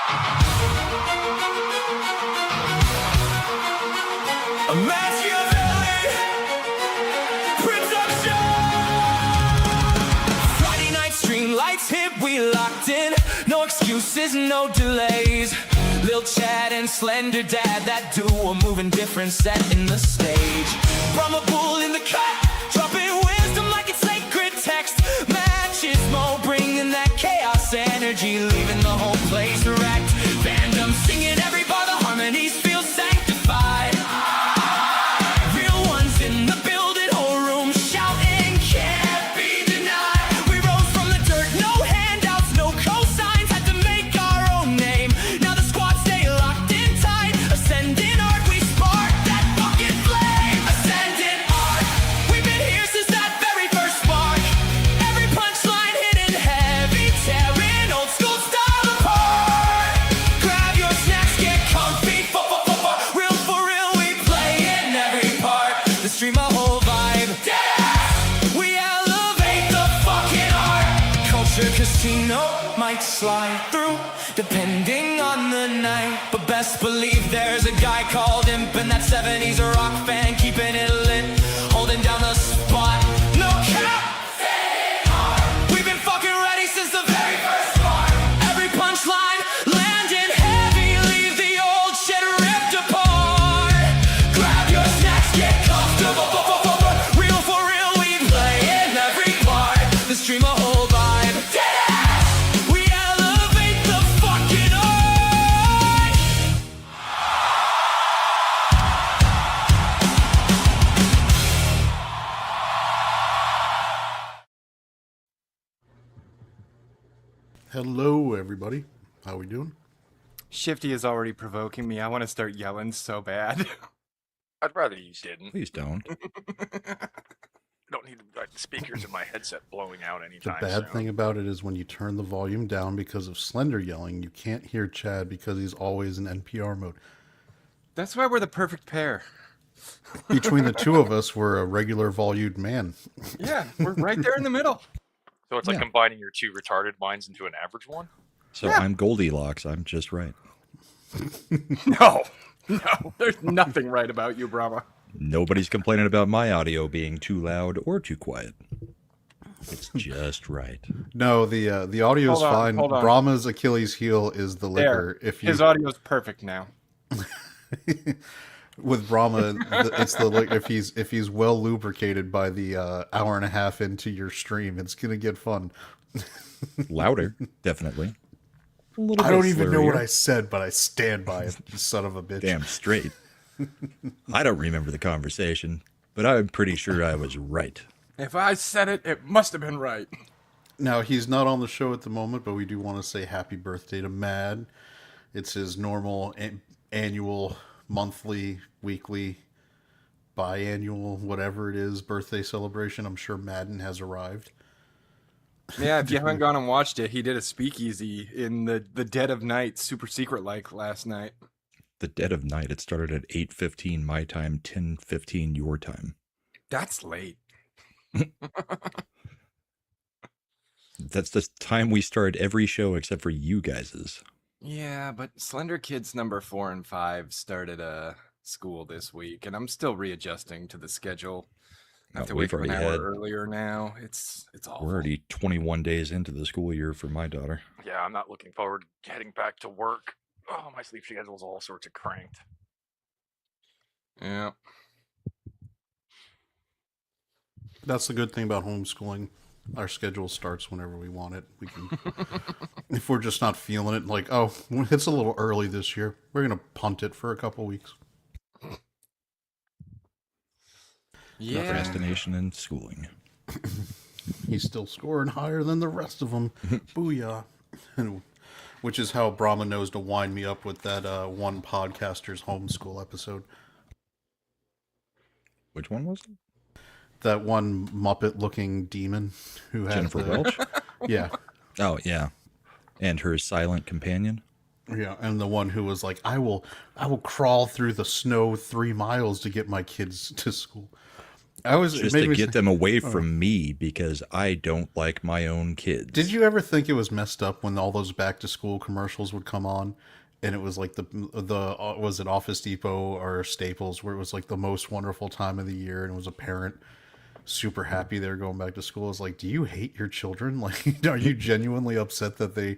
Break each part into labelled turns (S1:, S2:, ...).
S1: A Machiavelli production. Friday night stream lights hit, we locked in. No excuses, no delays. Lil Chad and Slender Dad, that duo moving different, setting the stage. Brahma Bull in the cut, dropping wisdom like it's sacred text. Matches Mo bringing that chaos energy, leaving the whole place wrecked. Fandom singing every bar, the harmonies feel sanctified. Real ones in the building, whole room shouting, can't be denied. We rose from the dirt, no handouts, no cosigns, had to make our own name. Now the squad stay locked in tight, ascending art, we spark that fucking flame. Ascending art, we've been here since that very first spark. Every punchline hitting heavy, tearing old school style apart. Grab your snacks, get comfy, real for real, we play in every part. The stream a whole vibe, we elevate the fucking art. Culture casino might slide through, depending on the night. But best believe there's a guy called Imp, and that 70s rock fan keeping it lit, holding down the spot. No cap, we've been fucking ready since the very first part. Every punchline landing heavy, leave the old shit ripped apart. Grab your snacks, get comfortable, real for real, we play in every part. The stream a whole vibe, we elevate the fucking art.
S2: Hello, everybody. How we doing?
S3: Shifty is already provoking me. I want to start yelling so bad.
S4: I'd rather you didn't.
S5: Please don't.
S4: I don't need like, the speakers in my headset blowing out
S2: The
S4: anytime
S2: bad
S4: soon.
S2: thing about it is when you turn the volume down because of Slender yelling, you can't hear Chad because he's always in NPR mode.
S3: That's why we're the perfect pair.
S2: Between the two of us, we're a regular volued man.
S3: Yeah, we're right there in the middle.
S4: So it's like
S5: Yeah.
S4: combining your two retarded minds into an average one?
S5: So
S3: Yeah.
S5: I'm Goldilocks. I'm just right.
S3: No, there's nothing right about you, Brahma.
S5: Nobody's complaining about my audio being too loud or too quiet. It's just right.
S2: No, the audio is
S3: Hold on,
S2: fine.
S3: hold on.
S2: Brahma's Achilles heel is the liquor.
S3: There,
S2: If you
S3: his audio's perfect now.
S2: with Brahma, it's the if he's well lubricated by the hour and a half into your stream, it's gonna get fun.
S5: Louder, definitely. A little
S2: I
S5: bit
S2: don't even know what
S5: slurrier.
S2: I said, but I stand by it. You son of a bitch.
S5: Damn straight. I don't remember the conversation, but I'm pretty sure I was right.
S3: If I said it, it must have been right.
S2: Now, he's not on the show at the moment, but we do want to say happy birthday to Mad. It's his normal annual, monthly, weekly, biannual, whatever it is, birthday celebration. I'm sure Madden has arrived.
S3: Yeah, if you haven't gone and watched it, he did a speakeasy in the dead of night, super secret like last night.
S5: The dead of night. It started at 8:15 my time, 10:15 your time.
S3: That's late.
S5: That's the time we start every show except for you guys's.
S3: Yeah, but Slender Kids number 4 and 5 started school this week, and I'm still readjusting to the schedule. I have to
S5: we've
S3: wake up an
S5: already
S3: hour
S5: had-
S3: earlier now. It's awful.
S5: We're already 21 days into the school year for my daughter.
S4: Yeah, I'm not looking forward to heading back to work. Oh, my sleep schedule's all sorts of cranked.
S3: Yeah.
S2: That's the good thing about homeschooling. Our schedule starts whenever we want it. We can, if we're just not feeling it, like, oh, it's a little early this year, we're gonna punt it for a couple weeks.
S3: Yeah.
S5: Procrastination and schooling.
S2: He's still scoring higher than the rest of them. Booyah! And, which is how Brahma knows to wind me up with that one podcaster's homeschool episode.
S5: Which one was it?
S2: That one Muppet-looking demon who had
S5: Jennifer
S2: the,
S5: Welch?
S2: Yeah,
S5: Oh, yeah. And her silent companion?
S2: yeah, and the one who was like, I will crawl through the snow 3 miles to get my kids to school. it
S5: just
S2: made
S5: to
S2: me
S5: get
S2: think-
S5: them away from me because I don't like my own kids.
S2: Did you ever think it was messed up when all those back to school commercials would come on, and it was like the was it Office Depot or Staples, where it was like the most wonderful time of the year, and it was a parent super happy they're going back to school. It's like, do you hate your children? Like, are you genuinely upset that they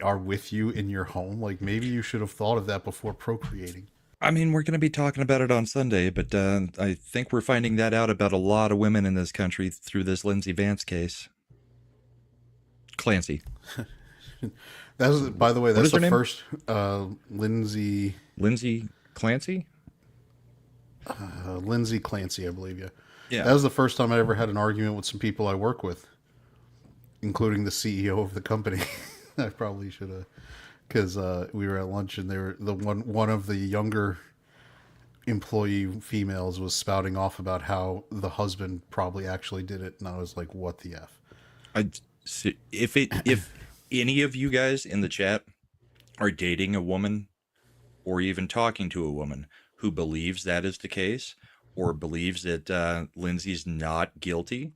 S2: are with you in your home? Like, maybe you should have thought of that before procreating.
S5: I mean, we're going to be talking about it on Sunday, but I think we're finding that out about a lot of women in this country through this Lindsey Vance case. Clancy.
S2: That's, by the way,
S5: What
S2: that's
S5: is her
S2: the
S5: name?
S2: first Lindsay
S5: Clancy?
S2: Lindsay Clancy, I believe. Yeah.
S5: Yeah.
S2: That was the first time I ever had an argument with some people I work with, including the CEO of the company. I probably should have, because we were at lunch and they were one of the younger employee females was spouting off about how the husband probably actually did it, and I was like, "What the f?"
S5: If any of you guys in the chat are dating a woman or even talking to a woman who believes that is the case or believes that Lindsay's not guilty,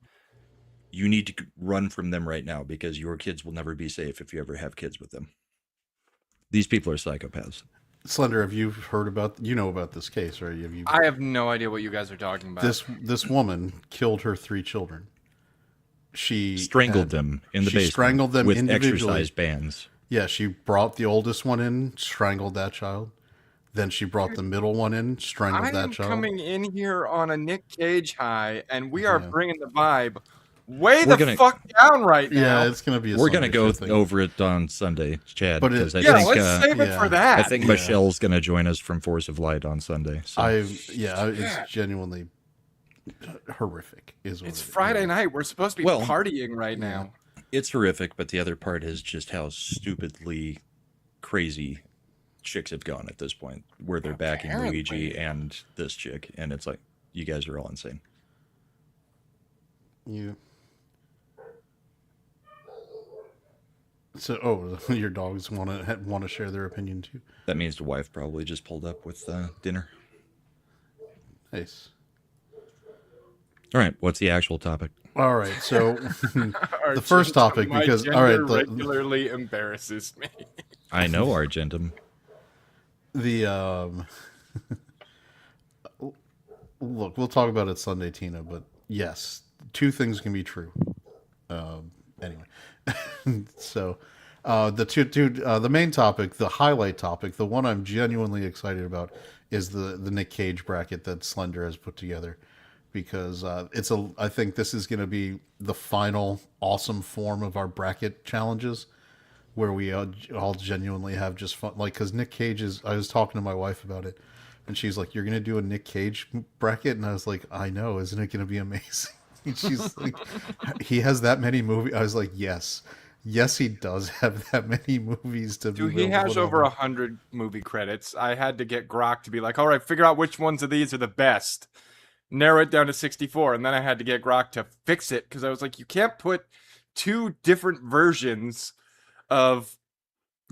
S5: you need to run from them right now because your kids will never be safe if you ever have kids with them. These people are psychopaths.
S2: Slender, have you heard about about this case, right? Have you?
S3: I have no idea what you guys are talking about.
S2: This woman killed her 3 children. She
S5: Strangled them in the basement.
S2: Strangled them
S5: with
S2: individually.
S5: exercise bands.
S2: Yeah, she brought the oldest one in, strangled that child. Then she brought the middle one in, strangled
S3: I
S2: that
S3: am
S2: child.
S3: coming in here on a Nick Cage high, and we are
S2: Yeah.
S3: bringing the vibe way
S5: We're
S3: the
S5: gonna-
S3: fuck down right now.
S2: Yeah, it's gonna be.
S5: We're gonna go
S2: thing.
S5: over it on Sunday, Chad.
S2: But it-
S5: Because I
S3: yeah,
S5: think
S3: let's save it
S2: yeah.
S3: for that.
S5: I think Michelle's gonna join us from Force of Light on Sunday. So.
S2: It's genuinely horrific. Is what
S3: It's
S2: it is.
S3: Friday night. We're supposed to be
S5: Well,
S3: partying right now.
S5: It's horrific, but the other part is just how stupidly crazy chicks have gone at this point, where they're backing
S3: Apparently.
S5: Luigi and this chick, and it's like, you guys are all insane.
S2: You. So, your dogs want to share their opinion too.
S5: That means the wife probably just pulled up with dinner.
S2: Nice.
S5: All right, what's the actual topic?
S2: All right, so
S3: Our
S2: the first
S3: gender-
S2: topic,
S3: my
S2: because
S3: gender
S2: all right,
S3: regularly embarrasses me.
S5: I know Argentum.
S2: the look, we'll talk about it Sunday, Tina. But yes, 2 things can be true. Anyway, so the main topic, the highlight topic, the one I'm genuinely excited about is the Nic Cage bracket that Slender has put together, because I think this is going to be the final awesome form of our bracket challenges, where we all genuinely have just fun. Like, because Nic Cage is, I was talking to my wife about it, and she's like, "You're going to do a Nic Cage bracket?" And I was like, "I know, isn't it going to be amazing?" And she's like, "He has that many movies." I was like, yes, he does have that many movies to
S3: Dude,
S2: be
S3: he
S2: able to
S3: has
S2: put
S3: over
S2: on.
S3: 100 movie credits. I had to get Grok to be like, all right, figure out which ones of these are the best. Narrow it down to 64. And then I had to get Grok to fix it because I was like, you can't put 2 different versions of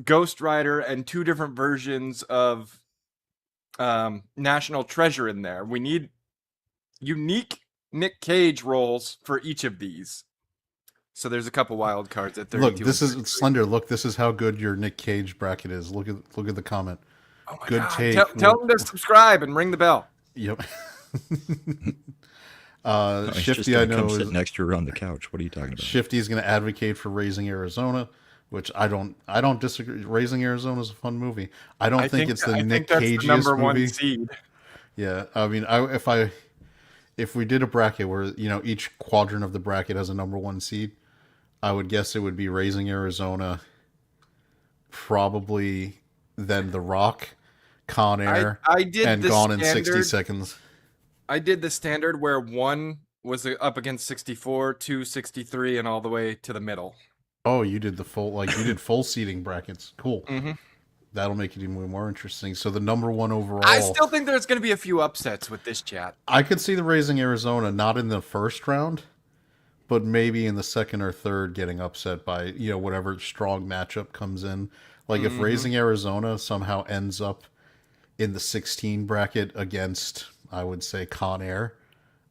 S3: Ghost Rider and 2 different versions of National Treasure in there. We need unique Nick Cage roles for each of these. So there's a couple wild cards at 32.
S2: Look, this
S3: and
S2: is
S3: 33.
S2: Slender. Look, this is how good your Nic Cage bracket is. Look at the comment.
S3: Oh my
S2: good
S3: God.
S2: take.
S3: Tell them to subscribe and ring the bell.
S2: Yep.
S5: He's just
S2: Shifty, I
S5: gonna
S2: know,
S5: come sit
S2: is,
S5: next to her on the couch. What are you talking about?
S2: Shifty is going to advocate for Raising Arizona, which I don't disagree. Raising Arizona is a fun movie. I don't think it's the Nick
S3: that's
S2: Cage
S3: the number
S2: movie.
S3: 1 seed.
S2: Yeah, I mean, if we did a bracket where each quadrant of the bracket has a number 1 seed, I would guess it would be Raising Arizona, probably then The Rock, Con Air,
S3: I did
S2: and
S3: the
S2: Gone in 60
S3: standard-
S2: Seconds.
S3: I did the standard where 1 was up against 64, 2, 63, and all the way to the middle.
S2: Oh, you did the full you did full seating brackets. Cool.
S3: Mm-hmm.
S2: That'll make it even more interesting. So the number 1 overall.
S3: I still think there's going to be a few upsets with this chat.
S2: I could see the Raising Arizona not in the first round, but maybe in the second or third getting upset by, whatever strong matchup comes in. Like if Raising Arizona somehow ends up in the 16 bracket against, I would say, Con Air,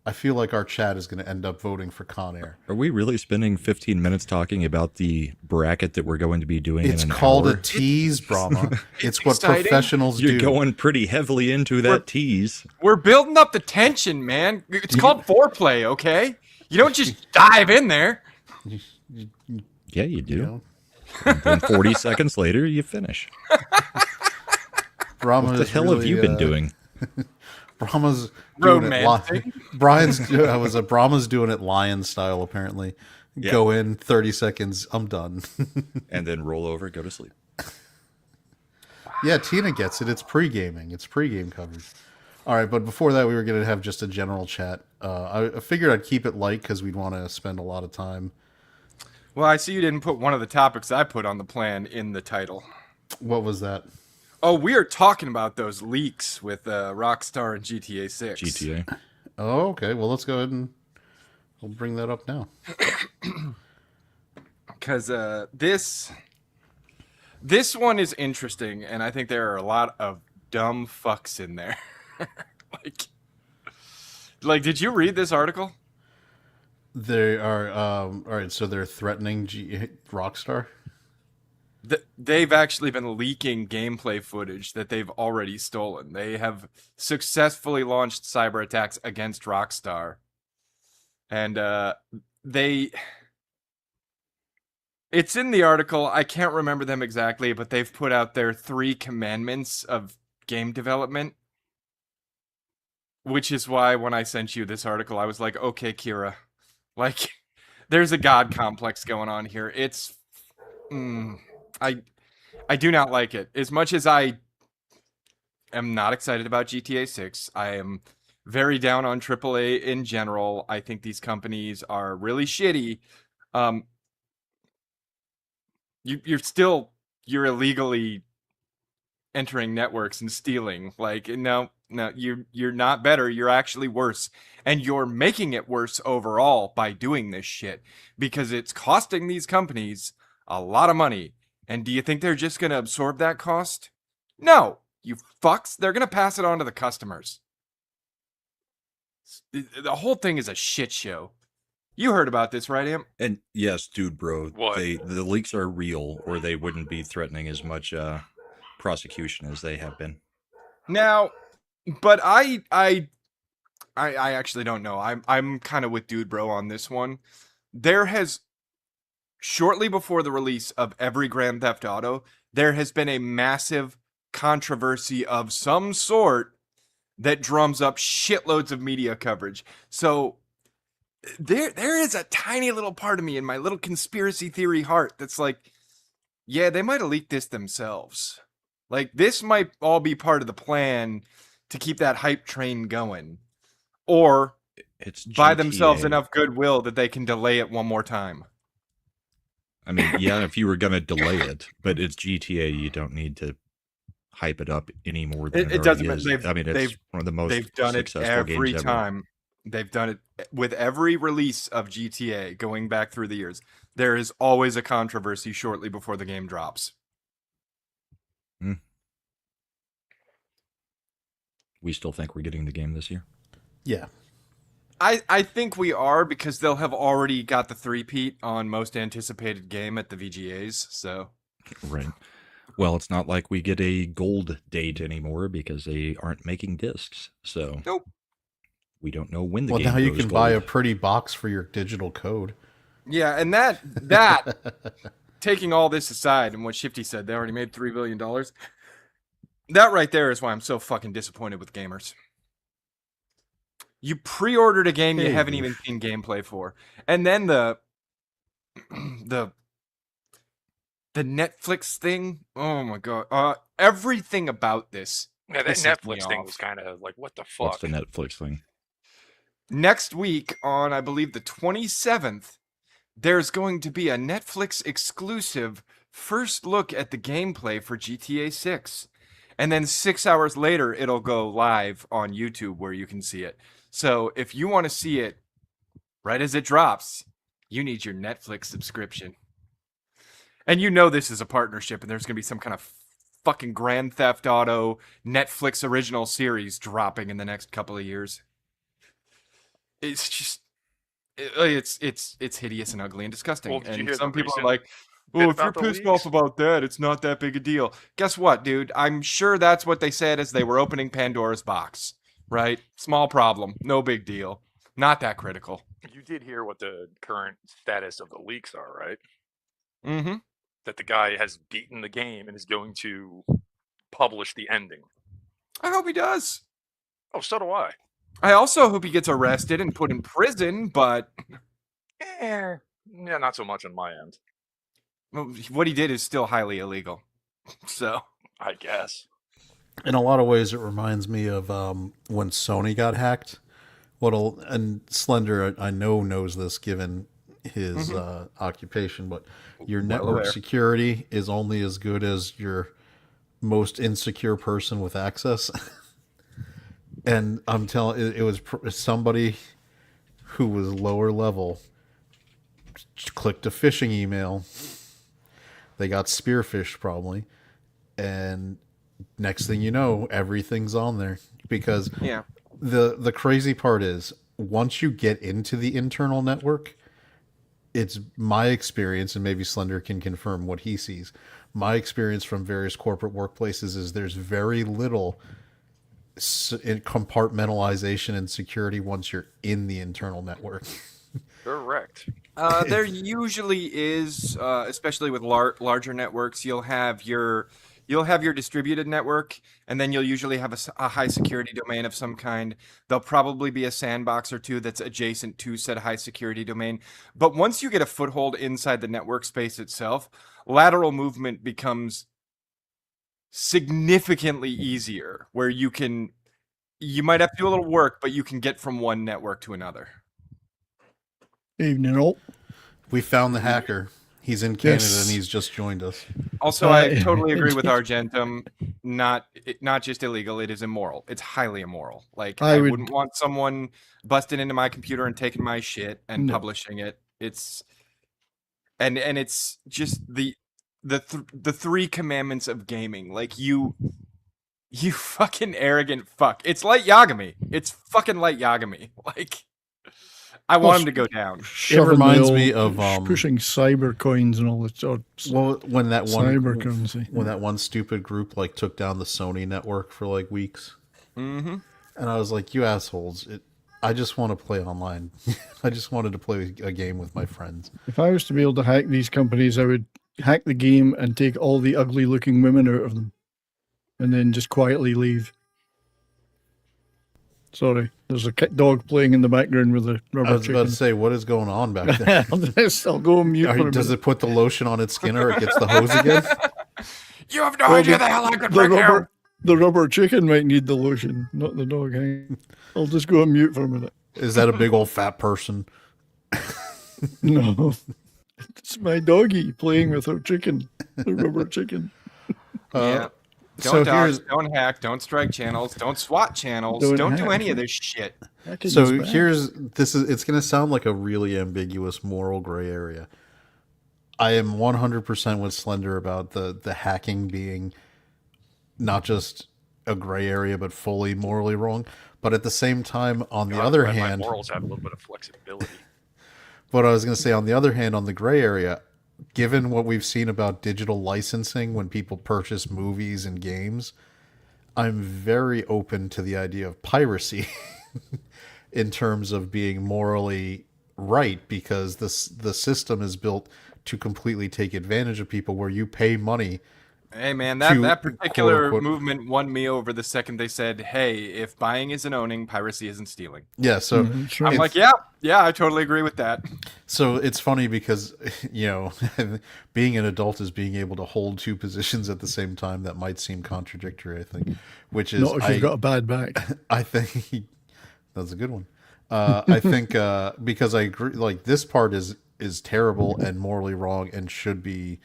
S2: I feel like our chat is going to end up voting for Con Air.
S5: Are we really spending 15 minutes talking about the bracket that we're going to be doing
S2: It's
S5: in an
S2: called
S5: hour?
S2: a tease, Brahma. It's what
S3: exciting.
S2: professionals
S5: You're
S2: do.
S5: going pretty heavily into that tease.
S3: We're building up the tension, man. It's called foreplay, okay? You don't just dive in there.
S5: Yeah, you do.
S2: You know?
S5: And then 40 seconds later, you finish.
S2: Brahma
S5: What the
S2: is
S5: hell
S2: really,
S5: have you been doing?
S2: Brahma's doing it
S3: Romancing.
S2: Brahma's doing it lion style apparently.
S5: Yeah.
S2: Go in 30 seconds, I'm done.
S5: And then roll over, go to sleep.
S2: Yeah, Tina gets it. It's pre-gaming. It's pre-game coverage. All right, but before that, we were going to have just a general chat. I figured I'd keep it light because we'd want to spend a lot of time.
S3: Well, I see you didn't put one of the topics I put on the plan in the title.
S2: What was that?
S3: Oh, we are talking about those leaks with Rockstar and GTA 6.
S5: GTA.
S2: Oh, okay. Well, let's go ahead and we'll bring that up now.
S3: Because this one is interesting, and I think there are a lot of dumb fucks in there. like, did you read this article?
S2: They are all right. So they're threatening Rockstar.
S3: They've actually been leaking gameplay footage that they've already stolen. They have successfully launched cyber attacks against Rockstar. And it's in the article. I can't remember them exactly, but they've put out their 3 commandments of game development. Which is why when I sent you this article, I was like, okay, Kira. Like, there's a god complex going on here. It's... I do not like it. As much as I am not excited about GTA 6, I am very down on AAA in general. I think these companies are really shitty. You're illegally entering networks and stealing. Like, no, you're not better. You're actually worse. And you're making it worse overall by doing this shit because it's costing these companies a lot of money. And do you think they're just going to absorb that cost? No, you fucks. They're going to pass it on to the customers. The whole thing is a shit show. You heard about this, right, Imp?
S5: And yes, dude, bro,
S4: What?
S5: the leaks are real, or they wouldn't be threatening as much prosecution as they have been.
S3: Now, but I actually don't know. I'm kind of with Dude Bro on this one. There has, shortly before the release of every Grand Theft Auto, there has been a massive controversy of some sort that drums up shitloads of media coverage. So there is a tiny little part of me in my little conspiracy theory heart that's like, yeah, they might have leaked this themselves. Like, this might all be part of the plan to keep that hype train going. Or
S5: It's
S3: buy themselves
S5: GTA.
S3: enough goodwill that they can delay it one more time.
S5: I mean, yeah, if you were going to delay it, but it's GTA, you don't need to hype it up any more than
S3: It doesn't
S5: already
S3: matter.
S5: is. I mean, it's
S3: they've-
S5: one of the most
S3: They've done it
S5: successful
S3: every
S5: games ever.
S3: time. They've done it with every release of GTA going back through the years. There is always a controversy shortly before the game drops.
S5: We still think we're getting the game this year.
S2: Yeah.
S3: I think we are because they'll have already got the three-peat on most anticipated game at the VGAs, so...
S5: Right. Well, it's not like we get a gold date anymore because they aren't making discs. So
S3: Nope.
S5: we don't know when the
S2: Well,
S5: game
S2: now you
S5: goes
S2: can buy a
S5: gold.
S2: pretty box for your digital code.
S3: Yeah, and that taking all this aside and what Shifty said, they already made $3 billion. That right there is why I'm so fucking disappointed with gamers. You pre-ordered a game you
S2: Hey,
S3: haven't even seen gameplay for. And then the Netflix thing, oh my god. Everything about this.
S4: Yeah, that
S3: pisses me
S4: Netflix thing
S3: off.
S4: was kind of like, what the
S5: What's
S4: fuck?
S5: the Netflix thing?
S3: Next week on, I believe, the 27th, there's going to be a Netflix exclusive first look at the gameplay for GTA 6. And then 6 hours later, it'll go live on YouTube where you can see it. So if you want to see it right as it drops, you need your Netflix subscription. And you know this is a partnership and there's going to be some kind of fucking Grand Theft Auto Netflix original series dropping in the next couple of years. it's just it's hideous and ugly and disgusting.
S4: Well, did you
S3: And
S4: hear the
S3: some people are
S4: recent
S3: like,
S4: bit
S3: "Oh, if you're
S4: about the
S3: pissed
S4: leaks?
S3: off about that, it's not that big a deal." Guess what, dude? I'm sure that's what they said as they were opening Pandora's box. Right? Small problem, no big deal, not that critical.
S4: You did hear what the current status of the leaks are, right?
S3: Mm-hmm.
S4: That the guy has beaten the game and is going to publish the ending.
S3: I hope he does.
S4: Oh, so do I.
S3: I also hope he gets arrested and put in prison, but
S4: Yeah, not so much on my end,
S3: well, what he did is still highly illegal. So,
S4: I guess.
S2: In a lot of ways, it reminds me of when Sony got hacked. And Slender, I know, knows this given his occupation, but your
S3: Well
S2: network
S3: aware.
S2: security is only as good as your most insecure person with access. And I'm telling it was somebody who was lower level clicked a phishing email. They got spearphished probably, and next thing you know, everything's on there because
S3: yeah.
S2: the crazy part is once you get into the internal network, it's my experience, and maybe Slender can confirm what he sees. My experience from various corporate workplaces is there's very little compartmentalization and security once you're in the internal network.
S4: Correct.
S3: There usually is, especially with larger networks, you'll have your distributed network, and then you'll usually have a high security domain of some kind. There'll probably be a sandbox or two that's adjacent to said high security domain. But once you get a foothold inside the network space itself, lateral movement becomes significantly easier, where you might have to do a little work, but you can get from one network to another.
S6: Evening all.
S2: We found the hacker. He's in Canada
S6: Yes.
S2: and he's just joined us.
S3: Also, I totally agree with Argentum. Not just illegal; it is immoral. It's highly immoral. Like I wouldn't want someone busting into my computer and taking my shit and publishing it. It's just the three commandments of gaming. Like you fucking arrogant fuck. It's Light Yagami. It's fucking Light Yagami. Like I want him to go down.
S2: It reminds me of
S6: pushing cyber coins and all that sort.
S2: Well, when that
S6: cyber currency,
S2: when that one stupid group like took down the Sony network for like weeks, and I was like, "You assholes! I just want to play online. I just wanted to play a game with my friends."
S6: If I was to be able to hack these companies, I would hack the game and take all the ugly-looking women out of them, and then just quietly leave. Sorry, there's a dog playing in the background with a rubber chicken.
S2: I was about to say, what is going on back there?
S6: I'll go on mute for a minute.
S2: Does it put the lotion on its skin or it gets the hose again?
S3: You have no idea the hell I could bring you.
S6: The rubber chicken might need the lotion, not the dog. I'll just go on mute for a minute.
S2: Is that a big old fat person?
S6: No, it's my doggy playing with her chicken, the rubber chicken.
S3: Yeah. Don't dodge, don't hack, don't strike channels, don't SWAT channels, don't do any of this shit.
S2: So it's going to sound like a really ambiguous moral gray area. I am 100% with Slender about the hacking being not just a gray area, but fully morally wrong. But at the same time, on the other hand,
S4: my morals have a little bit of flexibility.
S2: What I was going to say, on the other hand, on the gray area, given what we've seen about digital licensing when people purchase movies and games, I'm very open to the idea of piracy in terms of being morally right, because the system is built to completely take advantage of people where you pay money.
S3: Hey man, that particular movement won me over the second they said, "Hey, if buying isn't owning, piracy isn't stealing."
S2: Yeah, so
S3: I'm like, yeah, I totally agree with that.
S2: So it's funny because, being an adult is being able to hold two positions at the same time. That might seem contradictory, I think. Which is,
S6: not if you've got a bad back.
S2: I think that's a good one. I think because I agree, like this part is terrible and morally wrong and should be,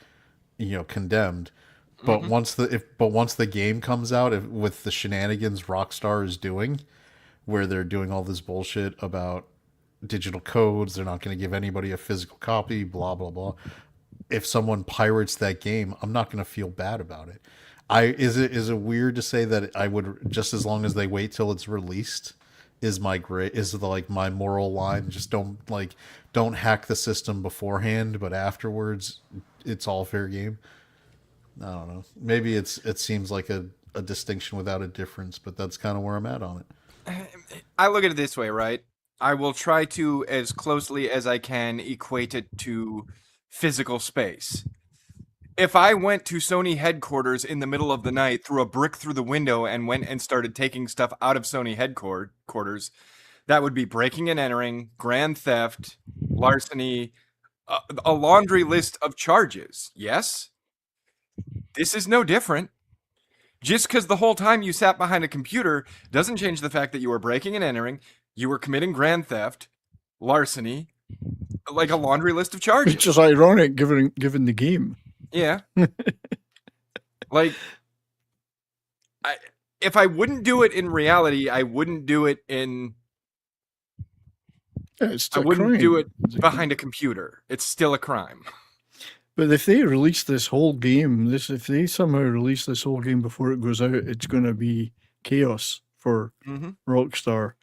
S2: condemned. But once the game comes out, with the shenanigans Rockstar is doing, where they're doing all this bullshit about digital codes, they're not going to give anybody a physical copy, blah blah blah. If someone pirates that game, I'm not going to feel bad about it. Is it weird to say that I would, just as long as they wait till it's released is my moral line. Just don't hack the system beforehand, but afterwards it's all fair game. I don't know. Maybe it seems like a distinction without a difference, but that's kind of where I'm at on it.
S3: I look at it this way, right? I will try to, as closely as I can, equate it to physical space. If I went to Sony headquarters in the middle of the night, threw a brick through the window, and went and started taking stuff out of Sony headquarters, that would be breaking and entering, grand theft, larceny, a laundry list of charges. Yes? This is no different. Just because the whole time you sat behind a computer doesn't change the fact that you were breaking and entering, you were committing grand theft, larceny, like a laundry list of charges.
S6: Which is ironic given the game.
S3: Yeah. Like, if I wouldn't do it in reality, I wouldn't do it in...
S6: Yeah, it's
S3: I
S6: still
S3: wouldn't
S6: crime.
S3: do it behind a computer. It's still a crime.
S6: But if they release this whole game, if they somehow release this whole game before it goes out, it's going to be chaos for Rockstar.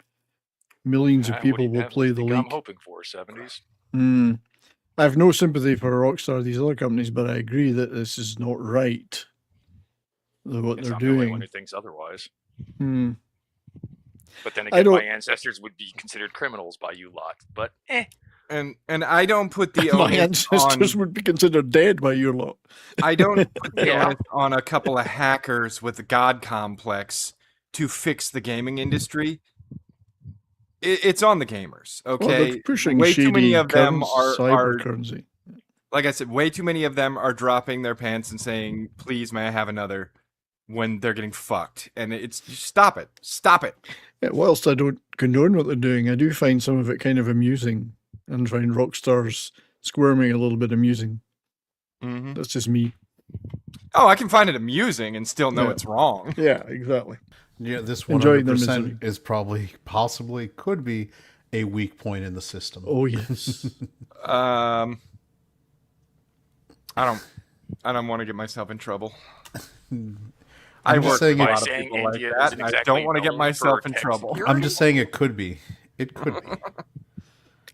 S6: Millions of people will play the league.
S4: I'm hoping for 70s.
S6: I have no sympathy for Rockstar, these other companies, but I agree that this is not right. What
S4: It's
S6: they're
S4: not the only
S6: doing.
S4: one who thinks otherwise. But then
S6: I
S4: again, my
S6: don't-
S4: ancestors would be considered criminals by you lot. But
S3: And I don't put the
S6: My
S3: onus
S6: ancestors
S3: on...
S6: would be considered dead by your lot.
S3: I don't put the
S4: Yeah.
S3: onus on a couple of hackers with a god complex to fix the gaming industry. It's on the gamers,
S6: Well,
S3: okay?
S6: they're pushing
S3: Way too many
S6: shady
S3: of them
S6: cyber
S3: are,
S6: currency.
S3: like I said, way too many of them are dropping their pants and saying, "Please, may I have another?" when they're getting fucked. And it's stop it,
S6: Yeah, whilst I don't condone what they're doing, I do find some of it kind of amusing, and find Rockstar's squirming a little bit amusing. That's just me.
S3: Oh, I can find it amusing and still know
S6: Yeah.
S3: it's wrong.
S6: Yeah, exactly.
S2: Yeah, this
S6: Enjoying their
S2: 100%
S6: misery.
S2: is possibly could be a weak point in the system.
S6: Oh yes.
S3: I don't want to get myself in trouble. I
S2: I'm just
S3: work
S2: saying
S3: with a
S2: it-
S3: lot of
S4: Saying
S3: people like
S4: India
S3: that,
S4: isn't
S3: and I
S4: exactly
S3: don't want to get
S4: known
S3: myself
S4: for
S3: in
S4: tech
S3: trouble.
S4: security.
S2: I'm just saying it could be. It could be.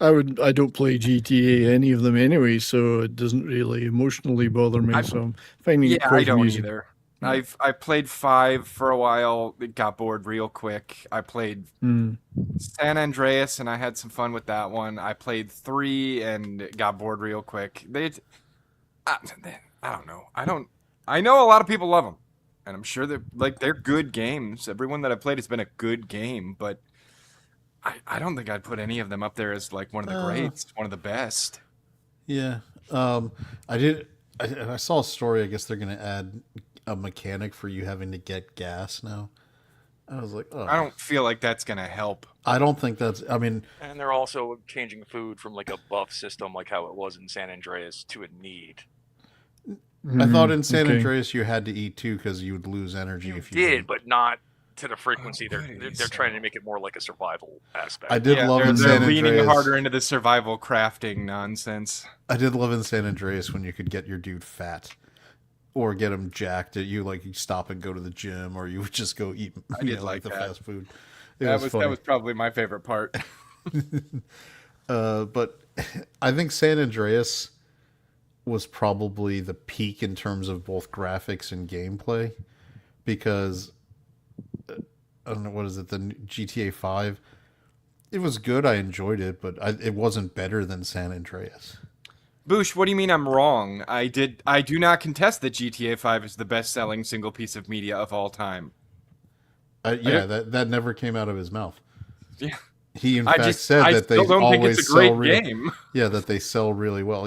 S6: I don't play GTA any of them anyway, so it doesn't really emotionally bother me. So I'm finding it
S3: Yeah,
S6: quite
S3: I don't
S6: amusing.
S3: either. I played 5 for a while. It got bored real quick. I played San Andreas, and I had some fun with that one. I played 3 and it got bored real quick. I don't know. I know a lot of people love them, and I'm sure they're good games. Everyone that I played has been a good game, but I don't think I'd put any of them up there as like one of the greats, one of the best.
S2: Yeah. I saw a story. I guess they're going to add a mechanic for you having to get gas now. I was like, oh.
S3: I don't feel like that's gonna help.
S2: I don't think that's. I mean,
S4: And they're also changing food from like a buff system, like how it was in San Andreas, to a need.
S2: I thought in San
S6: okay.
S2: Andreas you had to eat too because you would lose energy
S4: You
S2: if you
S4: did,
S2: didn't.
S4: but not to the frequency. They're
S3: Okay,
S4: trying to make it more like a survival aspect.
S2: I did love
S3: they're,
S2: in
S3: they're
S2: San
S3: leaning
S2: Andreas.
S3: harder into the survival crafting nonsense.
S2: I did love in San Andreas when you could get your dude fat, or get him jacked. You stop and go to the gym, or you would just go eat.
S3: I did like
S2: the
S3: that.
S2: fast food. It
S3: That was
S2: funny.
S3: probably my favorite part.
S2: But I think San Andreas was probably the peak in terms of both graphics and gameplay, because I don't know, what is it, the GTA 5? It was good. I enjoyed it, but it wasn't better than San Andreas.
S3: Boosh, what do you mean I'm wrong? I do not contest that GTA 5 is the best-selling single piece of media of all time.
S2: That never came out of his mouth.
S3: Yeah.
S2: He in
S3: I
S2: fact
S3: just
S2: said
S3: I
S2: that they
S3: still don't think
S2: always
S3: it's a great
S2: sell really,
S3: game.
S2: yeah, that they sell really well.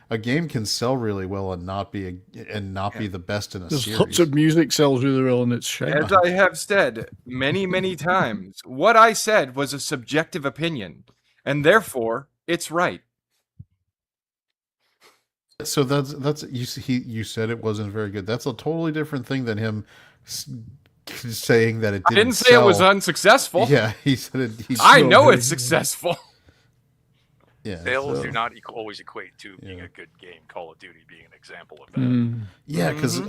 S2: A game can sell really well and not be the best in a
S6: There's
S2: series.
S6: lots of music sells really well, and it's shiny.
S3: As I have said many, many times, what I said was a subjective opinion, and therefore, it's right.
S2: So that's you said it wasn't very good. That's a totally different thing than him saying that it didn't.
S3: I didn't say
S2: sell.
S3: it was unsuccessful.
S2: Yeah, he said it.
S3: I
S6: so
S3: know
S6: very
S3: it's
S6: good.
S3: successful.
S2: Yeah,
S4: Sales
S2: so-
S4: do not always equate to being
S2: Yeah.
S4: a good game. Call of Duty being an example of that.
S6: Mm.
S2: Yeah, because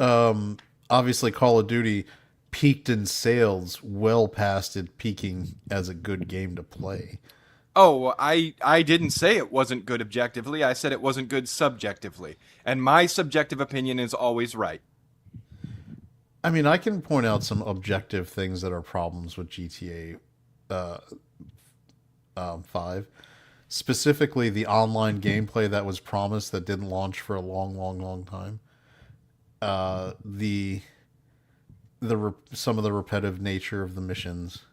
S2: obviously Call of Duty, peaked in sales well past it peaking as a good game to play.
S3: Oh, I didn't say it wasn't good objectively. I said it wasn't good subjectively. And my subjective opinion is always right.
S2: I mean, I can point out some objective things that are problems with GTA 5. Specifically, the online gameplay that was promised that didn't launch for a long time. Some of the repetitive nature of the missions.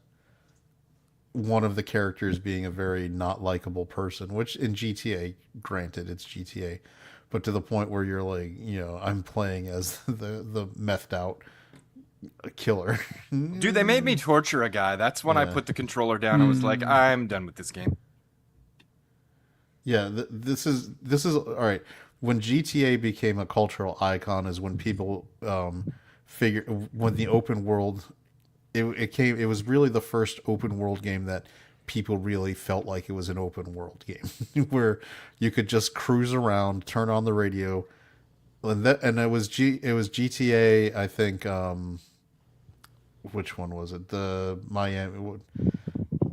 S2: One of the characters being a very not likable person, which in GTA, granted, it's GTA, but to the point where you're like, I'm playing as the methed out killer.
S3: Dude, they made me torture a guy. That's when I put the controller down and was like, I'm done with this game.
S2: Yeah, this is all right. When GTA became a cultural icon is when people when the open world it was really the first open world game that people really felt like it was an open world game where you could just cruise around, turn on the radio, and it was GTA, I think. Which one was it? The Miami.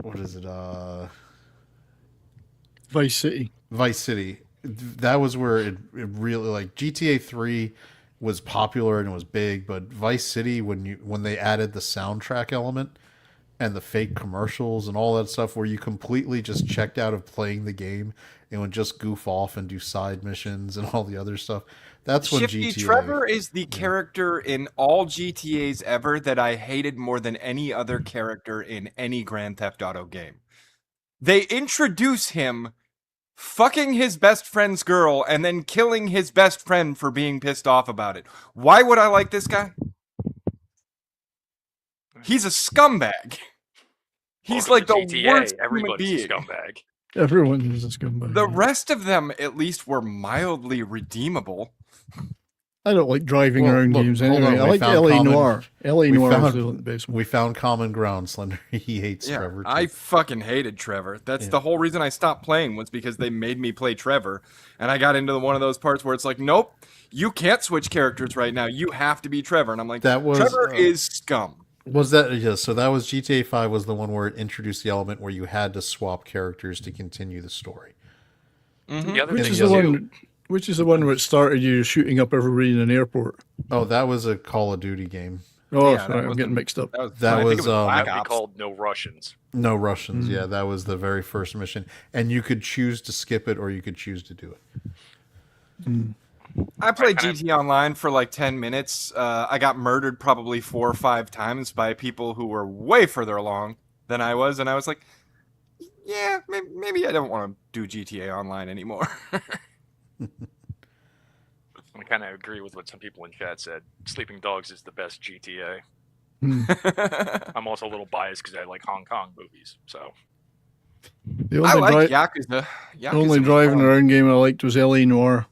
S2: What is it?
S6: Vice City.
S2: Vice City. That was where it really, like, GTA 3 was popular and it was big, but Vice City, when they added the soundtrack element and the fake commercials and all that stuff, where you completely just checked out of playing the game and would just goof off and do side missions and all the other stuff. That's when
S3: Shifty
S2: GTA.
S3: Trevor is the character in all GTAs ever that I hated more than any other character in any Grand Theft Auto game. They introduce him fucking his best friend's girl and then killing his best friend for being pissed off about it. Why would I like this guy? He's a scumbag. He's like the
S4: GTA,
S3: worst human
S4: everybody's
S3: being.
S4: a scumbag.
S6: Everyone is a scumbag.
S3: The rest of them, at least, were mildly redeemable.
S6: I don't like driving
S2: Well,
S6: around
S2: look,
S6: games
S2: hold
S6: anyway.
S2: on,
S6: I
S2: we
S6: like
S2: found
S6: LA
S2: common-
S6: Noir. LA
S2: we
S6: Noir
S2: found-
S6: is the best one.
S2: We found common ground, Slender. He hates
S3: Yeah,
S2: Trevor. Too.
S3: I fucking hated Trevor. That's the whole reason I stopped playing, was because they made me play Trevor. And I got into one of those parts where it's like, nope, you can't switch characters right now. You have to be Trevor. And I'm like, Trevor is scum.
S2: Was that, yeah, so that was GTA 5 was the one where it introduced the element where you had to swap characters to continue the story.
S4: The other
S6: Which
S4: thing
S6: is
S4: too,
S6: the one? Which is the one where it started you shooting up everybody in an airport?
S2: Oh, that was a Call of Duty game.
S6: Oh,
S3: Yeah, that
S6: sorry, I'm
S3: was
S6: getting
S3: the-
S6: mixed up.
S2: That
S3: I think it
S2: was,
S3: Black
S4: that would be
S3: Ops.
S4: called No Russians.
S2: No Russians, yeah, that was the very first mission. And you could choose to skip it or you could choose to do it.
S3: I played GT Online for like 10 minutes. I got murdered probably 4 or 5 times by people who were way further along than I was. And I was like, yeah, maybe I don't want to do GTA Online anymore.
S4: I kind of agree with what some people in chat said. Sleeping Dogs is the best GTA. I'm also a little biased because I like Hong Kong movies. So
S6: The
S3: I
S6: only,
S3: like
S6: dri-
S3: Yakuza.
S6: the only
S3: was
S6: driving
S3: fun.
S6: around game I liked was LA Noir.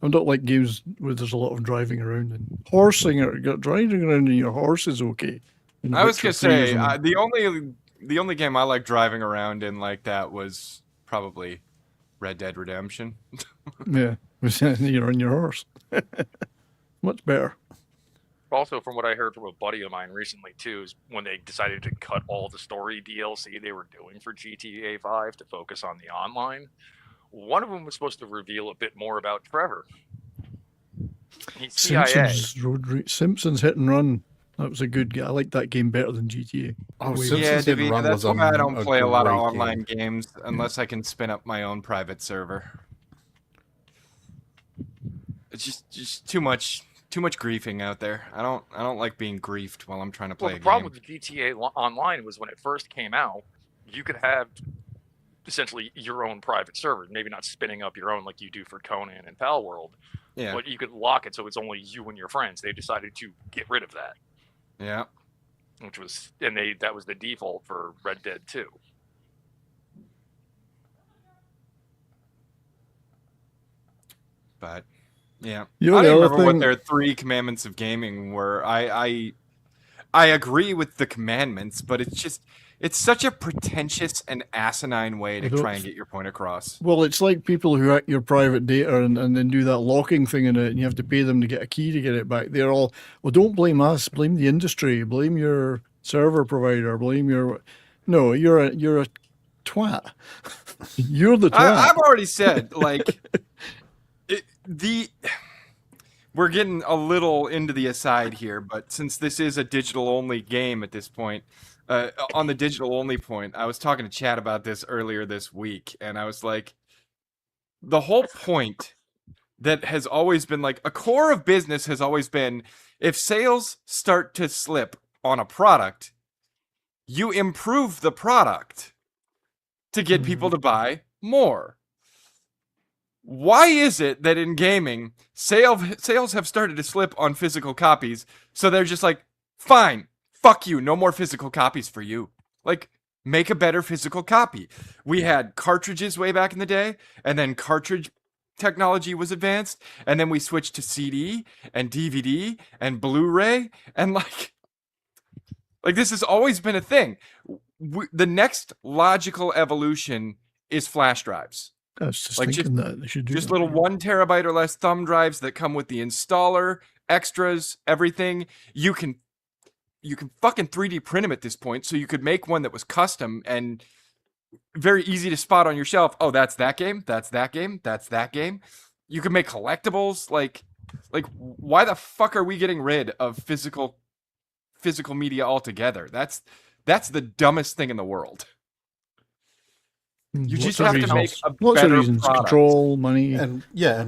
S6: I don't like games where there's a lot of driving around and horsing or driving around in your horse is okay. In
S3: I was
S6: Witcher
S3: gonna
S6: 3
S3: say
S6: isn't.
S3: the only game I like driving around in like that was probably Red Dead Redemption.
S6: Yeah, you're on your horse. Much better.
S4: also from what I heard from a buddy of mine recently too, is when they decided to cut all the story DLC they were doing for GTA 5 to focus on the online, one of them was supposed to reveal a bit more about Trevor. He's CIA.
S6: Simpsons Hit and Run. That was a good game. I like that game better than GTA.
S2: Oh,
S6: Wait.
S2: Simpsons
S3: Yeah,
S2: Hit and
S3: Davina,
S2: Run
S3: that's
S2: was
S3: why I don't play a lot of
S2: great
S3: online
S2: game.
S3: games unless I can spin up my own private server. It's just too much griefing out there. I don't like being griefed while I'm trying to play
S4: Well, the
S3: a
S4: problem
S3: game.
S4: with GTA Online was when it first came out, you could have essentially your own private server, maybe not spinning up your own like you do for Conan and Pal World,
S3: Yeah,
S4: but you could lock it so it's only you and your friends. They decided to get rid of that,
S3: yeah.
S4: which was that was the default for Red Dead 2.
S3: But yeah,
S6: You know,
S3: I
S6: the
S3: don't
S6: other
S3: remember what
S6: thing-
S3: their 3 commandments of gaming were. I agree with the commandments, but it's such a pretentious and asinine way to try and get your point across.
S6: Well, it's like people who hack your private data and then do that locking thing in it, and you have to pay them to get a key to get it back. They're all, well, don't blame us, blame the industry, blame your server provider, blame your. No, you're a twat. You're the twat.
S3: I've already said, like, we're getting a little into the aside here, but since this is a digital-only game at this point, on the digital-only point, I was talking to Chad about this earlier this week, and I was like, the whole point that has always been, like, a core of business has always been, if sales start to slip on a product, you improve the product to get people to buy more. Why is it that in gaming, sales have started to slip on physical copies, so they're just like, fine, fuck you, no more physical copies for you. Like, make a better physical copy. We had cartridges way back in the day, and then cartridge technology was advanced, and then we switched to CD and DVD and Blu-ray, and like this has always been a thing. The next logical evolution is flash drives.
S6: I was just
S3: Like,
S6: thinking that they should do
S3: Just
S6: that.
S3: little 1 terabyte or less thumb drives that come with the installer, extras, everything. You can fucking 3D print them at this point, so you could make one that was custom and very easy to spot on your shelf. Oh, that's that game. That's that game. That's that game. You can make collectibles. Like, why the fuck are we getting rid of physical media altogether? That's the dumbest thing in the world. You just have to make a
S6: lots
S3: better
S6: of reasons.
S3: product.
S6: Control, money.
S2: And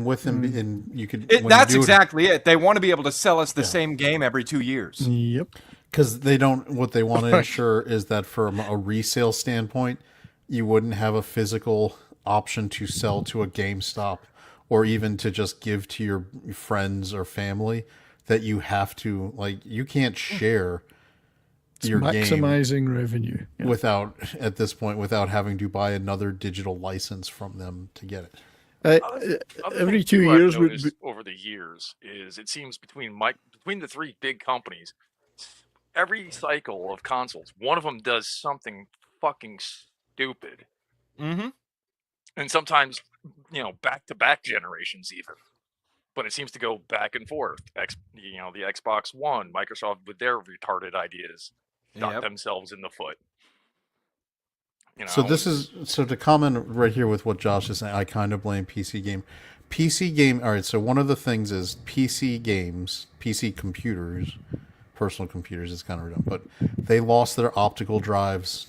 S2: with them, and you could.
S3: That's exactly it. They want to be able to sell us the same game every 2 years.
S6: Yep.
S2: Because they don't. What they want to ensure is that from a resale standpoint, you wouldn't have a physical option to sell to a GameStop or even to just give to your friends or family. That you have to, like, you can't share your
S6: maximizing revenue
S2: without, at this point, without having to buy another digital license from them to get it.
S6: Every 2 years would be...
S4: over the years is it seems between the three big companies, every cycle of consoles, one of them does something fucking stupid.
S3: Mm-hmm.
S4: And sometimes, back to back generations even. But it seems to go back and forth. The Xbox One, Microsoft with their retarded ideas shot themselves in the foot.
S2: So to comment right here with what Josh is saying, I kind of blame PC game. All right. So one of the things is PC games, PC computers, personal computers is kind of redundant, but they lost their optical drives.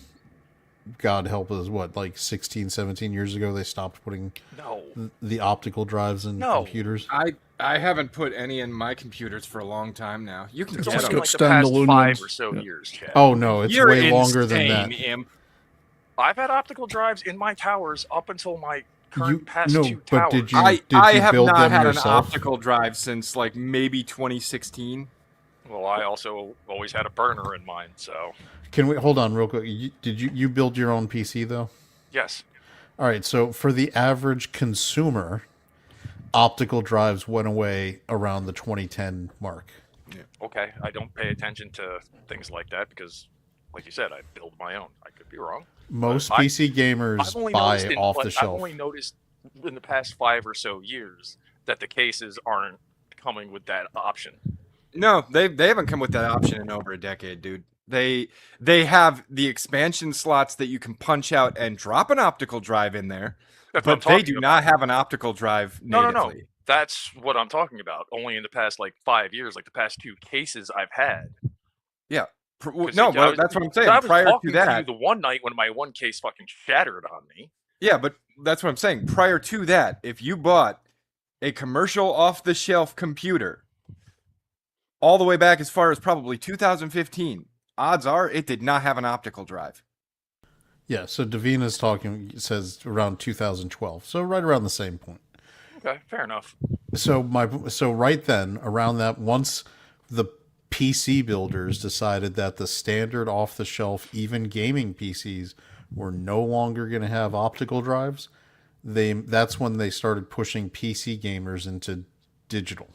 S2: God help us, like 16, 17 years ago, they stopped putting the optical drives in computers?
S3: I haven't put any in my computers for a long time now. You can
S4: just
S3: get
S4: like the past 5 or so years, Chad.
S2: Oh, no, it's
S3: You're
S2: way longer than that.
S3: Imp.
S4: I've had optical drives in my towers up until my current past two
S2: but
S4: towers.
S2: did you
S3: I have
S2: build
S3: not
S2: them
S3: had
S2: yourself?
S3: an optical drive since, like, maybe 2016.
S4: Well, I also always had a burner in mine, so...
S2: Can we hold on real quick? Did you build your own PC though?
S4: Yes.
S2: All right. So for the average consumer, optical drives went away around the 2010 mark.
S4: Yeah. Okay. I don't pay attention to things like that because, like you said, I build my own. I could be wrong.
S2: Most PC gamers buy off the shelf.
S4: I've only noticed in the past 5 or so years that the cases aren't coming with that option.
S3: No, they haven't come with that option in over a decade, dude. They have the expansion slots that you can punch out and drop an optical drive in there, but they do not have an optical drive natively.
S4: No. That's what I'm talking about. Only in the past 5 years, like the past 2 cases I've had.
S3: Yeah. That's what I'm saying.
S4: I was
S3: prior
S4: talking
S3: to that,
S4: to you the one night when my one case fucking shattered on me.
S3: Yeah, but that's what I'm saying. Prior to that, if you bought a commercial off-the-shelf computer all the way back as far as probably 2015, odds are it did not have an optical drive.
S2: Yeah, so Davina's says around 2012. So right around the same point.
S4: Okay, fair enough.
S2: So right then, around that, once the PC builders decided that the standard off-the-shelf, even gaming PCs, were no longer going to have optical drives, that's when they started pushing PC gamers into digital,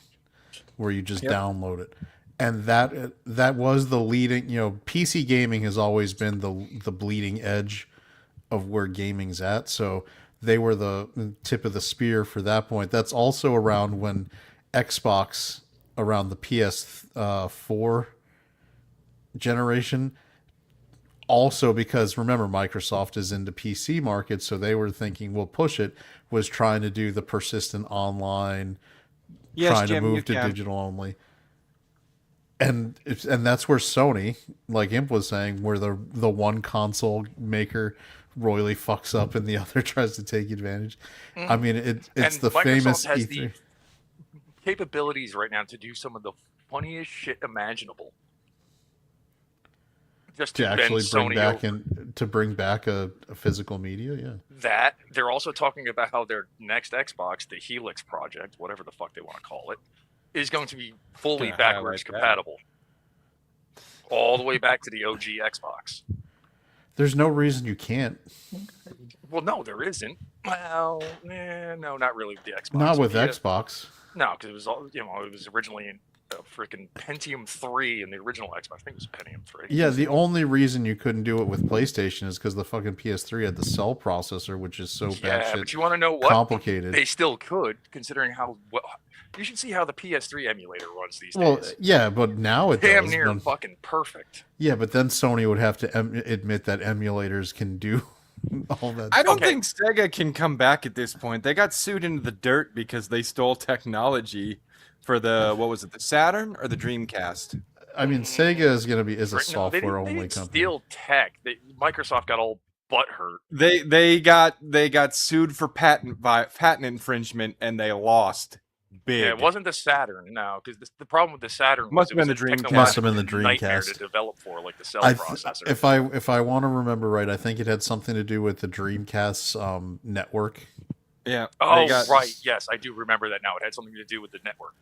S2: where you just download it. and that was the leading. PC gaming has always been the bleeding edge of where gaming's at. So they were the tip of the spear for that point. That's also around when Xbox, around the PS4 generation. Also, because remember, Microsoft is in the PC market, so they were thinking we'll push it. Was trying to do the persistent online,
S3: Yes,
S2: trying to
S3: Jim, you
S2: move to
S3: can.
S2: digital only, and that's where Sony, like Imp was saying, where the one console maker royally fucks up and the other tries to take advantage. I mean, it's
S4: And
S2: the
S4: Microsoft
S2: famous
S4: has
S2: E3.
S4: the capabilities right now to do some of the funniest shit imaginable. Just
S2: To
S4: to bend
S2: actually bring
S4: Sony
S2: back
S4: over.
S2: to bring back a physical media, yeah.
S4: That they're also talking about how their next Xbox, the Helix project, whatever the fuck they want to call it, is going to be fully
S3: Gonna
S4: backwards
S3: highlight that.
S4: compatible, all the way back to the OG Xbox.
S2: There's no reason you can't.
S4: Well, no, there isn't. Well, no, not really with the Xbox.
S2: Not with
S4: Yeah.
S2: Xbox.
S4: No, because it was all it was originally in a freaking Pentium 3 in the original Xbox. I think it was Pentium 3.
S2: Yeah, the only reason you couldn't do it with PlayStation is because the fucking PS3 had the cell processor, which is so
S4: Yeah,
S2: batshit
S4: but you want to know what?
S2: complicated.
S4: They still could, considering how well. You should see how the PS3 emulator runs these
S2: Well,
S4: days.
S2: yeah, but now it
S4: Damn
S2: does.
S4: near
S2: But,
S4: fucking perfect.
S2: yeah, but then Sony would have to admit that emulators can do all that.
S3: I don't
S4: Okay.
S3: think Sega can come back at this point. They got sued into the dirt because they stole technology for the the Saturn or the Dreamcast.
S2: I mean, Sega is a
S4: No, they
S2: software
S4: didn't
S2: only company.
S4: steal tech. Microsoft got all butthurt.
S3: They got sued for patent infringement and they lost big.
S4: Yeah, it wasn't the Saturn, no, because the problem with the Saturn
S3: Must
S4: was
S3: have
S4: it
S3: been
S4: was
S3: the
S4: a
S3: Dreamcast.
S2: Must have been the
S4: technological nightmare
S2: Dreamcast.
S4: to develop for, like the cell
S2: I
S4: processor.
S2: if I want to remember right, I think it had something to do with the Dreamcast's network.
S3: Yeah.
S4: Oh, right. Yes, I do remember that now. It had something to do with the network.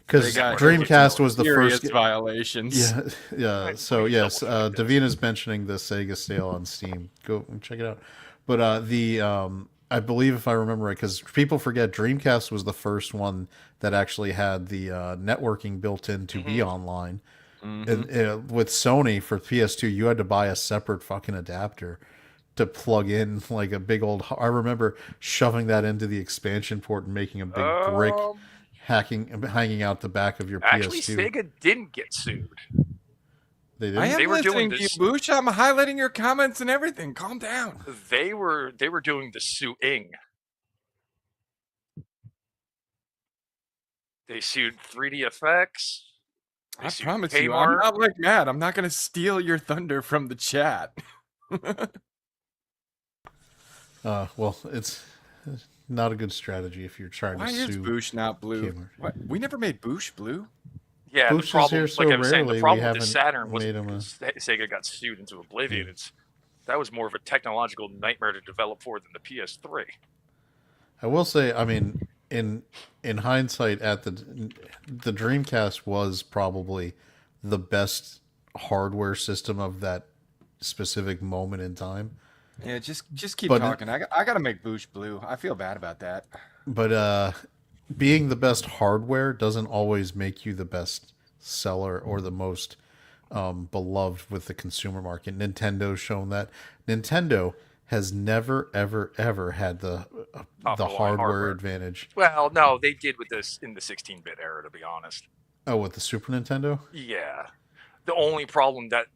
S2: Because
S3: They got
S2: Dreamcast was the
S3: serious
S2: first.
S3: violations.
S2: Yeah, yeah.
S4: Right,
S2: So
S4: let me
S2: yes,
S4: double check this.
S2: Davina's mentioning the Sega sale on Steam. Go and check it out. But I believe if I remember right, because people forget Dreamcast was the first one that actually had the networking built in to be online. And with Sony for PS2, you had to buy a separate fucking adapter to plug in like a big old. I remember shoving that into the expansion port and making a big brick hanging out the back of your
S4: Actually,
S2: PS2.
S4: Sega didn't get sued.
S2: They didn't.
S3: I am
S4: They were
S3: listening
S4: doing
S3: to you,
S4: this-
S3: Boosh. I'm highlighting your comments and everything. Calm down.
S4: They were doing the suing. They sued 3D Effects. They
S3: I
S4: sued
S3: promise you, I'm
S4: Kmart.
S3: not like mad. I'm not going to steal your thunder from the chat.
S2: Well, it's not a good strategy if you're trying
S3: Why
S2: to
S3: is
S2: sue.
S3: Boosh not blue?
S2: Kmart.
S3: What? We never made Boosh blue.
S4: Yeah,
S2: Boosh
S4: the
S2: is
S4: problem,
S2: here so
S4: like I was saying,
S2: rarely,
S4: the
S2: we
S4: problem with the
S2: haven't
S4: Saturn was
S2: made 'em
S4: because Sega got sued into oblivion. That was more of a technological nightmare to develop for than the PS3.
S2: I will say, I mean, in hindsight, at the Dreamcast was probably the best hardware system of that specific moment in time.
S3: Yeah, just keep
S2: But-
S3: talking. I got to make Boosh blue. I feel bad about that.
S2: But being the best hardware doesn't always make you the best seller or the most beloved with the consumer market. Nintendo's shown that. Nintendo has never, ever, ever had the
S4: Top-of-the-line
S2: hardware
S4: hardware.
S2: advantage.
S4: Well, no, they did with this in the 16-bit era, to be honest.
S2: Oh, with the Super Nintendo
S4: Yeah, the only problem that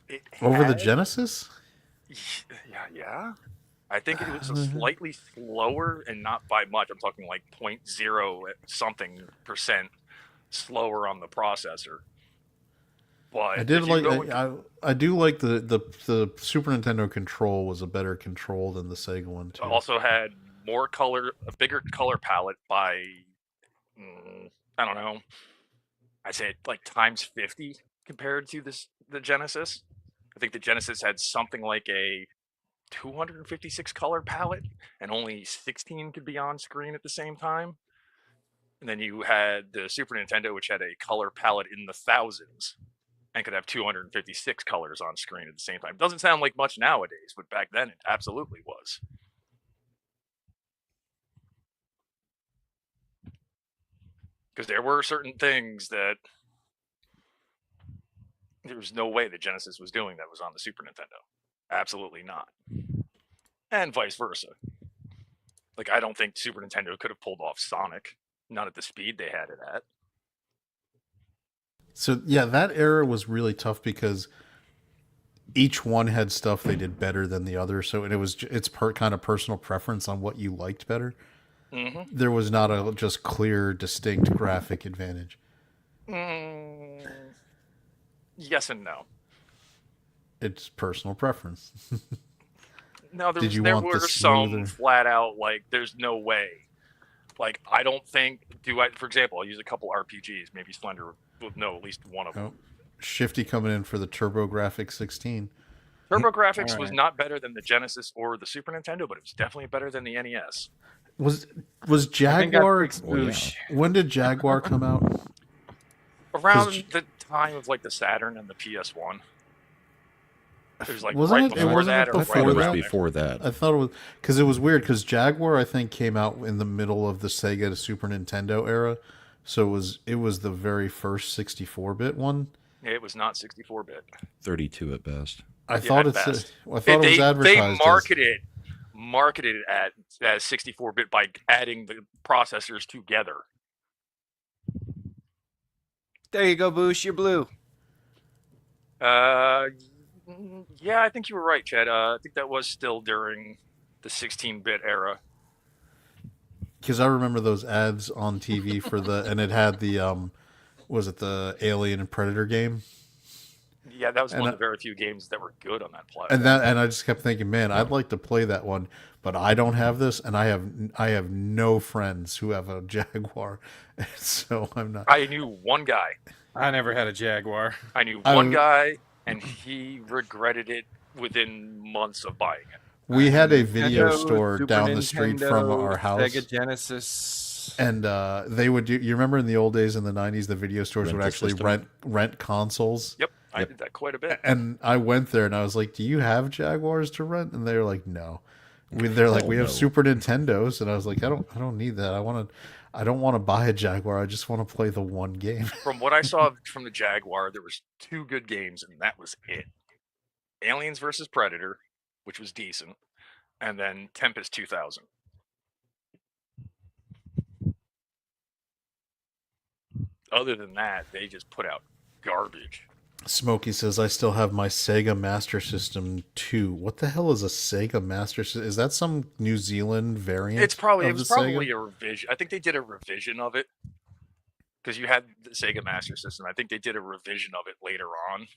S4: it
S2: over the
S4: had-
S2: Genesis.
S4: yeah. I think it was a slightly slower, and not by much. I'm talking like 0.0 something % slower on the processor. But
S2: I did
S4: if you
S2: like.
S4: go into-
S2: I do like the Super Nintendo control was a better control than the Sega one too.
S4: also had more color, a bigger color palette by, I don't know, I'd say like times 50 compared to the Genesis. I think the Genesis had something like a 256 color palette, and only 16 could be on screen at the same time. And then you had the Super Nintendo, which had a color palette in the thousands and could have 256 colors on screen at the same time. Doesn't sound like much nowadays, but back then it absolutely was. Because there were certain things that there's no way the Genesis was doing that was on the Super Nintendo. Absolutely not. And vice versa. Like, I don't think Super Nintendo could have pulled off Sonic, not at the speed they had it at.
S2: So yeah, that era was really tough because each one had stuff they did better than the other. So it's kind of personal preference on what you liked better.
S4: Mm-hmm.
S2: There was not a just clear, distinct graphic advantage.
S4: Yes and no.
S2: It's personal preference.
S4: No,
S2: Did you
S4: there
S2: want the
S4: were some
S2: smoother-
S4: flat out, like, there's no way. Like, I don't think, for example, I'll use a couple RPGs, maybe Slender would know at least one of them.
S2: Oh, Shifty coming in for the TurboGrafx 16.
S4: TurboGrafx
S3: All
S4: was
S3: right.
S4: not better than the Genesis or the Super Nintendo, but it was definitely better than the NES.
S2: Was
S3: I think
S2: Jaguar?
S3: that's Boosh.
S2: When did Jaguar come out?
S4: Around the time of, like, the Saturn and the PS1. It was, like,
S2: Wasn't
S4: right
S2: it- it
S4: before
S2: wasn't
S4: that
S2: it
S4: or
S5: I
S4: right
S5: thought it was
S4: around there.
S5: before that.
S2: I thought it was because it was weird because Jaguar I think came out in the middle of the Sega to Super Nintendo era, so it was the very first 64-bit one.
S4: It was not 64-bit.
S5: 32 at best.
S2: I
S4: Yeah,
S2: thought
S4: at
S2: it said,
S4: best.
S2: I thought it was advertised.
S4: They
S2: as-
S4: marketed it as 64-bit by adding the processors together.
S3: There you go, Boosh. You're blue.
S4: Yeah, I think you were right, Chad. I think that was still during the 16-bit era.
S2: Because I remember those ads on TV for and it had the was it the Alien and Predator game?
S4: Yeah, that was
S2: And
S4: one
S2: I-
S4: of the very few games that were good on that platform.
S2: And I just kept thinking, man, I'd like to play that one, but I don't have this, and I have no friends who have a Jaguar, so I'm not.
S4: I knew one guy.
S3: I never had a Jaguar.
S4: I knew
S2: I
S4: one
S2: was-
S4: guy, and he regretted it within months of buying it.
S2: We had a video
S3: Nintendo,
S2: store
S3: Super
S2: down the street from
S3: Nintendo,
S2: our house,
S3: Sega Genesis.
S2: and they would do. You remember in the old days in the '90s, the video stores
S5: Rent
S2: would
S5: the
S2: actually
S5: system.
S2: rent consoles.
S4: Yep, I did that quite a bit.
S2: And I went there and I was like, "Do you have Jaguars to rent?" And they were like, "No." They're like,
S5: Hell
S2: "We have
S5: no.
S2: Super Nintendos," and I was like, "I don't need that. I don't want to buy a Jaguar. I just want to play the one game."
S4: From what I saw from the Jaguar, there was 2 good games, and that was it. Aliens versus Predator, which was decent, and then Tempest 2000. Other than that, they just put out garbage.
S2: Smokey says, "I still have my Sega Master System 2." What the hell is a Sega Master System? Is that some New Zealand variant?
S4: It
S2: of
S4: was
S2: the
S4: probably
S2: Sega?
S4: a revision. I think they did a revision of it because you had the Sega Master System. I think they did a revision of it later on,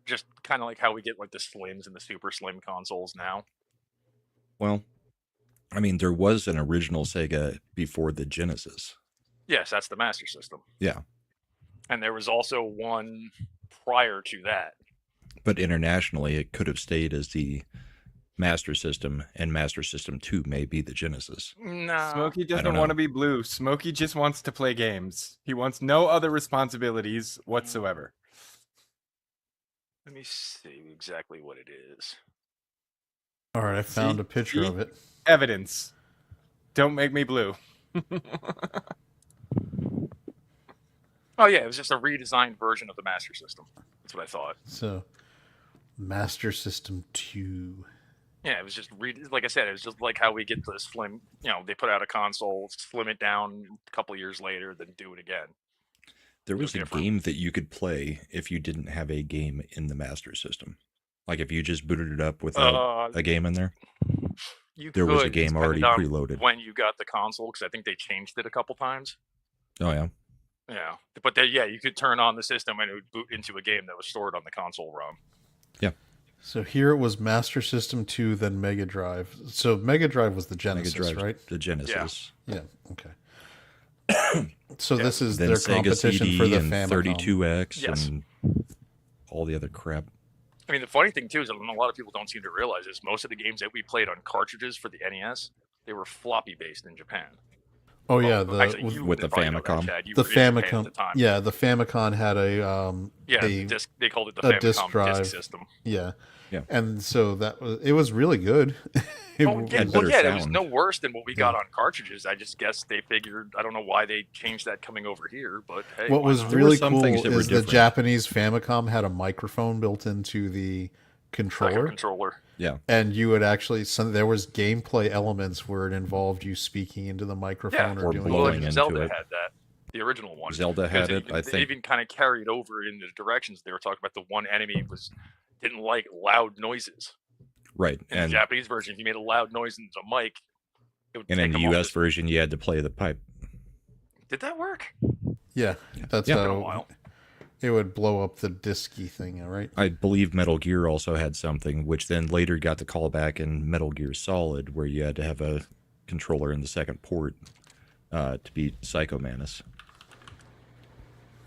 S4: just kind of like how we get like the Slims and the Super Slim consoles now.
S5: Well, I mean, there was an original Sega before the Genesis.
S4: Yes, that's the Master System.
S5: Yeah.
S4: And there was also one prior to that.
S5: But internationally, it could have stayed as the Master System, and Master System 2 may be the Genesis.
S4: No.
S3: Smokey
S5: don't
S3: doesn't
S5: know.
S3: want to be blue. Smokey just wants to play games. He wants no other responsibilities whatsoever.
S4: Let me see exactly what it is.
S2: All right, I found
S3: See?
S2: a picture
S3: See?
S2: of it.
S3: Evidence. Don't make me blue.
S4: Oh yeah, it was just a redesigned version of the Master System. That's what I thought.
S2: So, Master System 2.
S4: Yeah, it was just like I said, it was just like how we get the slim. You know, they put out a console, slim it down a couple years later, then do it again.
S5: There was a
S4: different.
S5: game that you could play if you didn't have a game in the Master System. Like if you just booted it up without a game in there.
S4: You
S5: There was a
S4: could,
S5: game
S4: depending
S5: already
S4: on
S5: preloaded.
S4: when you got the console, because I think they changed it a couple times.
S5: Oh, yeah.
S4: Yeah, but yeah, you could turn on the system and it would boot into a game that was stored on the console ROM.
S2: So here it was Master System 2, then Mega Drive. So Mega Drive was the Genesis,
S5: Mega Drive,
S2: right?
S5: the Genesis.
S2: Yeah, okay. So
S4: Yeah.
S2: this is
S5: Then
S2: their
S5: Sega
S2: competition
S5: CD
S2: for the
S5: and
S2: Famicom.
S5: 32X
S4: Yes.
S5: and all the other crap.
S4: I mean, the funny thing too is that a lot of people don't seem to realize is most of the games that we played on cartridges for the NES, they were floppy based in Japan.
S2: Oh yeah,
S4: Actually, you
S5: with
S4: would
S5: the
S4: probably know that,
S5: Famicom.
S4: Chad. You
S2: the
S4: were in Japan at
S2: Famicom.
S4: the time.
S2: Yeah, the Famicom had
S4: Yeah, disc, they called it the
S2: a disc
S4: Famicom
S2: drive.
S4: disc system.
S2: Yeah.
S5: Yeah.
S2: And so it was really good.
S4: Oh, yeah,
S5: had
S4: well,
S5: better
S4: yeah, it was
S5: sound.
S4: no worse than what we got
S2: Yeah.
S4: on cartridges. I just guess they figured, I don't know why they changed that coming over here, but hey.
S2: What
S4: why
S2: was
S4: not?
S5: There were
S2: really
S5: some
S2: cool
S5: things that were
S2: is the
S5: different.
S2: Japanese Famicom had a microphone built into the
S4: Second
S2: controller,
S4: controller.
S5: Yeah.
S2: and you would actually there was gameplay elements where it involved you speaking into the
S4: Yeah,
S2: microphone
S5: or
S2: doing
S5: blowing
S4: Legend of
S5: into
S4: Zelda
S5: it.
S4: had that. The original one.
S5: Zelda had it, I
S4: They
S5: think.
S4: even kind of carried over in the directions. They were talking about the one enemy didn't like loud noises.
S5: Right.
S4: In
S5: And
S4: the Japanese version, if you made a loud noise into the mic, it would
S5: in
S4: take
S5: the
S4: them off
S5: US
S4: this-
S5: version, you had to play the pipe.
S4: Did that work?
S2: Yeah, that's
S5: Yeah.
S4: Been a
S2: how
S4: while.
S2: it would blow up the disky thing, right?
S5: I believe Metal Gear also had something, which then later got the callback in Metal Gear Solid, where you had to have a controller in the second port to beat Psycho Manus.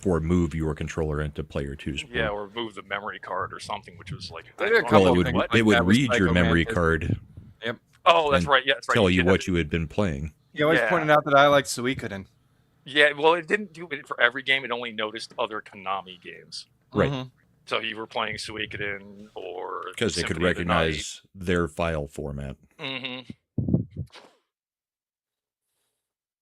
S5: Or move your controller into player 2's port.
S4: Yeah, or move the memory card or something, which was like.
S3: They did a
S5: Well,
S3: couple
S5: it
S3: of
S5: would,
S3: things
S4: What?
S3: like
S5: it would
S3: that with
S5: read your
S3: Psycho
S5: memory
S3: Mantis.
S5: card,
S4: Oh, that's
S5: and
S4: right. Yeah, that's right.
S5: tell you
S4: did
S5: what
S4: have-
S5: you had been playing.
S3: You always
S4: Yeah.
S3: pointed out that I like Suikoden.
S4: Yeah, well, it didn't do it for every game. It only noticed other Konami games.
S5: Right.
S3: Mhm.
S4: So you were playing Suikoden or
S5: Because they could
S4: Symphony of the Night.
S5: recognize their file format.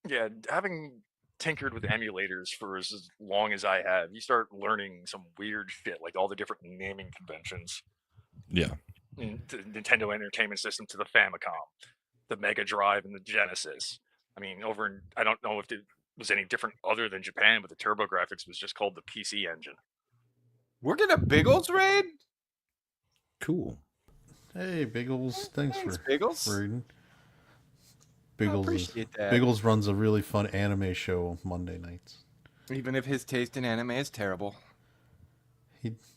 S4: Yeah, having tinkered with emulators for as long as I have, you start learning some weird shit, like all the different naming conventions.
S5: Yeah.
S4: The Nintendo Entertainment System to the Famicom, the Mega Drive, and the Genesis. I mean, I don't know if it was any different other than Japan, but the TurboGrafx was just called the PC Engine.
S3: We're getting a Biggles raid?
S5: Cool.
S2: Hey, Biggles, thanks
S3: Thanks,
S2: for
S3: Biggles.
S2: reading.
S3: I
S2: Biggles,
S3: appreciate that.
S2: Biggles runs a really fun anime show Monday nights.
S3: Even if his taste in anime is terrible.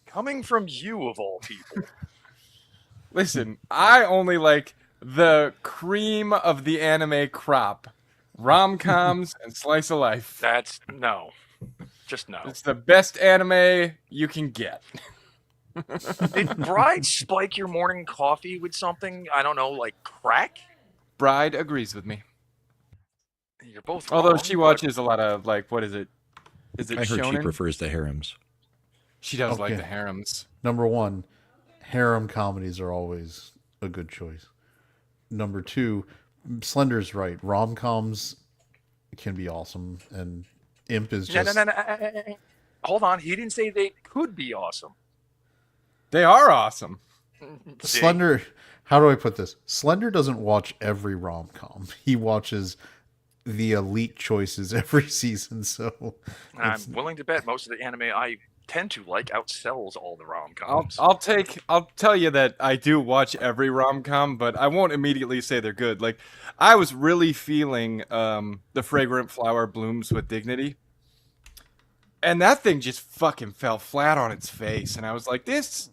S4: Coming from you, of all people.
S3: Listen, I only like the cream of the anime crop. Rom-coms and slice of life.
S4: That's no. Just no.
S3: It's the best anime you can get.
S4: Did Bride spike your morning coffee with something? I don't know, like crack?
S3: Bride agrees with me.
S4: You're both
S3: Although
S4: wrong,
S3: she
S4: but-
S3: watches a lot of, like, what is it? Is it
S5: I heard she
S3: shonen?
S5: prefers the harems.
S3: She does like
S2: Okay.
S3: the harems.
S2: Number one, harem comedies are always a good choice. Number two, Slender's right. Rom-coms can be awesome, and Imp is just...
S4: No. Hold on, he didn't say they could be awesome.
S3: They are awesome.
S4: See?
S2: Slender, how do I put this? Slender doesn't watch every rom-com. He watches the elite choices every season, so...
S4: I'm willing to bet most of the anime I tend to like outsells all the rom-coms.
S3: I'll tell you that I do watch every rom-com, but I won't immediately say they're good. Like, I was really feeling The Fragrant Flower Blooms with Dignity. And that thing just fucking fell flat on its face. And I was like, this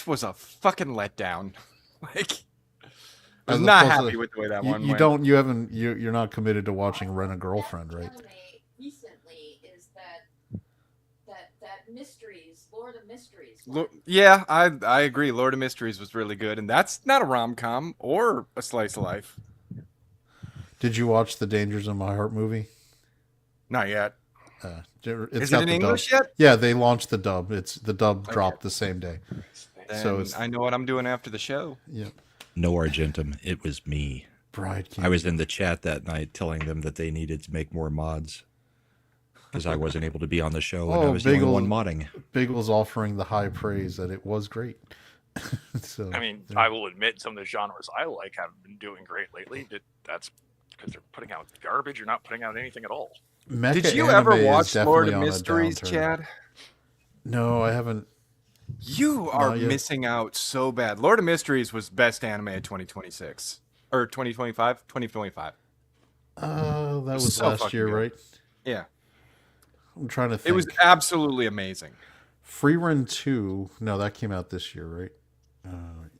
S3: was a fucking letdown. Like, I was
S2: As
S3: not
S2: opposed to-
S3: happy with the way that one
S2: You
S3: went.
S2: you're not committed to watching Rent a Girlfriend, right?
S7: Recently is that Mysteries, Lord of Mysteries.
S3: Yeah, I agree. Lord of Mysteries was really good. And that's not a rom-com or a slice of life.
S2: Did you watch the Dangers in My Heart movie?
S3: Not yet.
S2: It's
S3: Is
S2: got
S3: it in
S2: the
S3: English
S2: dub.
S3: yet?
S2: Yeah, they launched the dub. The dub dropped the same day.
S3: Then
S2: So it's-
S3: I know what I'm doing after the show.
S2: Yeah,
S5: No Argentum. It was me.
S2: Bride.
S5: I was in the chat that night telling them that they needed to make more mods. Because I wasn't able to be on the show and I
S2: Oh,
S5: was the only
S2: Bagel.
S5: one modding.
S2: Biggles offering the high praise that it was great. So
S4: I mean,
S2: there-
S4: I will admit some of the genres I like haven't been doing great lately. That's because they're putting out garbage or not putting out anything at all.
S2: Mecha
S3: Did you
S2: anime
S3: ever
S2: is
S3: watch Lord
S2: definitely
S3: of
S2: on a
S3: Mysteries,
S2: downturn.
S3: Chad?
S2: No, I haven't.
S3: You are
S2: Not yet.
S3: missing out so bad. Lord of Mysteries was best anime of 2026. Or 2025? 2025.
S2: That was
S3: So
S2: last
S3: fucking
S2: year,
S3: good.
S2: right?
S3: Yeah.
S2: I'm trying to think.
S3: It was absolutely amazing.
S2: Free Run 2. No, that came out this year, right?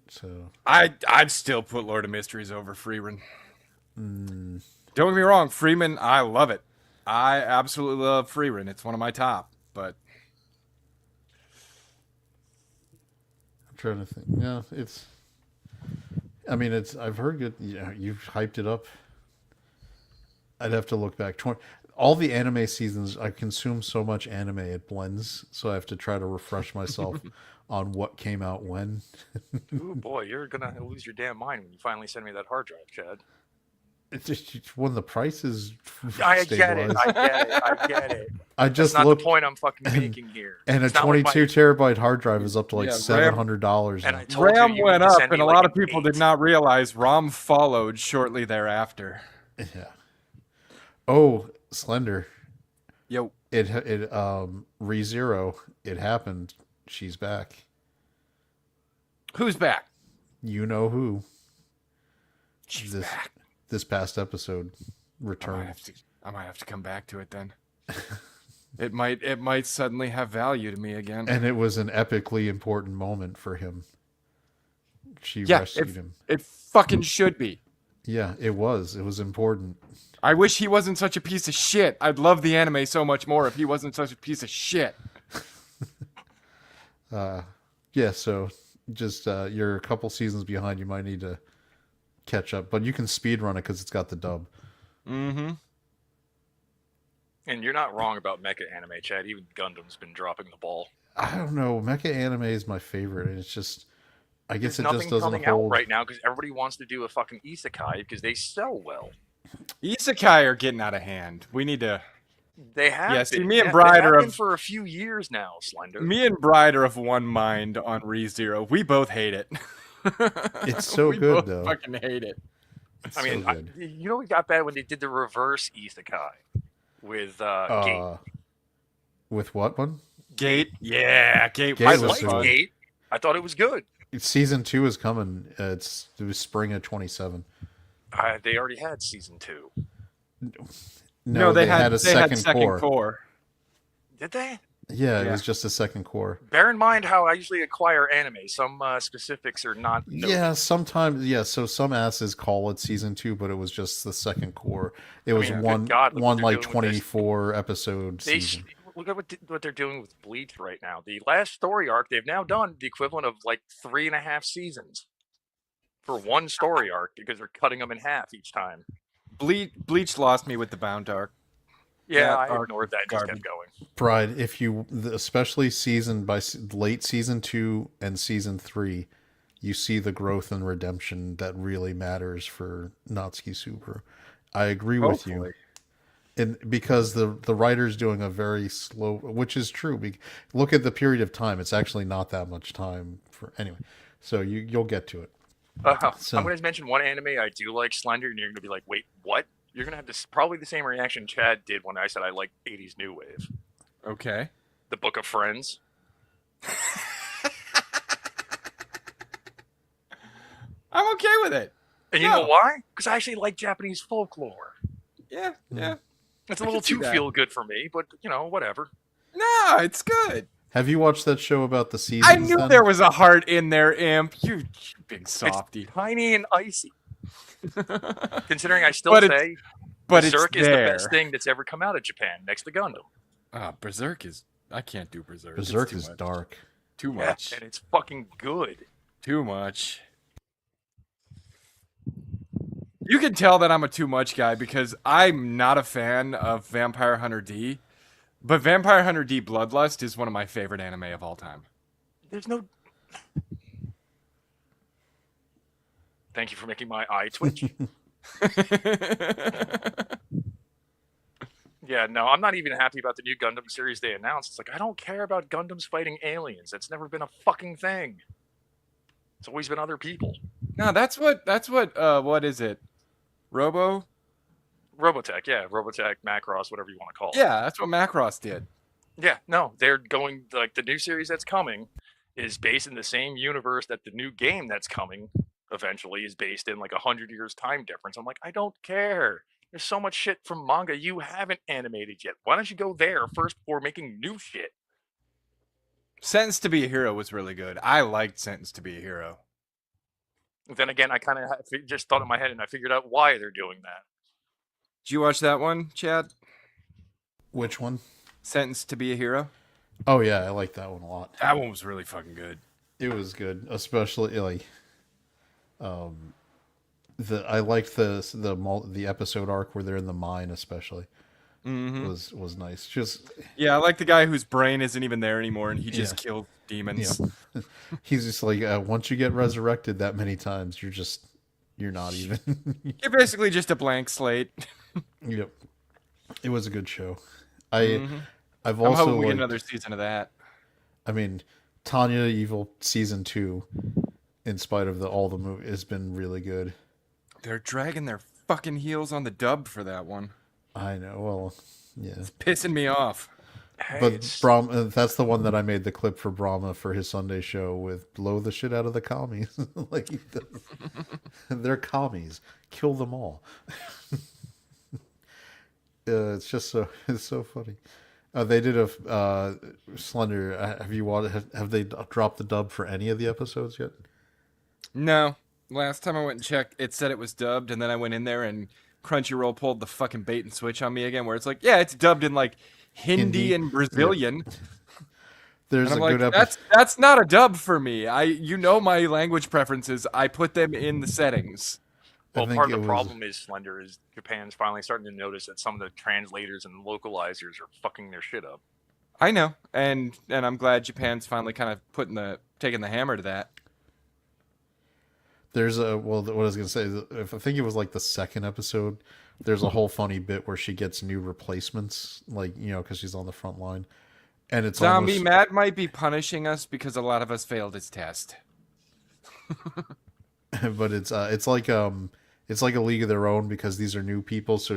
S2: So
S3: I'd still put Lord of Mysteries over Freeman. Don't get me wrong, Freeman, I love it. I absolutely love Freeman. It's one of my top, but
S2: I'm trying to think. Yeah, it's. I mean, it's. I've heard good. Yeah, you've hyped it up. I'd have to look back. All the anime seasons, I consume so much anime it blends, so I have to try to refresh myself on what came out when.
S4: Ooh boy, you're gonna lose your damn mind when you finally send me that hard drive, Chad.
S2: It's just when the price is
S4: I get it.
S2: stabilized.
S4: I get it. I get it.
S2: I
S4: That's
S2: just
S4: not
S2: looked,
S4: the point I'm fucking making here.
S2: and a
S4: It's not like
S2: 22 terabyte hard drive is up to like
S3: Yeah,
S2: $700.
S4: And
S2: now.
S4: I told you
S3: RAM
S4: you
S3: went
S4: need to
S3: up,
S4: send
S3: and
S4: me
S3: a
S4: like
S3: lot of
S4: an
S3: people
S4: 8.
S3: did not realize ROM followed shortly thereafter.
S2: Yeah. Oh, Slender.
S3: Yo,
S2: It ReZero. It happened. She's back.
S3: who's back?
S2: You know who?
S3: She's
S2: this
S3: back.
S2: this past episode
S3: I
S2: returned.
S3: might have to come back to it then. It might suddenly have value to me again.
S2: And it was an epically important moment for him. She
S3: Yeah,
S2: rescued him.
S3: It fucking should be.
S2: Yeah, it was. It was important.
S3: I wish he wasn't such a piece of shit. I'd love the anime so much more if he wasn't such a piece of shit.
S2: Yeah, so just you're a couple seasons behind. You might need to catch up, but you can speed run it because it's got the dub.
S3: Mm-hmm.
S4: And you're not wrong about mecha anime, Chad. Even Gundam's been dropping the ball.
S2: I don't know. Mecha anime is my favorite, and it's just, I guess
S4: There's
S2: it
S4: nothing
S2: just doesn't
S4: coming
S2: hold.
S4: out right now because everybody wants to do a fucking isekai because they sell well.
S3: Isekai are getting out of hand. We need to.
S4: They have
S3: Yeah,
S4: been.
S3: see, me and
S4: they
S3: Bride
S4: have
S3: are
S4: been
S3: of-
S4: for a few years now, Slender.
S3: Me and Bride are of one mind on ReZero. We both hate it.
S2: It's so
S3: We
S2: good,
S3: both
S2: though.
S3: Fucking hate it.
S2: It's
S4: I mean,
S2: so good.
S4: you know, we got bad when they did the reverse isekai with Gate.
S2: With what one?
S3: Gate. Yeah, Gate.
S2: Gate
S4: I
S2: was
S3: was
S4: liked
S2: fun.
S3: fun.
S4: Gate. I thought it was good.
S2: Season 2 is coming. It was spring of 27.
S4: They already had season 2.
S3: No, they had
S2: a second core.
S3: core.
S4: Did they?
S2: Yeah, it
S3: Yeah.
S2: was just a second core.
S4: Bear in mind how I usually acquire anime. Some specifics are not noted.
S2: Yeah, sometimes. Yeah, so some asses call it season 2, but it was just the second core. It was
S4: mean, good
S2: one
S4: God, look what
S2: one
S4: they're
S2: like
S4: doing with this.
S2: 24 episode
S4: They
S2: season.
S4: look at what they're doing with Bleach right now. The last story arc, they've now done the equivalent of like 3.5 seasons for one story arc because they're cutting them in half each time.
S3: Bleach lost me with the Bound arc.
S4: Yeah,
S3: That
S4: I
S3: arc
S4: ignored that and just
S3: garbage.
S4: kept going.
S2: Pride, especially late season 2 and season 3, you see the growth and redemption that really matters for Natsuki Subaru. I agree with you.
S3: Hopefully.
S2: And because the writer's doing a very slow, which is true. Look at the period of time; it's actually not that much time for anyway. So you'll get to it. So-
S4: I'm going to mention one anime I do like, Slender, and you're going to be like, "Wait, what?" You're going to have this probably the same reaction Chad did when I said I like 80s new wave.
S3: Okay.
S4: The Book of Friends.
S3: I'm okay with it.
S4: And you
S3: No.
S4: know why? Because I actually like Japanese folklore.
S3: Yeah, yeah.
S4: It's a
S3: I
S4: little
S3: can see
S4: too
S3: that.
S4: feel good for me, but whatever.
S3: No, it's good.
S2: Have you watched that show about the seasons?
S3: I knew
S2: then?
S3: there was a heart in there, Imp. You big softy.
S4: It's tiny and icy. Considering I still
S3: But it's-
S4: say
S3: But it's
S4: Berserk is the
S3: there.
S4: best thing that's ever come out of Japan, next to Gundam.
S3: Berserk is. I can't do Berserk. It's
S2: Berserk
S3: too
S2: is
S3: much.
S2: dark.
S3: Too
S4: Yeah,
S3: much.
S4: and it's fucking good.
S3: Too much. You can tell that I'm a too much guy because I'm not a fan of Vampire Hunter D, but Vampire Hunter D Bloodlust is one of my favorite anime of all time.
S4: There's no. Thank you for making my eye twitch. Yeah, no, I'm not even happy about the new Gundam series they announced. It's like, I don't care about Gundams fighting aliens. That's never been a fucking thing. It's always been other people.
S3: No, that's what is it? Robotech,
S4: Robotech, Macross, whatever you want to call it.
S3: Yeah, that's what Macross did.
S4: Yeah, no, they're going, like, the new series that's coming is based in the same universe that the new game that's coming eventually is based in, like 100 years time difference. I'm like, I don't care. There's so much shit from manga you haven't animated yet. Why don't you go there first before making new shit?
S3: Sentence to Be a Hero was really good. I liked Sentence to Be a Hero.
S4: Then again, I kind of just thought in my head and I figured out why they're doing that.
S3: Did you watch that one, Chad?
S2: Which one?
S3: Sentence to Be a Hero?
S2: Oh yeah, I like that one a lot.
S3: That one was really fucking good.
S2: It was good, especially like, I liked the episode arc where they're in the mine, especially.
S3: Mm-hmm.
S2: Was nice. Just
S3: Yeah, I like the guy whose brain isn't even there anymore, and he just
S2: Yeah.
S3: kills demons.
S2: he's just like once you get resurrected that many times, you're not even.
S3: You're basically just a blank slate.
S2: Yep. It was a good show.
S3: Mhm.
S2: I've
S3: I'm
S2: also
S3: hoping we get
S2: liked-
S3: another season of that.
S2: I mean, Tanya Evil season 2, in spite of all the movie, has been really good.
S3: They're dragging their fucking heels on the dub for that one.
S2: I know. Well, yeah.
S3: Pissing me off.
S4: Hey,
S2: But
S4: it's-
S2: Brahma, that's the one that I made the clip for Brahma for his Sunday show with blow the shit out of the commies. Like he does. They're commies. Kill them all. It's so funny. They did a Slender. Have you watched? Have they dropped the dub for any of the episodes yet?
S3: No. Last time I went and checked, it said it was dubbed, and then I went in there and Crunchyroll pulled the fucking bait and switch on me again, where it's like, yeah, it's dubbed in like Hindi and Brazilian.
S2: There's
S3: And
S2: a
S3: I'm
S2: good
S3: like,
S2: episode.
S3: that's not a dub for me. You know my language preferences. I put them in the settings.
S4: Well,
S2: think
S4: part of
S2: it
S4: the
S2: was-
S4: problem is Slender is Japan's finally starting to notice that some of the translators and localizers are fucking their shit up.
S3: I know, and I'm glad Japan's finally kind of taking the hammer to that.
S2: There's what I was gonna say is if I think it was like the second episode. There's a whole funny bit where she gets new replacements, like because she's on the front line, and it's
S3: Zombie
S2: almost,
S3: Matt might be punishing us because a lot of us failed his test.
S2: but it's like a league of their own because these are new people. So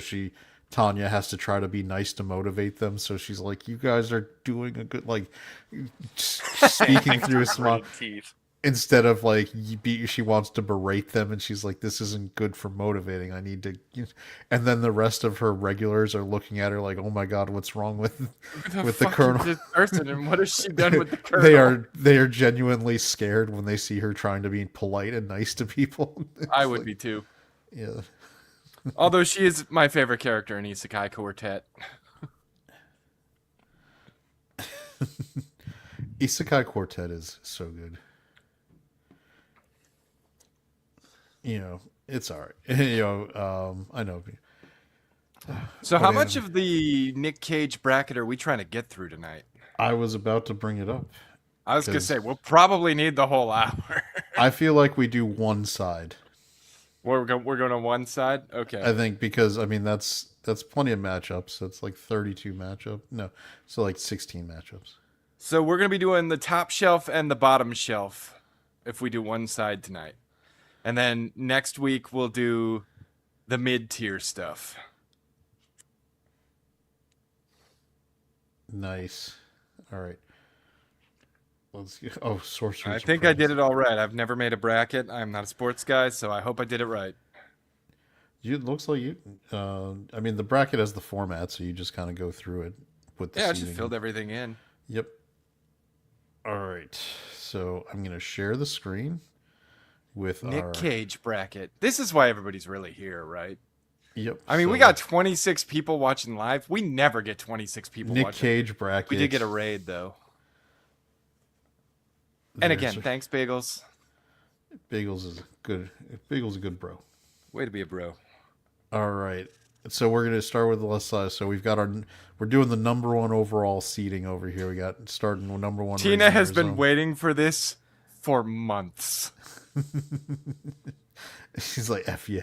S2: Tanya has to try to be nice to motivate them. So she's like, "You guys are doing a good speaking through a smile."
S4: Teeth.
S2: Instead of like she wants to berate them, and she's like, "This isn't good for motivating. I need to." And then the rest of her regulars are looking at her like, "Oh my god, what's wrong with the
S3: fuck is
S2: colonel?"
S3: this person, and what has she done with the colonel?
S2: They are genuinely scared when they see her trying to be polite and nice to people.
S3: I would be too.
S2: Yeah.
S3: Although she is my favorite character in Isekai Quartet.
S2: Isekai Quartet is so good. It's all right. I know.
S3: So how
S2: But,
S3: much of the Nic Cage bracket are we trying to get through tonight?
S2: I was about to bring it up.
S3: I was gonna
S2: 'Cause-
S3: say we'll probably need the whole hour.
S2: I feel like we do one side.
S3: we're going on one side. Okay.
S2: I think because that's plenty of matchups. That's like 32 matchup. No, so like 16 matchups.
S3: So we're gonna be doing the top shelf and the bottom shelf if we do one side tonight, and then next week we'll do the mid-tier stuff.
S2: Nice. All right. Let's get, sorcery.
S3: I think I did it all right. I've never made a bracket. I'm not a sports guy, so I hope I did it right.
S2: It looks like you. I mean, the bracket has the format, so you just kind of go through it with the
S3: Yeah, I
S2: seating.
S3: just filled everything in.
S2: Yep. All right. So I'm gonna share the screen with
S3: Nic
S2: our.
S3: Cage bracket. This is why everybody's really here, right?
S2: Yep.
S3: I mean, we
S2: so
S3: got 26 people watching live. We never get 26 people
S2: Nic
S3: watching.
S2: Cage bracket.
S3: We did get a raid though. And again, thanks, Bagels.
S2: Bagels is good. Bagels a good bro.
S3: Way to be a bro.
S2: All right. So we're gonna start with the left side. So we're doing the number one overall seeding over here. We got starting with number one.
S3: Tina
S2: Raising
S3: has been
S2: Arizona.
S3: waiting for this for months.
S2: She's like, F yeah.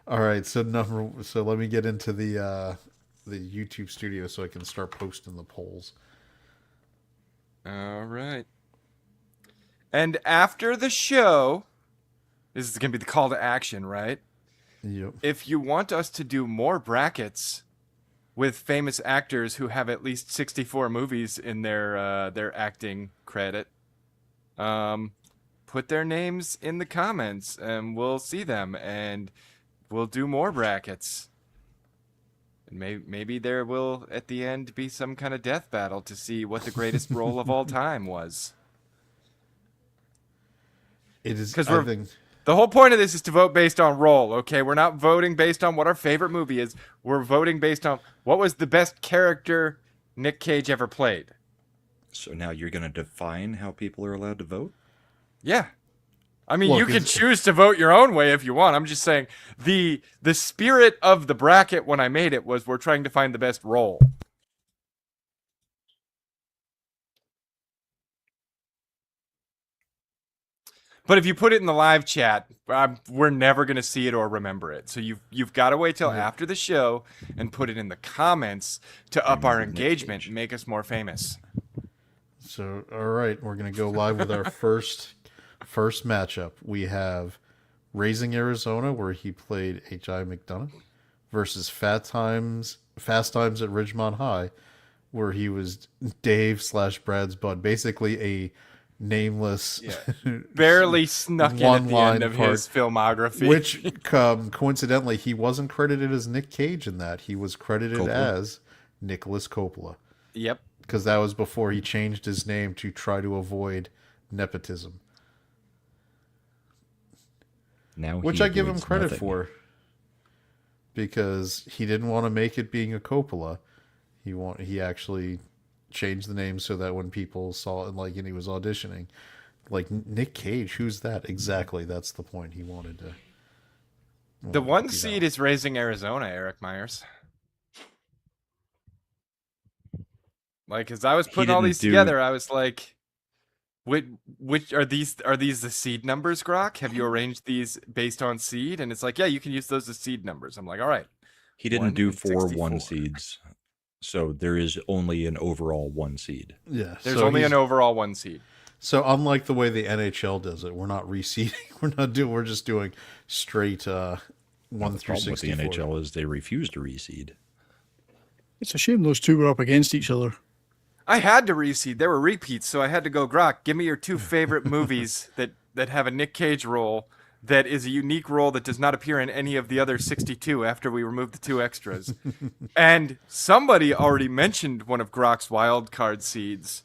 S2: All right. So let me get into the YouTube studio so I can start posting the polls.
S3: All right. And after the show, this is going to be the call to action, right?
S2: Yep.
S3: If you want us to do more brackets with famous actors who have at least 64 movies in their acting credit, put their names in the comments and we'll see them and we'll do more brackets. And maybe there will at the end be some kind of death battle to see what the greatest role of all time was.
S2: It is.
S3: 'Cause
S2: I
S3: we're-
S2: think
S3: The whole point of this is to vote based on role, okay? We're not voting based on what our favorite movie is. We're voting based on what was the best character Nic Cage ever played.
S5: So now you're going to define how people are allowed to vote?
S3: Yeah. I mean,
S2: Look,
S3: you can
S2: it's-
S3: choose to vote your own way if you want. I'm just saying the spirit of the bracket when I made it was we're trying to find the best role. But if you put it in the live chat, we're never going to see it or remember it. So you've got to wait till after the show and put it in the comments to up our engagement and make us more famous.
S2: So, all right, we're gonna go live with our first matchup. We have Raising Arizona, where he played H.I. McDonough, versus Fast Times at Ridgemont High, where he was Dave/Brad's bud, basically a nameless,
S3: Barely snuck in at the
S2: one-line
S3: end of
S2: part,
S3: his filmography.
S2: Which, coincidentally, he wasn't credited as Nic Cage in that. He was credited as Nicholas Coppola.
S3: Yep.
S2: Because that was before he changed his name to try to avoid nepotism.
S5: Now,
S2: Which
S5: he
S2: I give him
S5: avoids
S2: credit
S5: nothing.
S2: for. Because he didn't want to make it being a Coppola. He actually changed the name so that when people saw it, and he was auditioning, like, Nic Cage, who's that? Exactly, that's the point he wanted to.
S3: The one seed is Raising Arizona, Eric Myers. Like, as I was putting all
S5: didn't
S3: these
S5: do-
S3: together, I was like, which are these the seed numbers, Grok? Have you arranged these based on seed? And it's like, yeah, you can use those as seed numbers. I'm like, all right.
S5: He didn't
S3: 1
S5: do
S3: and
S5: 4
S3: 64.
S5: 1 seeds. So there is only an overall 1 seed.
S2: Yeah,
S3: There's
S2: so
S3: only
S2: he's-
S3: an overall 1 seed.
S2: So unlike the way the NHL does it, we're not reseeding. We're just doing straight 1
S5: The
S2: through
S5: problem with the
S2: 64.
S5: NHL is they refuse to reseed.
S6: It's a shame those two were up against each other.
S3: I had to reseed. There were repeats, so I had to go, Grok, give me your 2 favorite movies that have a Nic Cage role that is a unique role that does not appear in any of the other 62 after we remove the 2 extras. And somebody already mentioned one of Grok's wild card seeds,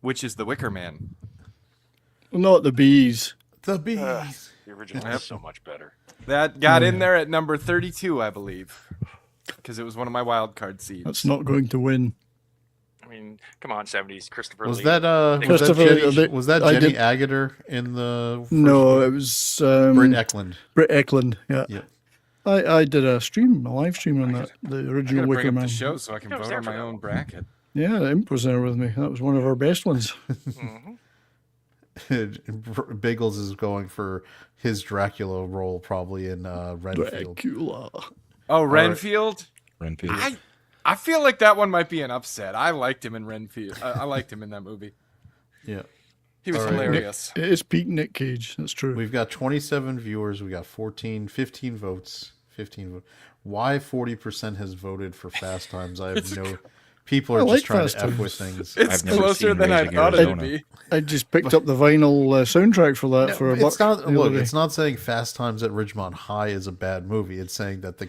S3: which is The Wicker Man.
S6: Well, not the bees.
S2: The bees.
S4: The original is so much better.
S3: That got in there at number 32, I believe, because it was one of my wild card seeds.
S6: That's not going to win.
S4: I mean, come on, 70s. Christopher
S2: Was
S4: Lee.
S2: that
S6: Christopher,
S2: was that
S6: I
S2: Jenny
S6: did-
S2: Agutter in the first
S6: No,
S2: one?
S6: it was
S2: Britt Eklund.
S6: Britt Eklund. Yeah.
S2: Yeah.
S6: I did a live stream on that, the
S3: I
S6: original
S3: gotta bring
S6: Wicker
S3: up
S6: Man.
S3: the show so I can
S4: I was
S3: vote
S4: there
S3: on
S4: for
S3: my
S4: that
S3: own
S4: one.
S3: bracket.
S6: Yeah, Imp was there with me. That was one of our best ones.
S2: Biggles is going for his Dracula role probably in Renfield.
S6: Dracula.
S3: Oh,
S2: right.
S3: Renfield?
S5: Renfield.
S3: I feel like that one might be an upset. I liked him in Renfield. I liked him in that movie.
S2: Yeah.
S3: He was
S2: All right.
S3: hilarious.
S6: It is peak Nic Cage. That's true.
S2: We've got 27 viewers. We got 15 votes. 15 votes. Why 40% has voted for Fast Times? I have no. People are
S6: I
S2: just
S6: like
S2: trying
S6: Fast
S2: to F with
S6: Times.
S2: things.
S3: It's
S5: I've never
S3: closer
S5: seen
S3: than I
S5: Raising
S3: thought
S5: Arizona.
S3: it'd be.
S6: I just picked up the vinyl soundtrack for that for a buck.
S2: It's not.
S6: the
S2: Look,
S6: other day.
S2: it's not saying Fast Times at Ridgemont High is a bad movie. It's saying that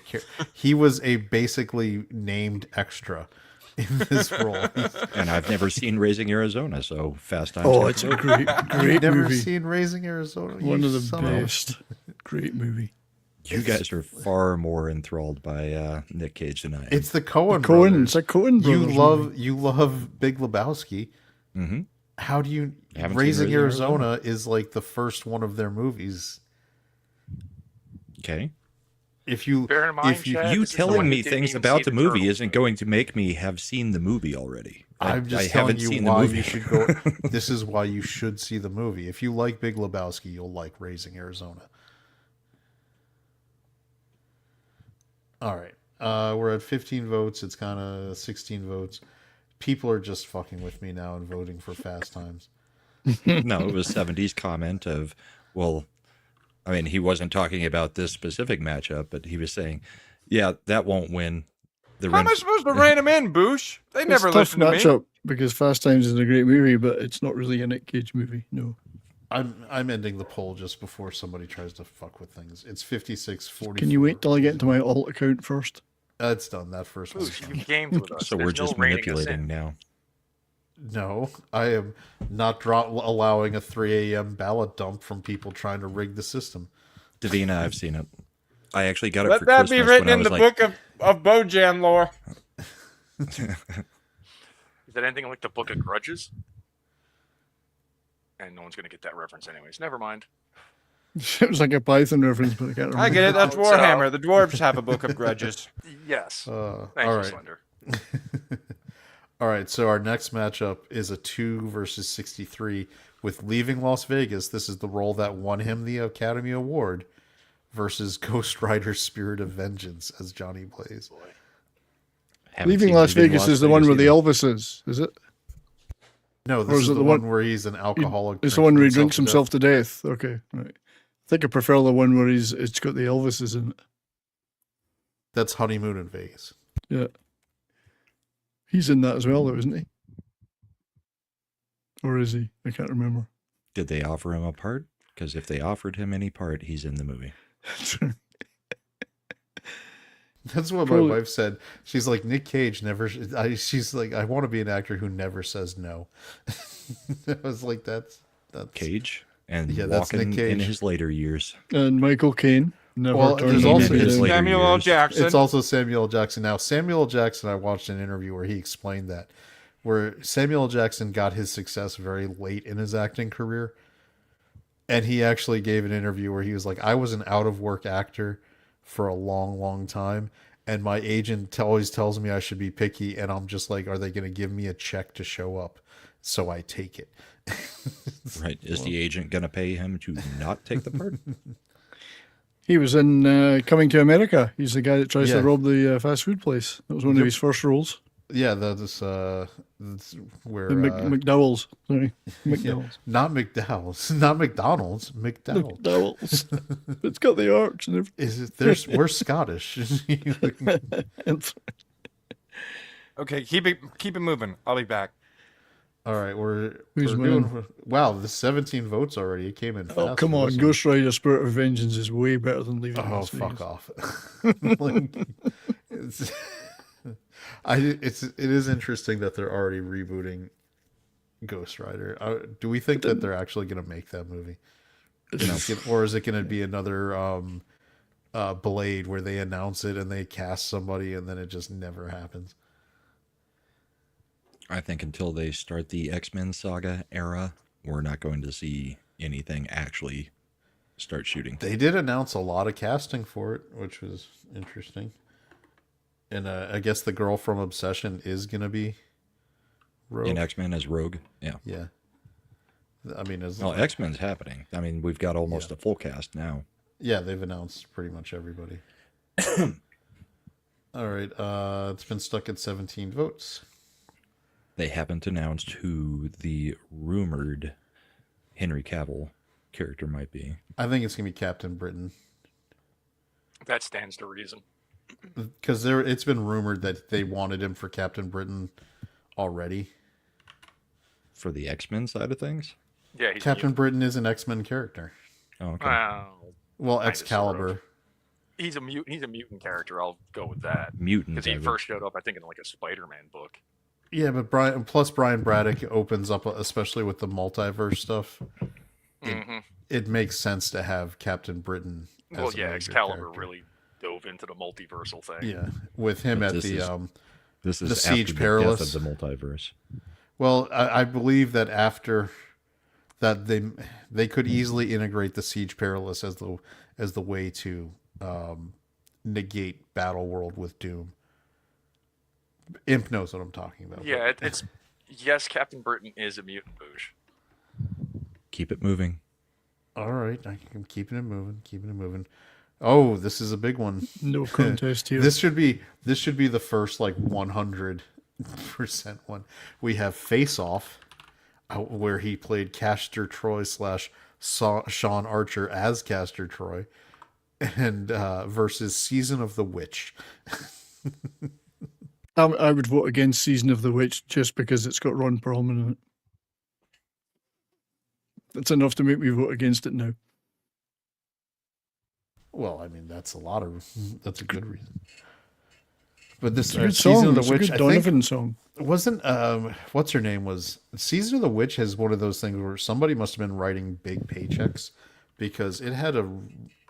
S2: he was a basically named extra in this role.
S5: And I've never seen Raising Arizona, so Fast Times.
S6: Oh,
S5: got
S6: it's a
S5: voted.
S6: great
S2: Never
S6: movie.
S2: seen Raising Arizona.
S6: One
S2: You
S6: of the
S2: son a-
S6: best. Great movie.
S5: You guys are far more enthralled by Nic Cage than I am.
S2: It's the Coen
S6: Cohen.
S2: brothers.
S6: It's a Cohen
S2: You
S6: brothers
S2: love Big Lebowski.
S5: Mhm.
S2: How do you
S5: Haven't seen
S2: Raising
S5: Raising
S2: Arizona is like the first one of their movies.
S5: Okay.
S2: If you
S4: Bear in mind,
S2: if you
S4: Chad,
S5: You
S4: this is the one
S5: telling
S4: who
S5: me
S4: didn't
S5: things
S4: even
S5: about
S4: see
S5: the
S4: the
S5: movie
S4: Turtles
S5: isn't
S4: movie.
S5: going to make me have seen the movie already.
S2: I'm just
S5: I
S2: telling
S5: haven't
S2: you
S5: seen the
S2: why
S5: movie.
S2: you should go. This is why you should see the movie. If you like Big Lebowski, you'll like Raising Arizona. All right, we're at 15 votes. It's kind of 16 votes. People are just fucking with me now and voting for Fast Times.
S5: No, it was 70's comment of, well, I mean, he wasn't talking about this specific matchup, but he was saying, yeah, that won't win. The
S3: How am I supposed to rein him in, Boosh? They
S6: It's
S3: never
S6: a tough
S3: listen to me.
S6: matchup because Fast Times is a great movie, but it's not really a Nic Cage movie. No.
S2: I'm ending the poll just before somebody tries to fuck with things. It's 56-44.
S6: Can you wait till I get into my alt account first?
S2: It's done. That first one's
S4: Boosh,
S2: done.
S4: you gamed with us.
S5: So we're
S4: There's no
S5: just
S4: reining us
S5: manipulating
S4: in.
S5: now.
S2: No, I am not allowing a 3 a.m. ballot dump from people trying to rig the system.
S5: Davina, I've seen it. I actually got it
S3: Let
S5: for
S3: that
S5: Christmas
S3: be written
S5: when I
S3: in
S5: was
S3: the
S5: like,
S3: book of Bojan lore.
S4: Is that anything like the Book of Grudges? and no one's going to get that reference anyways. Never mind.
S6: It was like a Python reference, but I can't remember.
S3: I get it. That's
S4: So-
S3: Warhammer. The dwarves have a book of grudges.
S4: Yes.
S2: All
S4: Thank you,
S2: right.
S4: Slender.
S2: All right, so our next matchup is a 2 versus 63 with Leaving Las Vegas. This is the role that won him the Academy Award versus Ghost Rider Spirit of Vengeance as Johnny Blaze.
S5: Haven't
S6: Leaving
S5: seen
S6: Las
S5: Leaving
S6: Vegas
S5: Las
S6: is the one
S5: Vegas
S6: where the
S5: either.
S6: Elvis is it?
S2: No,
S6: Or
S2: this
S6: is
S2: is
S6: it
S2: the
S6: the
S2: one
S6: one-
S2: where he's an alcoholic.
S6: It's the one where he drinks
S2: to death.
S6: himself to death. Okay, right. I think I prefer the one where it's got the Elvises in it.
S2: That's Honeymoon in Vegas.
S6: Yeah. He's in that as well, though, isn't he? Or is he? I can't remember.
S5: Did they offer him a part? Because if they offered him any part, he's in the movie.
S2: That's what
S6: Probably-
S2: my wife said. She's like, Nic Cage never. She's like, I want to be an actor who never says no. I was like, that's
S5: Cage and
S2: Yeah, that's Nic
S5: walking in
S2: Cage.
S5: his later years.
S6: And Michael Caine never
S2: Well,
S6: turned
S2: there's
S6: out
S2: also-
S6: to be
S5: His
S6: the-
S5: later
S3: Samuel L.
S5: years.
S3: Jackson.
S2: It's also Samuel L. Jackson. Now, Samuel L. Jackson, I watched an interview where he explained that, where Samuel L. Jackson got his success very late in his acting career. And he actually gave an interview where he was like, I was an out of work actor for a long, long time. And my agent always tells me I should be picky. And I'm just like, are they going to give me a check to show up? So I take it.
S5: Right? Is the agent going to pay him to not take the part?
S6: He was in Coming to America. He's the guy that tries
S2: Yeah.
S6: to rob the fast food place. That was one of
S2: Yep.
S6: his first roles.
S2: Yeah, that's where
S6: The McDowell's. Sorry. McDowell's.
S2: not McDowell's, not McDonald's, McDowell's.
S6: McDowell's. It's got the arch and everything.
S2: Is it? There's we're Scottish.
S3: Okay, keep it moving. I'll be back.
S2: All right, we're
S6: Who's
S2: doing. Wow, the 17 votes already. It came in fast.
S6: Oh, come
S2: for
S6: on.
S2: this one.
S6: Ghost Rider Spirit of Vengeance is way better than Leaving
S2: Oh,
S6: Las Vegas.
S2: fuck off. Like, it is interesting that they're already rebooting Ghost Rider. Do we think that they're actually going to make that movie? Or is it going to be another Blade where they announce it and they cast somebody and then it just never happens?
S5: I think until they start the X-Men saga era, we're not going to see anything actually start shooting.
S2: They did announce a lot of casting for it, which was interesting. And I guess the girl from Obsession is going to be Rogue.
S5: In X-Men as Rogue, yeah.
S2: Yeah. I mean,
S5: Well, X-Men's happening. I mean, we've got almost a full cast now.
S2: yeah, they've announced pretty much everybody. All right, it's been stuck at 17 votes.
S5: They haven't announced who the rumored Henry Cavill character might be.
S2: I think it's going to be Captain Britain.
S4: That stands to reason.
S2: Because it's been rumored that they wanted him for Captain Britain already.
S5: For the X-Men side of things?
S4: Yeah, he's
S2: Captain
S4: mutant.
S2: Britain is an X-Men character.
S5: Oh, okay.
S2: Well,
S4: Kinda,
S2: Excalibur.
S4: sort of. He's a mutant character. I'll go with that.
S5: Mutant.
S4: Because he first showed up, I think, in like a Spider-Man book.
S2: Yeah, but Brian Braddock opens up, especially with the multiverse stuff. It makes sense to have Captain Britain. As
S4: Well,
S2: a
S4: yeah,
S2: major
S4: Excalibur
S2: character.
S4: really dove into the multiversal thing.
S2: Yeah, with him
S5: But
S2: at
S5: this
S2: the
S5: is- This is
S2: the
S5: after
S2: Siege
S5: the
S2: Perilous.
S5: death of the multiverse.
S2: Well, I believe that after that they could easily integrate the Siege Perilous as the way to negate Battle World with Doom. Imp knows what I'm talking about.
S4: Yeah, it's yes, Captain Britain is a mutant boosh.
S5: Keep it moving.
S2: All right, I'm keeping it moving. Oh, this is a big one.
S6: No contest here.
S2: This should be the first like 100% one. We have Face Off, where he played Castor Troy / Sean Archer as Castor Troy, and versus Season of the Witch.
S6: I would vote against Season of the Witch just because it's got Ron Perlman in it. That's enough to make me vote against it now.
S2: Well, I mean that's a good reason. But this
S6: It's a good
S2: Season
S6: song.
S2: of the
S6: It's a
S2: Witch,
S6: good
S2: I think,
S6: Donovan song.
S2: wasn't what's her name was Season of the Witch has one of those things where somebody must have been writing big paychecks because it had a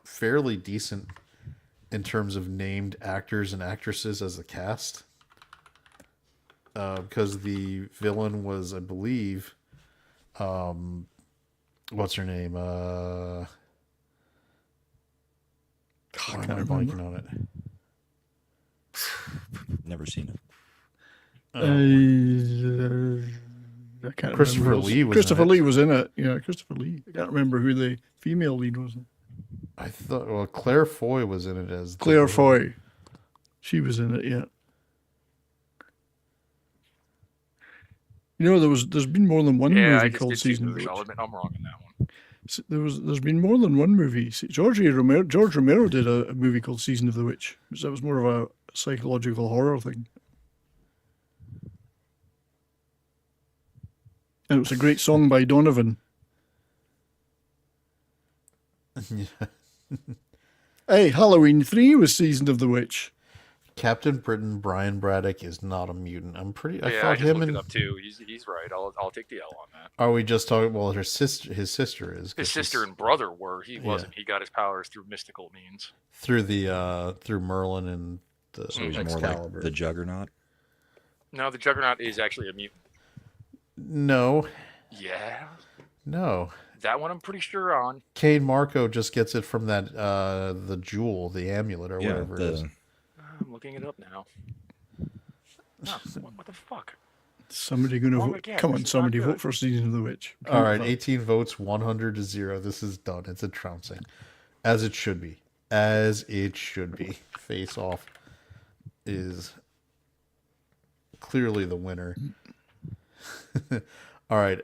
S2: fairly decent in terms of named actors and actresses as a cast. Because the villain was, I believe, what's her name? Why am I
S6: remember.
S2: blanking on it?
S5: Never seen it.
S6: I can't
S2: Christopher
S6: remember.
S2: Lee was in
S6: Christopher
S2: it.
S6: Lee was in it. Yeah, Christopher Lee. I can't remember who the female lead was.
S2: I thought, well, Claire Foy was in it as the
S6: Claire
S2: girl.
S6: Foy. She was in it, yeah. You know, there's been more than one
S4: Yeah, I
S6: movie
S4: just
S6: called
S4: did see
S6: Season of the
S4: Boosh. I'll
S6: Witch.
S4: admit I'm wrong on that one.
S6: There's been more than one movie. George Romero did a movie called Season of the Witch. That was more of a psychological horror thing. And it was a great song by Donovan.
S2: Yeah.
S6: Hey, Halloween 3 was Season of the Witch.
S2: Captain Britain, Brian Braddock is not a mutant. I
S4: Yeah,
S2: thought
S4: I just
S2: him
S4: looked
S2: and
S4: it up too. He's right. I'll take the L on that.
S2: are we just talking? Well, his sister is. 'cause
S4: His sister
S2: she's
S4: and brother were. He wasn't. He got his powers through mystical means.
S2: through Merlin and the
S5: So he's more
S2: Excalibur.
S5: like the Juggernaut.
S4: No, the Juggernaut is actually a mutant.
S2: No,
S4: Yeah,
S2: no.
S4: that one I'm pretty sure on.
S2: Kane Marco just gets it from that the jewel, the amulet, or
S5: Yeah,
S2: whatever it is.
S4: I'm looking it up now. No, what the fuck?
S6: Somebody going to
S4: Wrong
S6: vote.
S4: again.
S6: Come
S4: This
S6: on,
S4: is
S6: somebody
S4: not
S6: vote
S4: good.
S6: for Season of the Witch.
S2: All right, 18 votes, 100 to 0. This is done. It's a trouncing, as it should be. As it should be. Face Off is clearly the winner. All right,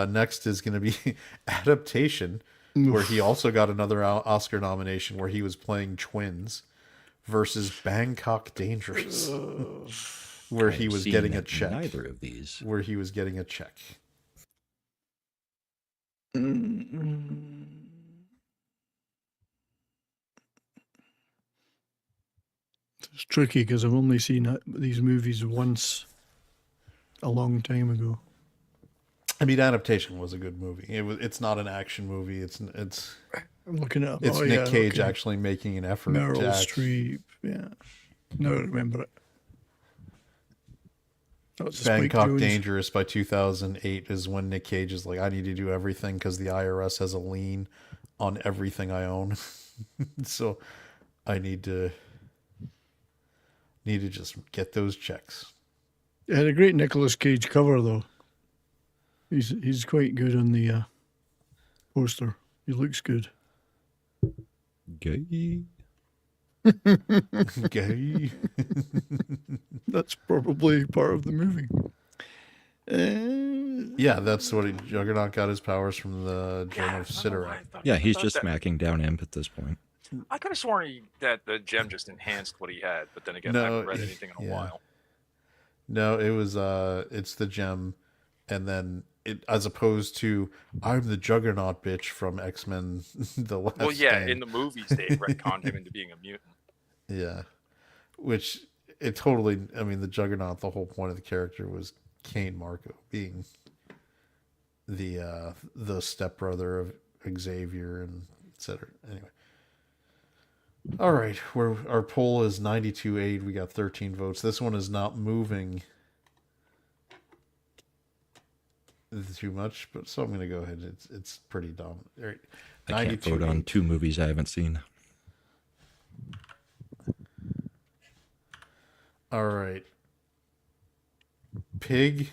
S2: next is going to be Adaptation, where he also got another Oscar nomination, where he was playing twins, versus Bangkok Dangerous, where he
S5: I've
S2: was
S5: seen
S2: getting a check.
S5: Neither of these.
S2: Where he was getting a check.
S6: It's tricky because I've only seen these movies once a long time ago.
S2: I mean, Adaptation was a good movie. It's not an action movie. It's
S6: I'm looking at
S2: It's Nic Cage actually making an effort
S6: Meryl
S2: to act.
S6: Streep, yeah. No, I remember it. That was Spike
S2: Bangkok
S6: Jones.
S2: Dangerous by 2008 is when Nic Cage is like, I need to do everything because the IRS has a lien on everything I own. So I need to just get those checks.
S6: It had a great Nicolas Cage cover, though. He's quite good on the poster. He looks good.
S5: Gay.
S2: Gay.
S6: That's probably part of the movie.
S2: Yeah, that's what Juggernaut got his powers from the gem of Sidorak.
S5: Yeah, he's
S4: I thought
S5: just
S4: that-
S5: smacking down imp at this point.
S4: I could have sworn that the gem just enhanced what he had, but then again, I
S2: No,
S4: haven't read anything in a
S2: yeah.
S4: while.
S2: No, it was it's the gem, and then it, as opposed to I'm the Juggernaut bitch from X-Men the Last
S4: Well, yeah,
S2: Stand.
S4: in the movies they retconned him into being a mutant.
S2: Yeah, which it totally. I mean, the Juggernaut. The whole point of the character was Kane Marco being the stepbrother of Xavier and etc. Anyway, all right. Our poll is 92-8. We got 13 votes. This one is not moving too much, but so I'm going to go ahead. It's pretty dominant. All right.
S5: I can't vote on 2 movies I haven't seen.
S2: All right. Pig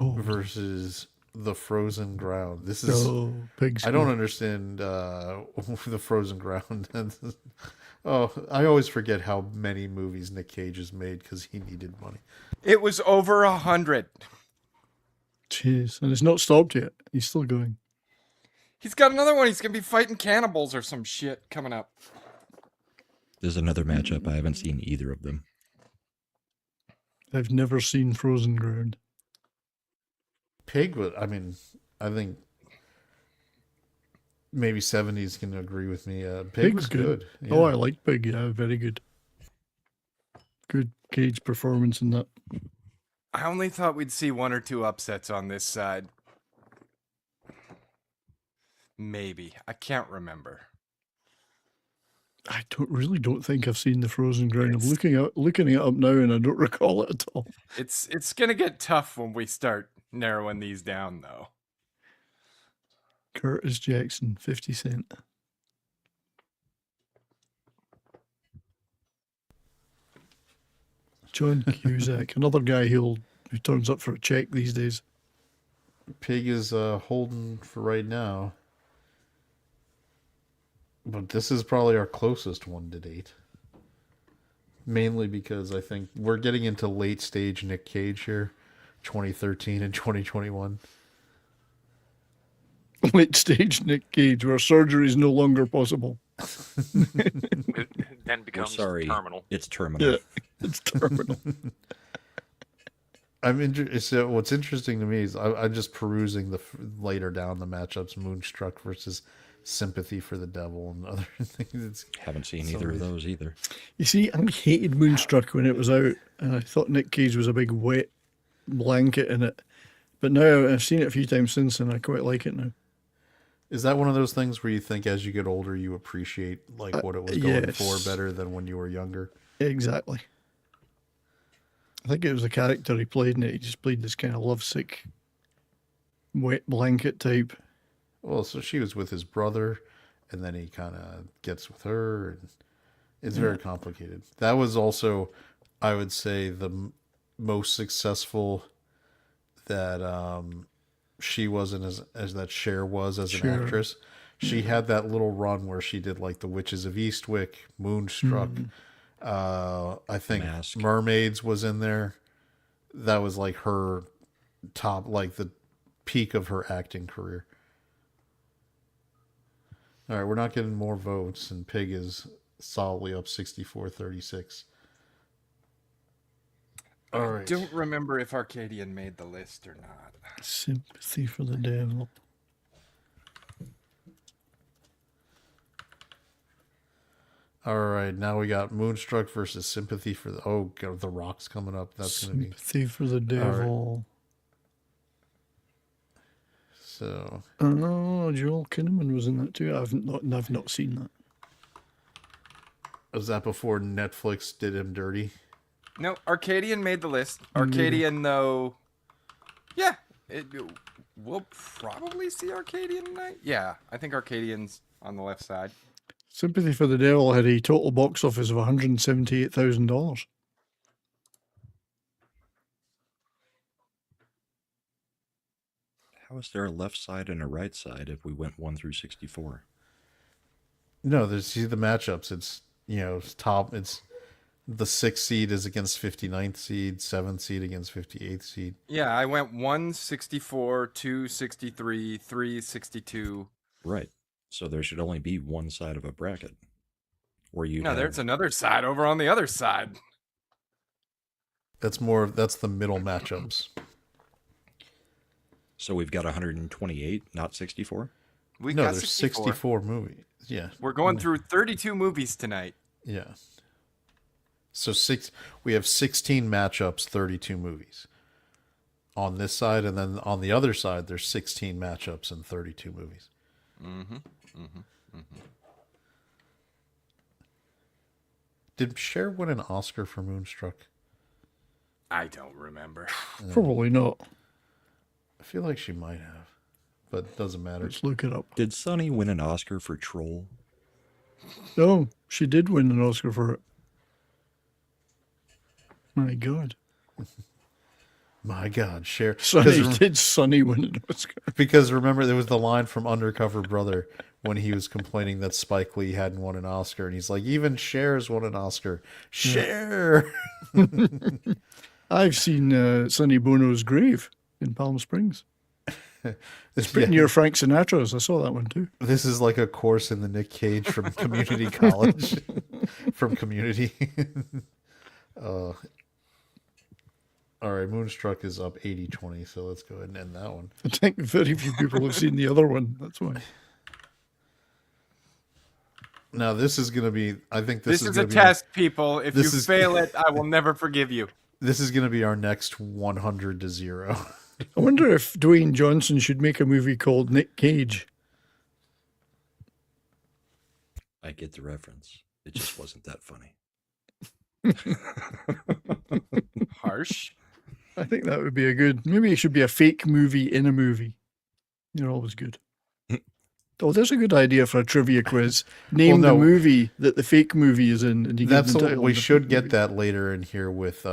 S6: Oh,
S2: versus the Frozen Ground. This is
S6: Pig's
S2: I don't
S6: good.
S2: understand the Frozen Ground. Oh, I always forget how many movies Nic Cage has made because he needed money.
S3: It was over 100.
S6: Jeez, and it's not stopped yet. He's still going.
S3: He's got another one. He's gonna be fighting cannibals or some shit coming up.
S5: There's another matchup. I haven't seen either of them.
S6: I've never seen Frozen Ground.
S2: Pig was, I mean, I think maybe 70s can agree with me. Pig
S6: Pig's
S2: was good. Yeah.
S6: Oh, I like Pig. Yeah, very good. Good Cage performance in that.
S3: I only thought we'd see 1 or 2 upsets on this side. Maybe. I can't remember.
S6: I don't think I've seen the Frozen Ground.
S3: It's-
S6: I'm looking it up now, and I don't recall it at all.
S3: It's gonna get tough when we start narrowing these down, though.
S6: Curtis Jackson, 50 Cent. John Cusack, another guy who turns up for a check these days.
S2: Pig is holding for right now. But this is probably our closest one to date. Mainly because I think we're getting into late stage Nic Cage here, 2013 and 2021.
S6: Late stage Nic Cage, where surgery is no longer possible.
S4: It then
S5: We're
S4: becomes
S5: sorry,
S4: terminal.
S5: it's terminal.
S6: Yeah, it's terminal.
S2: So what's interesting to me is I'm just perusing later down the matchups: Moonstruck versus Sympathy for the Devil and other things.
S5: Haven't seen either of those either.
S6: You see, I hated Moonstruck when it was out, and I thought Nic Cage was a big wet blanket in it. But now I've seen it a few times since, and I quite like it now.
S2: Is that one of those things where you think as you get older you appreciate like what it was going
S6: yes.
S2: for better than when you were younger?
S6: Exactly. I think it was the character he played in it. He just played this kind of lovesick, wet blanket type.
S2: Well, so she was with his brother, and then he kind of gets with her, and it's very complicated. That was also, I would say, the most successful that she wasn't as that Cher was as an actress. She had that little run where she did like The Witches of Eastwick, Moonstruck. I think
S5: Mask.
S2: Mermaids was in there. That was like her top, like the peak of her acting career. All right, we're not getting more votes, and Pig is solidly up 64-36. All right.
S3: I don't remember if Arcadian made the list or not.
S6: Sympathy for the Devil.
S2: All right, now we got Moonstruck versus Sympathy for the... Oh, God, The Rock's coming up. That's going to be...
S6: Sympathy for the Devil.
S2: So...
S6: Oh, Joel Kinnaman was in that too. I've not seen that.
S2: Was that before Netflix did him dirty?
S3: No, Arcadian made the list. Arcadian, though... Yeah, we'll probably see Arcadian tonight. Yeah, I think Arcadian's on the left side.
S6: Sympathy for the Devil had a total box office of $178,000.
S5: How is there a left side and a right side if we went 1 through 64?
S2: No, see the matchups. It's, it's top. It's the 6th seed is against 59th seed, 7th seed against 58th seed.
S3: Yeah, I went 1, 64, 2, 63, 3, 62.
S5: Right. So there should only be one side of a bracket. Or you
S3: No, there's another side over on the other side.
S2: That's the middle matchups.
S5: So we've got 128, not 64?
S3: We
S2: No,
S3: got
S2: there's
S3: 64.
S2: 64 movies. Yeah.
S3: We're going through 32 movies tonight.
S2: Yeah. So we have 16 matchups, 32 movies. On this side, and then on the other side, there's 16 matchups and 32 movies. Did Cher win an Oscar for Moonstruck?
S3: I don't remember.
S6: Probably not.
S2: I feel like she might have, but it doesn't matter.
S6: Let's look it up.
S5: Did Sonny win an Oscar for Troll?
S6: No, she did win an Oscar for it. My God.
S2: My God, Cher.
S6: Sonny win an Oscar?
S2: Because remember, there was the line from Undercover Brother when he was complaining that Spike Lee hadn't won an Oscar, and he's like, even Cher's won an Oscar. Cher!
S6: I've seen Sonny Bono's grave in Palm Springs. It's pretty near Frank Sinatra's. I saw that one too.
S2: This is like a course in the Nic Cage from community college. From Community. All right, Moonstruck is up 80-20, so let's go ahead and end that one.
S6: I think very few people have seen the other one. That's why.
S2: Now, this is going to be... I think
S3: This is a test, people. If you fail it, I will never forgive you.
S2: This is going to be our next 100-0.
S6: I wonder if Dwayne Johnson should make a movie called Nic Cage.
S5: I get the reference. It just wasn't that funny.
S3: Harsh.
S6: I think that would be maybe it should be a fake movie in a movie. They're always good. Oh, there's a good idea for a trivia quiz. Name
S2: no.
S6: the movie that the fake movie is in, and you give
S2: That's
S6: the
S2: the,
S6: title
S2: we
S6: of the
S2: should
S6: fake
S2: get
S6: movie.
S2: that later in here with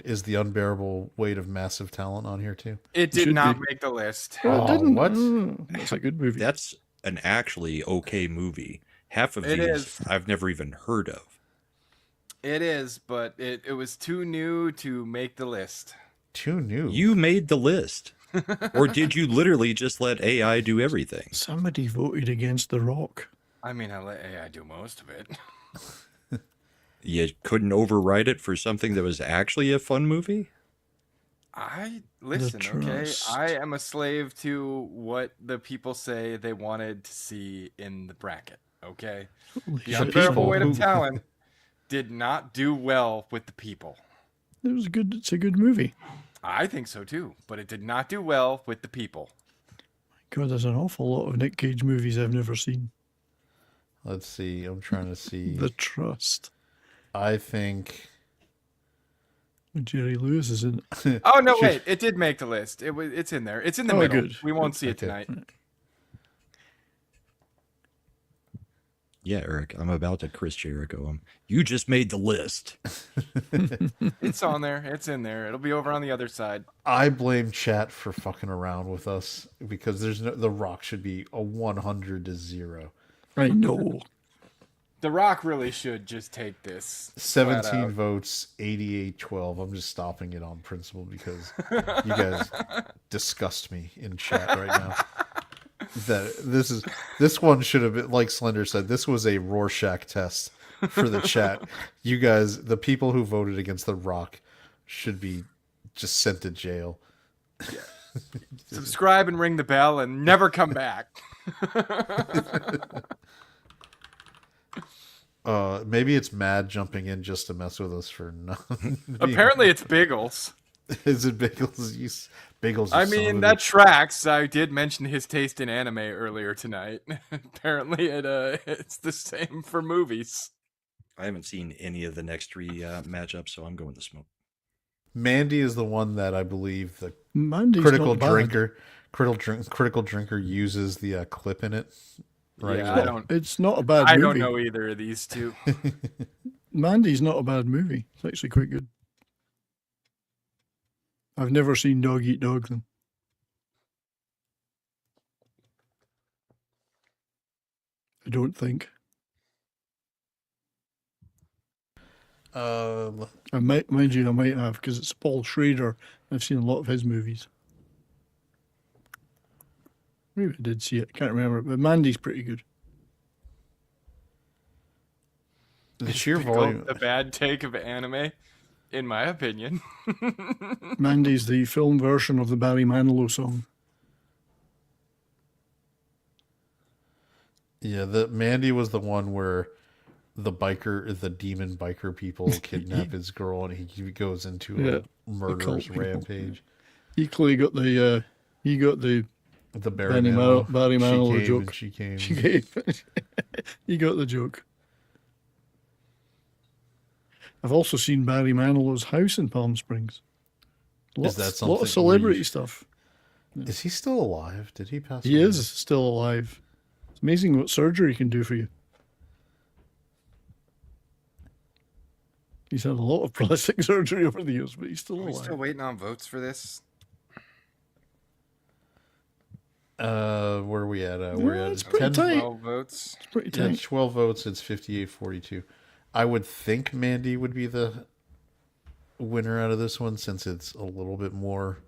S2: is the unbearable weight of massive talent on here too?
S3: It did
S6: Should
S3: not
S6: be.
S3: make the list.
S6: Oh, it
S2: Oh,
S6: didn't.
S2: what?
S6: Oh, that's a good movie.
S5: That's an actually okay movie. Half of
S3: It
S5: these
S3: is.
S5: I've never even heard of.
S3: It is, but it was too new to make the list.
S2: Too new.
S5: You made the list. Or did you literally just let AI do everything?
S6: Somebody voted against The Rock.
S3: I mean, I let AI do most of it.
S5: You couldn't override it for something that was actually a fun movie?
S3: Listen, okay?
S6: Trust.
S3: I am a slave to what the people say they wanted to see in the bracket, okay?
S6: Holy
S3: The
S6: shit.
S3: unbearable weight of
S2: who-
S3: talent did not do well with the people.
S6: It was good. It's a good movie.
S3: I think so too, but it did not do well with the people.
S6: God, there's an awful lot of Nic Cage movies I've never seen.
S2: Let's see. I'm trying to see.
S6: The Trust.
S2: I think
S6: Jerry Lewis is in it.
S3: Oh no, wait! It did make the list. It's in there. It's in the
S6: Oh,
S3: middle.
S6: good.
S3: We won't see it
S2: Okay.
S3: tonight.
S5: Yeah, Eric, I'm about to Chris Jericho him. You just made the list.
S3: It's on there. It's in there. It'll be over on the other side.
S2: I blame chat for fucking around with us because the Rock should be a 100-0.
S6: I know.
S3: The Rock really should just take this. flat
S2: 17
S3: out.
S2: votes, 88-12. I'm just stopping it on principle because you guys disgust me in chat right now. This one should have been, like Slender said, this was a Rorschach test for the chat. You guys, the people who voted against The Rock, should be just sent to jail.
S3: Subscribe and ring the bell and never come back.
S2: Maybe it's Mad jumping in just to mess with us for nothing.
S3: Apparently, it's Biggles.
S2: Is it Biggles? Biggles.
S3: I
S2: you son
S3: mean,
S2: of
S3: that
S2: a-
S3: tracks. I did mention his taste in anime earlier tonight. Apparently, it's the same for movies.
S5: I haven't seen any of the next three matchups, so I'm going to smoke.
S2: Mandy is the one that I believe the
S6: Mandy's
S2: critical
S6: not bad.
S2: critical drinker uses the clip in it. Right.
S3: Yeah,
S2: Well,
S3: I don't.
S6: It's not a bad
S3: I
S6: movie.
S3: don't know either of these two.
S6: Mandy's not a bad movie. It's actually quite good. I've never seen Dog Eat Dog, though. I don't think. I might, mind you, I might have, because it's Paul Schrader. I've seen a lot of his movies. Maybe I did see it. Can't remember. But Mandy's pretty good.
S2: the sheer
S3: Pickle,
S2: volume.
S3: the bad take of anime, in my opinion.
S6: Mandy's the film version of the Barry Manilow song.
S2: Yeah, the Mandy was the one where the demon biker people kidnap his girl, and he goes into
S6: Yeah,
S2: a murderous
S6: people.
S2: rampage.
S6: Equally got the
S2: The Barry
S6: Barry Manilow
S2: she came
S6: joke.
S2: and she came.
S6: She gave. He got the joke. I've also seen Barry Manilow's house in Palm Springs. Lots,
S2: that
S6: lot
S2: something
S6: of celebrity
S2: we-
S6: stuff.
S2: Is he still alive? Did he pass?
S6: He
S2: away?
S6: is still alive. It's amazing what surgery can do for you. He's had a lot of plastic surgery over the years, but he's still
S3: Are we
S6: alive.
S3: still waiting on votes for this?
S2: Where are we at? We're
S6: Yeah,
S2: at
S6: it's pretty
S2: 10
S6: tight.
S3: 12 votes.
S6: It's pretty
S2: Yeah,
S6: tight.
S2: 12 votes. It's 58-42. I would think Mandy would be the winner out of this one since it's a little bit more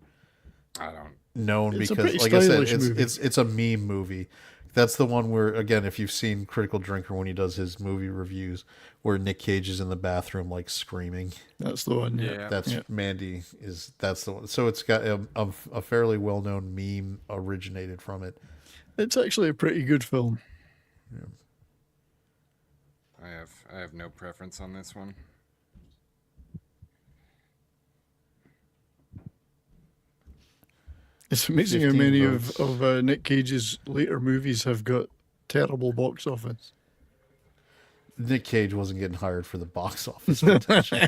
S3: I don't.
S2: known
S6: It's a
S2: because,
S6: pretty
S2: like I said,
S6: stylish
S2: it's
S6: movie.
S2: it's a meme movie. That's the one where, again, if you've seen Critical Drinker when he does his movie reviews, where Nic Cage is in the bathroom like screaming.
S6: That's the one. Yeah.
S3: Yeah.
S2: That's
S6: Yeah.
S2: Mandy is that's the one. So it's got a fairly well known meme originated from it.
S6: It's actually a pretty good film.
S3: I have no preference on this one.
S6: It's amazing how
S2: 15
S6: many
S2: votes.
S6: of Nic Cage's later movies have got terrible box office.
S2: Nick Cage wasn't getting hired for the box office potential.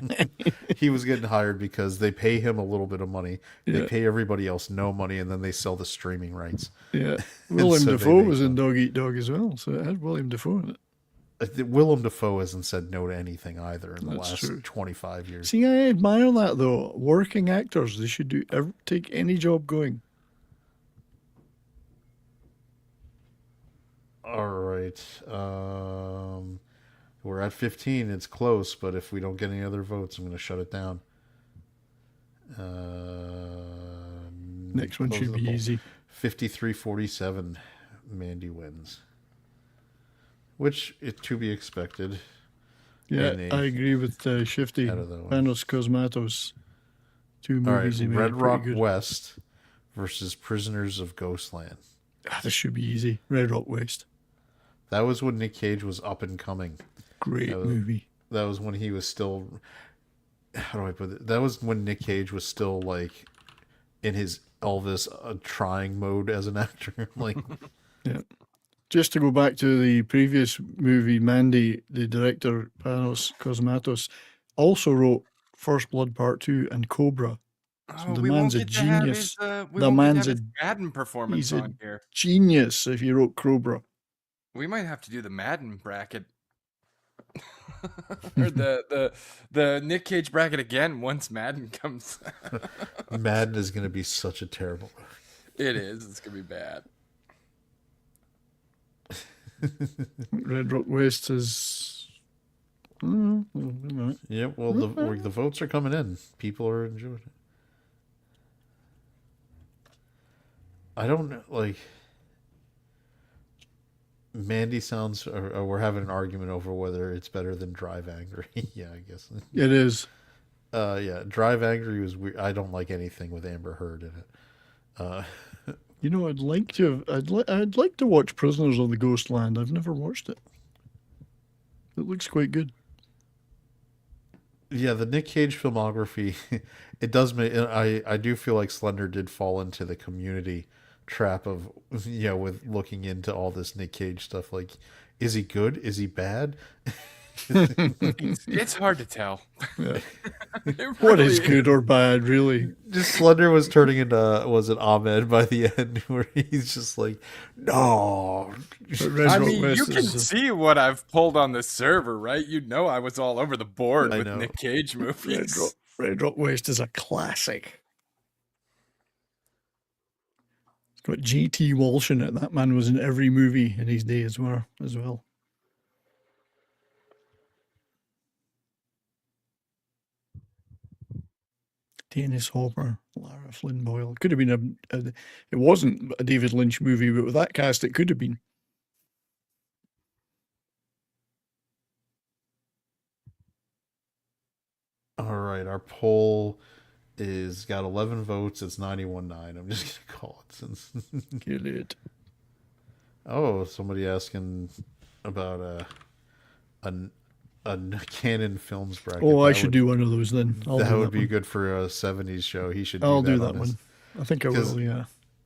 S2: He was getting hired because they pay him a little bit of money, they
S6: Yeah.
S2: pay everybody else no money, and then they sell the streaming rights.
S6: Yeah. Willem
S2: so they
S6: Dafoe
S2: make
S6: was in
S2: some.
S6: Dog Eat Dog as well, so it had William Dafoe in it.
S2: Willem Dafoe hasn't said no to anything either in the
S6: That's
S2: last
S6: true.
S2: 25 years.
S6: See, I admire that though. Working actors, they should take any job going.
S2: All right. We're at 15. It's close, but if we don't get any other votes, I'm going to shut it down.
S6: Next one
S2: Close
S6: should
S2: the
S6: be
S2: poll.
S6: easy.
S2: 53-47. Mandy wins. Which is to be expected.
S6: Yeah,
S2: in a-
S6: I agree with Shifty.
S2: out of the one.
S6: Panos Cosmatos. Two
S2: All right.
S6: movies he made
S2: Red
S6: pretty
S2: Rock
S6: good.
S2: West versus Prisoners of Ghostland.
S6: This should be easy. Red Rock West.
S2: That was when Nick Cage was up and coming.
S6: Great movie.
S2: That was when he was still. How do I put it? That was when Nick Cage was still like in his Elvis trying mode as an actor. Like,
S6: Yeah. Just to go back to the previous movie, Mandy, the director Panos Cosmatos also wrote First Blood Part 2 and Cobra. So the
S3: we
S6: man's
S3: won't
S6: a
S3: get to have
S6: genius.
S3: his, we
S6: The
S3: won't get to
S6: man's
S3: have
S6: a-
S3: his Madden performance
S6: he's a-
S3: on here.
S6: Genius if he wrote Cobra.
S3: We might have to do the Madden bracket. Or the Nick Cage bracket again once Madden comes.
S2: Madden is going to be such a terrible.
S3: It is. It's gonna be bad.
S6: Red Rock West is.
S2: Yeah, well, the votes are coming in. People are enjoying it. I don't know, like. Mandy sounds, or we're having an argument over whether it's better than Drive Angry. Yeah, I guess.
S6: It is.
S2: Yeah, Drive Angry was weird. I don't like anything with Amber Heard in it.
S6: You know, I'd like to. I'd like to watch Prisoners of the Ghostland. I've never watched it. It looks quite good.
S2: Yeah, the Nick Cage filmography, it does make. I do feel like Slender did fall into the Community trap of, with looking into all this Nick Cage stuff. Like, is he good? Is he bad?
S3: It's hard to tell.
S6: Yeah.
S3: It
S6: What is
S3: really
S6: good or bad, really?
S2: Just Slender was turning into, was it Ahmed by the end, where he's just like, no.
S6: But Red
S3: I
S6: Rock
S3: mean,
S6: West
S3: you can
S6: is,
S3: see what I've pulled on the server, right? You know I was all over the board
S2: I
S3: with
S2: know.
S3: Nick Cage movies.
S6: Red Rock West is a classic. It's got G.T. Walsh in it. That man was in every movie in his day as well. Dennis Hopper, Lara Flynn Boyle. It could have been it wasn't a David Lynch movie, but with that cast, it could have been.
S2: All right, our poll is got 11 votes. It's 91-9. I'm just gonna call it since.
S6: Kill it.
S2: Oh, somebody asking about a Canon Films bracket.
S6: Oh, I
S2: That
S6: should
S2: would-
S6: do one of those then.
S2: That would be
S6: one.
S2: good for a 70s show. He should.
S6: I'll do
S2: on
S6: that
S2: his-
S6: one. I think I
S2: 'cause-
S6: will. Yeah,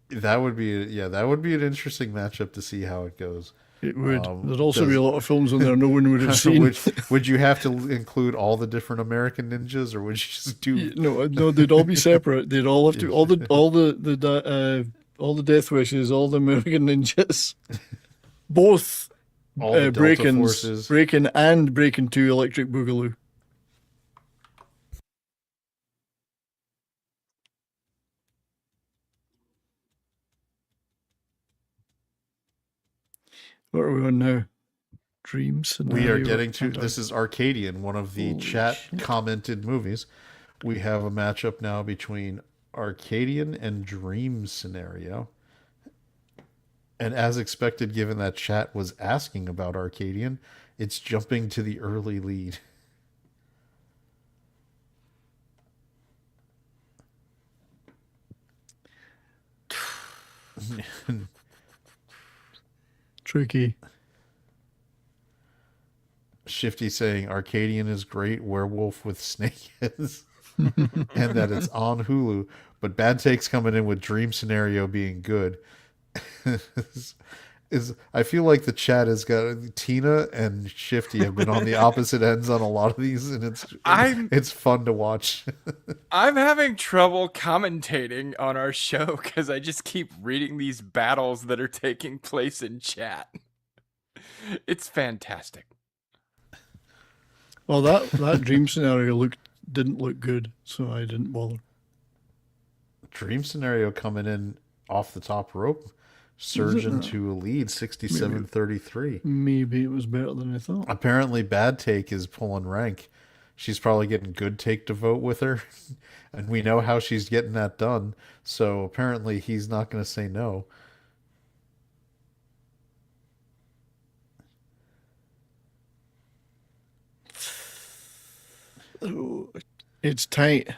S2: That would be that would be an interesting matchup to see how it goes.
S6: it would.
S2: Um,
S6: There'd also be
S2: does-
S6: a lot of films on there no one would have seen.
S2: would you have to include all the different American ninjas, or would you just do?
S6: No, they'd all be separate. They'd all have to all the Death Wishes, all the American Ninjas, both
S2: All the Delta
S6: Breaking
S2: Forces.
S6: Breaking and Breaking 2 Electric Boogaloo. What are we on now? Dreams.
S2: We are getting to this is Arcadian, one of the
S6: Holy
S2: chat
S6: shit.
S2: commented movies. We have a matchup now between Arcadian and Dream Scenario. And as expected, given that chat was asking about Arcadian, it's jumping to the early lead.
S6: Tricky.
S2: Shifty saying Arcadian is great, Werewolf with Snake is, and that it's on Hulu. But Bad Take's coming in with Dream Scenario being good. I feel like the chat has got Tina and Shifty have been on the opposite ends on a lot of these, and it's fun to watch.
S3: I'm having trouble commentating on our show because I just keep reading these battles that are taking place in chat. It's fantastic.
S6: Well, that dream scenario didn't look good, so I didn't bother.
S2: Dream scenario coming in off the top rope, surging to a lead, 67-33.
S6: Maybe it was better than I thought.
S2: Apparently, Bad Take is pulling rank. She's probably getting Good Take to vote with her, and we know how she's getting that done. So apparently, he's not going to say no.
S6: Oh, it's tight.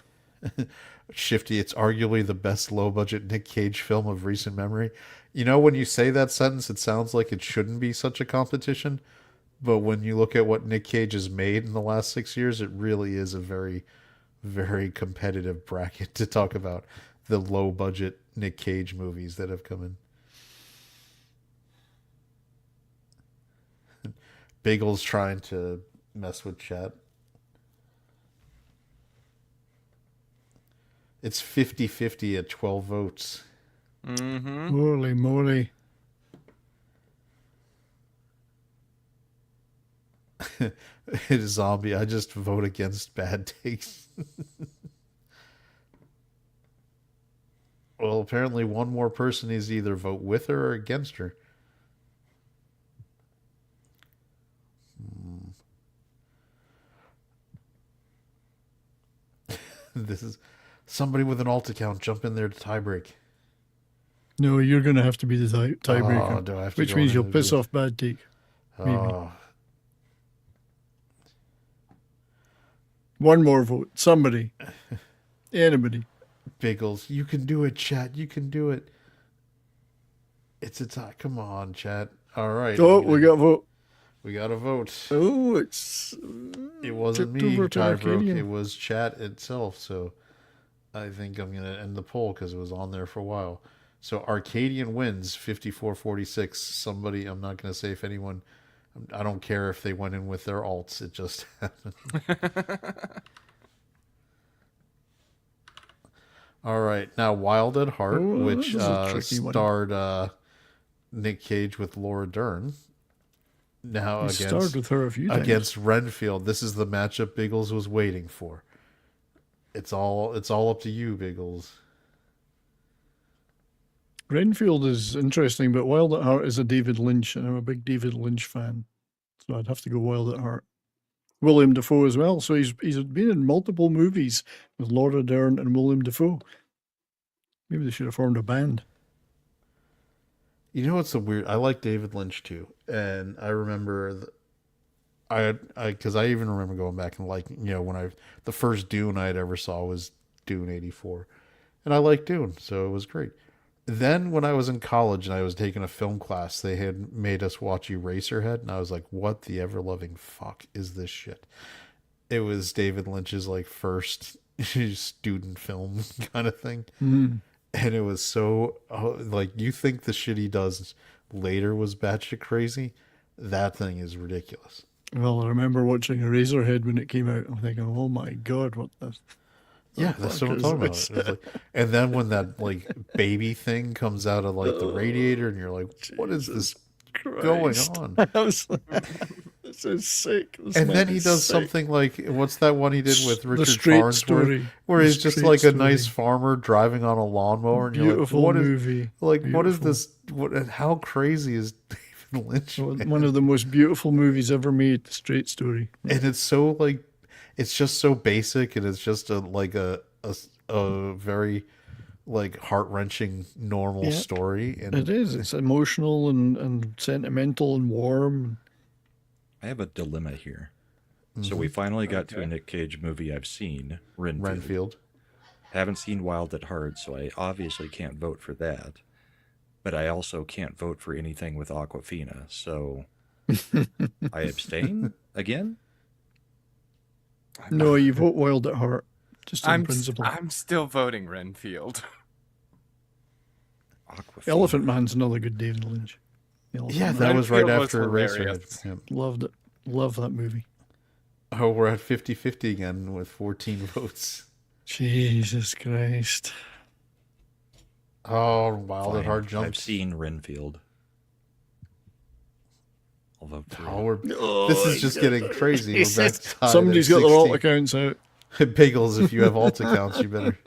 S2: Shifty, it's arguably the best low-budget Nic Cage film of recent memory. You know, when you say that sentence, it sounds like it shouldn't be such a competition. But when you look at what Nic Cage has made in the last 6 years, it really is a very, very competitive bracket to talk about the low-budget Nic Cage movies that have come in. Biggles trying to mess with chat. It's 50-50 at 12 votes.
S3: Mm-hmm.
S6: Holy moly.
S2: It is zombie. I just vote against Bad Takes. Well, apparently one more person needs to either vote with her or against her. This is somebody with an alt account. Jump in there to tiebreak.
S6: No, you're going to have to be the tiebreaker.
S2: Oh, do I have to
S6: which
S2: go
S6: means
S2: in
S6: you'll
S2: and
S6: piss
S2: do-
S6: off Bad Take. Maybe.
S2: Oh,
S6: One more vote. Somebody. Anybody.
S2: Biggles, you can do it, chat. You can do it. It's a tie. Come on, chat. All right.
S6: Oh, we got a vote.
S2: We got a vote.
S6: Oh, it's...
S2: It wasn't
S6: tipped
S2: me
S6: over
S2: who
S6: to
S2: tie broke.
S6: Arcadian.
S2: It was chat itself. So I think I'm going to end the poll because it was on there for a while. So Arcadian wins 54-46. Somebody, I'm not going to say if anyone, I don't care if they went in with their alts. It just happened. All right. Now, Wild at Heart,
S6: Oh,
S2: which
S6: this is a tricky one.
S2: starred Nic Cage with Laura Dern. Now
S6: You starred with her a few times.
S2: against Renfield. This is the matchup Biggles was waiting for. It's all up to you, Biggles.
S6: Renfield is interesting, but Wild at Heart is a David Lynch, and I'm a big David Lynch fan. So I'd have to go Wild at Heart. William Dafoe as well. So he's been in multiple movies with Laura Dern and William Dafoe. Maybe they should have formed a band.
S2: You know what's so weird? I like David Lynch too, and I remember, because I even remember going back and when the first Dune I had ever saw was Dune '84, and I liked Dune, so it was great. Then when I was in college and I was taking a film class, they had made us watch Eraserhead, and I was like, "What the ever loving fuck is this shit?" It was David Lynch's first student film kind of thing.
S6: Mm.
S2: And it was so, you think the shit he does later was batshit crazy? That thing is ridiculous.
S6: Well, I remember watching Eraserhead when it came out. I'm thinking, oh my God, what the...
S2: Yeah, that's what I'm talking about. It was and then when that, baby thing comes out of, the radiator, and you're like, what is this going on?
S6: I was like, this is sick. This
S2: And
S6: man
S2: then he
S6: is
S2: does
S6: sick.
S2: something what's that one he did with
S6: The
S2: Richard
S6: Straight
S2: Farnsworth?
S6: Story.
S2: Where
S6: The
S2: he's just
S6: Straight
S2: a
S6: Story.
S2: nice farmer driving on a lawnmower, and
S6: Beautiful
S2: you're like,
S6: movie.
S2: what is
S6: Beautiful.
S2: this? How crazy is David Lynch? man?
S6: One of the most beautiful movies ever made, The Straight Story.
S2: And it's so it's just so basic, and it's just a very heart-wrenching normal
S6: Yeah,
S2: story. And
S6: It is. It's emotional and sentimental and warm.
S5: I have a dilemma here. So we finally got to a Nic Cage movie I've seen,
S2: Renfield.
S5: Haven't seen Wild at Heart, so I obviously can't vote for that. But I also can't vote for anything with Aquafina, so I abstain again?
S6: No, you vote Wild at Heart. Just on
S3: I'm
S6: principle.
S3: I'm still voting Renfield.
S5: Aquafina.
S6: Elephant Man's another good David Lynch. The Elephant
S2: Yeah,
S6: Man.
S2: that was right
S3: Renfield was
S2: after Eraserhead.
S3: hilarious.
S2: Yeah.
S6: Loved it. Love that movie.
S2: Oh, we're at 50-50 again with 14 votes.
S6: Jesus Christ.
S2: Oh, Wild at
S5: Fine.
S2: Heart
S5: I've
S2: jumps.
S5: seen Renfield. I'll vote for
S2: Oh,
S5: it.
S2: this is just getting crazy. We're back to tied
S6: Somebody's
S2: at
S6: got their alt
S2: 60.
S6: accounts out.
S2: Bagels, if you have alt accounts, you better.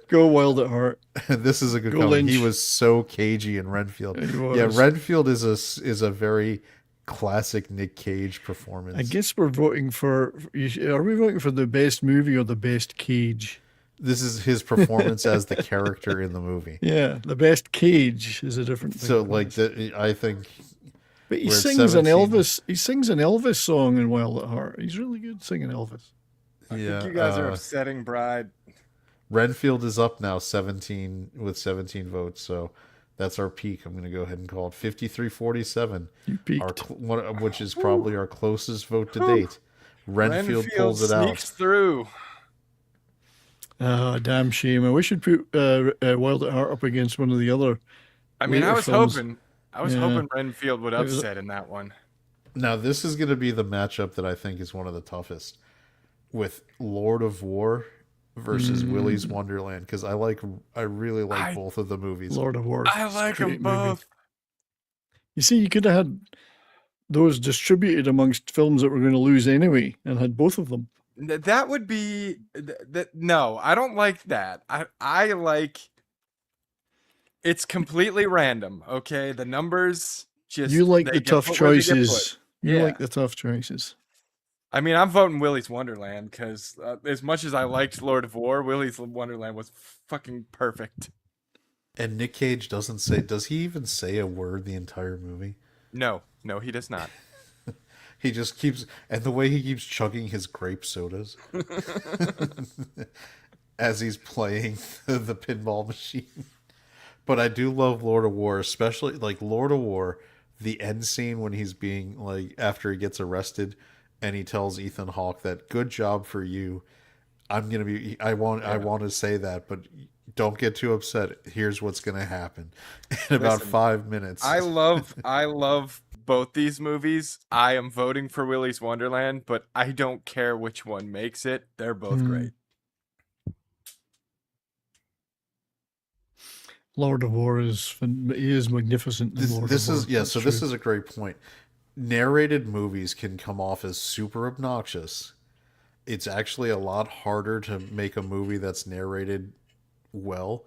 S6: Go Wild at Heart.
S2: This is a good
S6: Go
S2: comment. He
S6: Lynch.
S2: was so cagey in Renfield.
S6: He
S2: Yeah,
S6: was.
S2: Renfield is a very classic Nic Cage performance.
S6: I guess we're voting for. Are we voting for the best movie or the best Cage?
S2: This is his performance as the character in the movie.
S6: Yeah, the best Cage is a different thing.
S2: So, like, I think.
S6: But he
S2: we're at
S6: sings an
S2: 17.
S6: Elvis. He sings an Elvis song in Wild at Heart. He's really good singing Elvis.
S2: Yeah,
S3: I think you guys are upsetting Bride.
S2: Renfield is up now 17 with 17 votes. So that's our peak. I'm going to go ahead and call it 53-47.
S6: You peaked.
S2: Which is probably our closest vote to date. Renfield pulls it
S3: sneaks
S2: out.
S3: through.
S6: Ah, damn shame. I wish you'd put Wild at Heart up against one of the other.
S3: I mean, I
S6: later
S3: was
S6: films.
S3: hoping
S6: Yeah.
S3: Renfield would
S6: was-
S3: upset in that one.
S2: Now, this is going to be the matchup that I think is one of the toughest with Lord of War versus Willy's Wonderland, because I really like both of the movies.
S6: Lord of War.
S3: I like them both.
S6: You see, you could have had those distributed amongst films that were going to lose anyway, and had both of them.
S3: That would be no, I don't like that. I like it's completely random. Okay, the numbers just
S6: You like
S3: they
S6: the
S3: get
S6: tough
S3: put where they get
S6: choices.
S3: put.
S6: You
S3: Yeah.
S6: like the tough choices.
S3: I mean, I'm voting Willy's Wonderland because as much as I liked Lord of War, Willy's Wonderland was fucking perfect.
S2: And Nic Cage doesn't say, does he even say a word the entire movie?
S3: No, he does not.
S2: He just keeps, and the way he keeps chugging his grape sodas as he's playing the pinball machine. But I do love Lord of War, especially like Lord of War, the end scene when he's being like, after he gets arrested and he tells Ethan Hawke that good job for you. I want to say that, but don't get too upset. Here's what's going to happen in about
S3: Listen,
S2: 5 minutes.
S3: I love both these movies. I am voting for Willy's Wonderland, but I don't care which one makes it. They're both great.
S6: Lord of War is magnificent. in Lord
S2: This
S6: of
S2: is
S6: War.
S2: yeah.
S6: That's
S2: So this
S6: true.
S2: is a great point. Narrated movies can come off as super obnoxious. It's actually a lot harder to make a movie that's narrated well,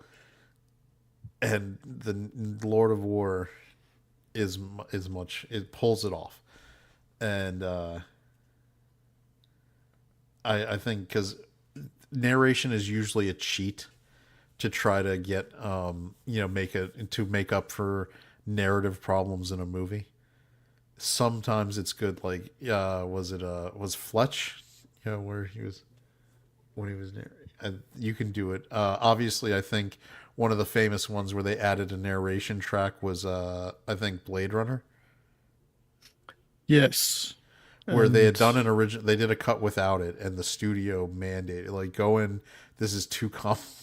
S2: and the Lord of War is much. It pulls it off, and I think because narration is usually a cheat to try to get make up for narrative problems in a movie. Sometimes it's good, like was Fletch, where he was when he was and you can do it. Obviously, I think one of the famous ones where they added a narration track was I think Blade Runner,
S6: Yes.
S2: where they had done an original. They did a cut without it, and the studio mandated like go in. This is too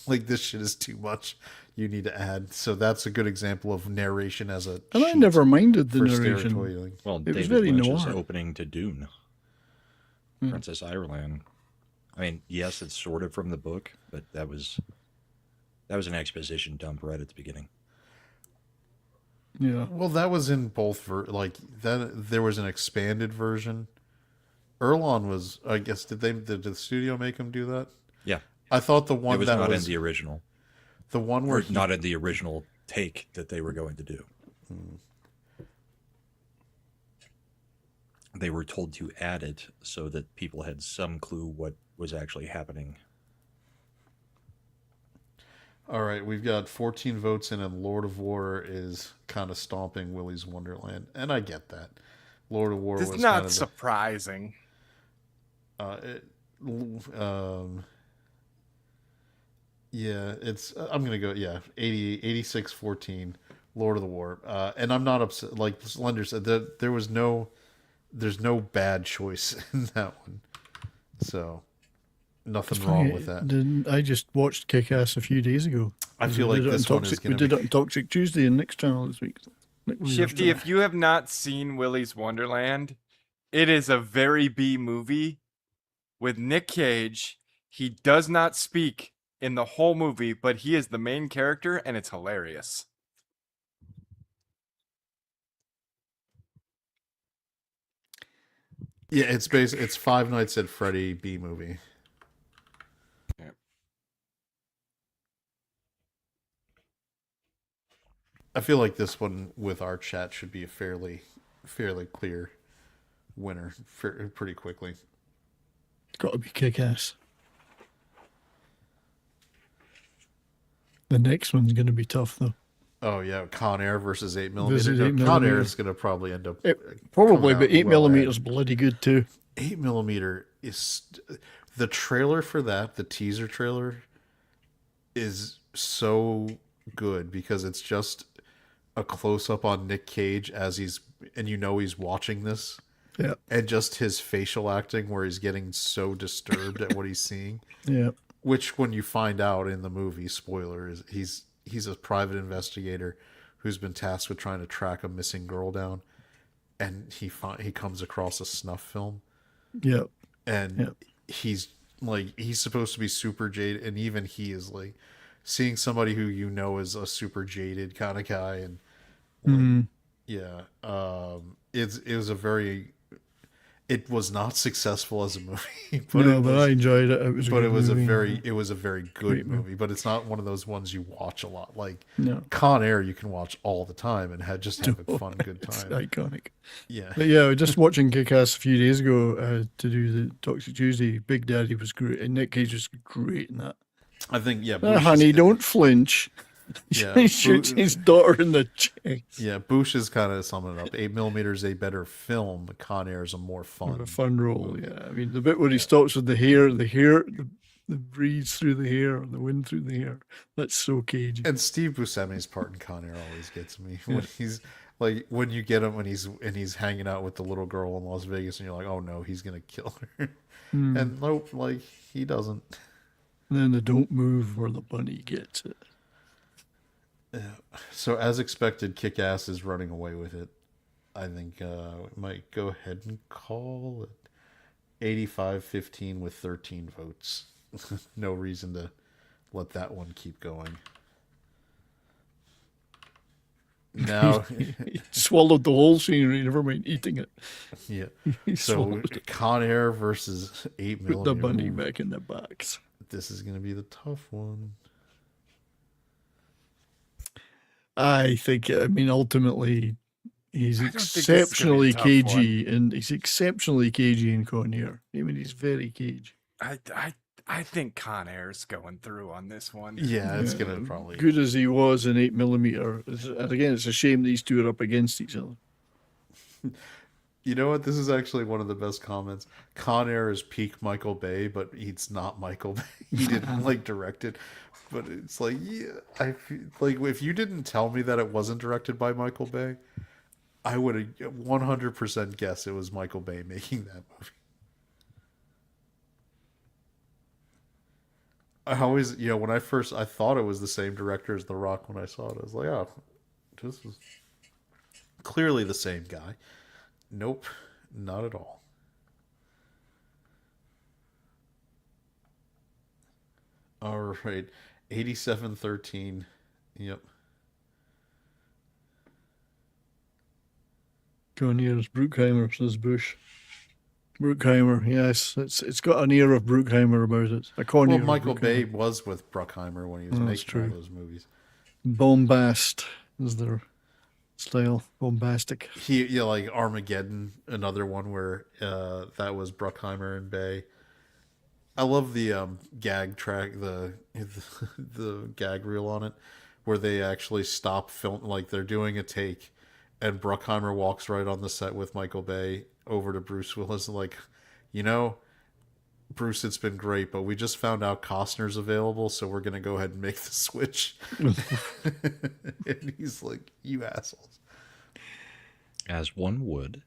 S2: like this shit is too much. You need to add. So that's a good example of narration as a.
S6: And I
S2: cheat
S6: never minded the
S2: for
S6: narration.
S2: storytelling.
S5: Well,
S6: It was
S5: David
S6: very
S5: Lynch's
S6: noir.
S5: opening to Dune, Princess Ireland. I mean, yes, it's sort of from the book, but that was an exposition dump right at the beginning.
S6: Yeah.
S2: Well, that was in both like that. There was an expanded version. Erlon was, I guess, did the studio make him do that?
S5: Yeah,
S2: I thought the one
S5: it was
S2: that
S5: not
S2: was
S5: in the original,
S2: the one where
S5: or not in the original take that they were going to do. They were told to add it so that people had some clue what was actually happening.
S2: All right, we've got 14 votes in, and Lord of War is kind of stomping Willy's Wonderland, and I get that. Lord of War
S3: It's
S2: was
S3: not
S2: kind of
S3: surprising.
S2: Yeah, it's. I'm gonna go. Yeah, 86-14, Lord of the War, and I'm not upset. Like Slender said, there's no bad choice in that one, so nothing wrong with that.
S6: I just watched Kick-Ass a few days ago.
S2: I feel
S6: We
S2: like
S6: did it
S2: this
S6: on
S2: one is
S6: Toxic-
S2: gonna
S6: We did
S2: be-
S6: it on Toxic Tuesday on Nick's channel this week.
S3: Shifty, if you have not seen Willy's Wonderland, it is a very B movie with Nic Cage. He does not speak in the whole movie, but he is the main character, and it's hilarious.
S2: Yeah, it's Five Nights at Freddy B movie.
S3: Yeah.
S2: I feel like this one with our chat should be a fairly clear winner pretty quickly.
S6: Got to be Kick-Ass. The next one's going to be tough, though.
S2: Oh yeah, Con Air versus 8mm.
S6: Versus 8mm.
S2: Con Air is going to probably end up
S6: Probably,
S2: coming
S6: but
S2: out
S6: 8mm
S2: well
S6: is bloody good too.
S2: 8mm is the trailer for that. The teaser trailer is so good because it's just a close up on Nic Cage as he's watching this.
S6: Yeah.
S2: And just his facial acting where he's getting so disturbed at what he's seeing.
S6: Yeah.
S2: Which, when you find out in the movie, spoiler, is he's a private investigator who's been tasked with trying to track a missing girl down, and he comes across a snuff film.
S6: Yep.
S2: And he's supposed to be super jaded, and even he is like seeing somebody who is a super jaded kind of guy, and it was not successful as a movie, but
S6: I enjoyed it. It was
S2: a very good movie, but it's not one of those ones you watch a lot. Like Con Air, you can watch all the time and have a fun, good time.
S6: It's iconic.
S2: Yeah,
S6: but yeah, just watching Kick-Ass a few days ago to do the Toxic Tuesday. Big Daddy was great, and Nic Cage was great in that.
S2: I think
S6: honey, don't flinch.
S2: Yeah,
S6: he shoots his daughter in the chest.
S2: Yeah, Bush is kind of summing it up. 8mm is a better film. Con Air is a more fun.
S6: A fun role, yeah. I mean, the bit where he stops with the hair, the breeze through the hair, the wind through the hair. That's so cagey.
S2: And Steve Buscemi's part in Con Air always gets me. When he's like, when you get him when he's hanging out with the little girl in Las Vegas, and you're like, oh no, he's gonna kill her. And nope, like he doesn't.
S6: And then the don't move where the bunny gets it.
S2: So as expected, Kick-Ass is running away with it. I think we might go ahead and call it 85-15 with 13 votes. No reason to let that one keep going. Now
S6: he swallowed the whole scenery, never mind eating it.
S2: Yeah. So Con Air versus 8mm.
S6: Put the bunny back in the box.
S2: This is going to be the tough one.
S6: I think, ultimately, he's exceptionally cagey, and he's exceptionally cagey in Con Air. I mean, he's very cagey.
S3: I think Con Air's going through on this one.
S2: Yeah, it's going to probably...
S6: Good as he was in 8mm. And again, it's a shame these two are up against each other.
S2: You know what? This is actually one of the best comments. Con Air is peak Michael Bay, but it's not Michael Bay. He didn't direct it. But it's like, yeah, I feel like if you didn't tell me that it wasn't directed by Michael Bay, I would have 100% guessed it was Michael Bay making that movie. I always, when I thought it was the same director as The Rock when I saw it. I was like, oh, this was clearly the same guy. Nope, not at all. All right. 87-13. Yep.
S6: Con Air's Bruckheimer, says Bush. Bruckheimer, yes. It's got an air of Bruckheimer about it.
S2: Michael Bay was with Bruckheimer when he was making all those movies.
S6: Bombast is their style. Bombastic.
S2: Like Armageddon, another one where that was Bruckheimer and Bay. I love the gag track, the gag reel on it, where they actually stop film, like they're doing a take, and Bruckheimer walks right on the set with Michael Bay over to Bruce Willis, like, Bruce, it's been great, but we just found out Costner's available, so we're gonna go ahead and make the switch. And he's like, "You assholes."
S5: As one would.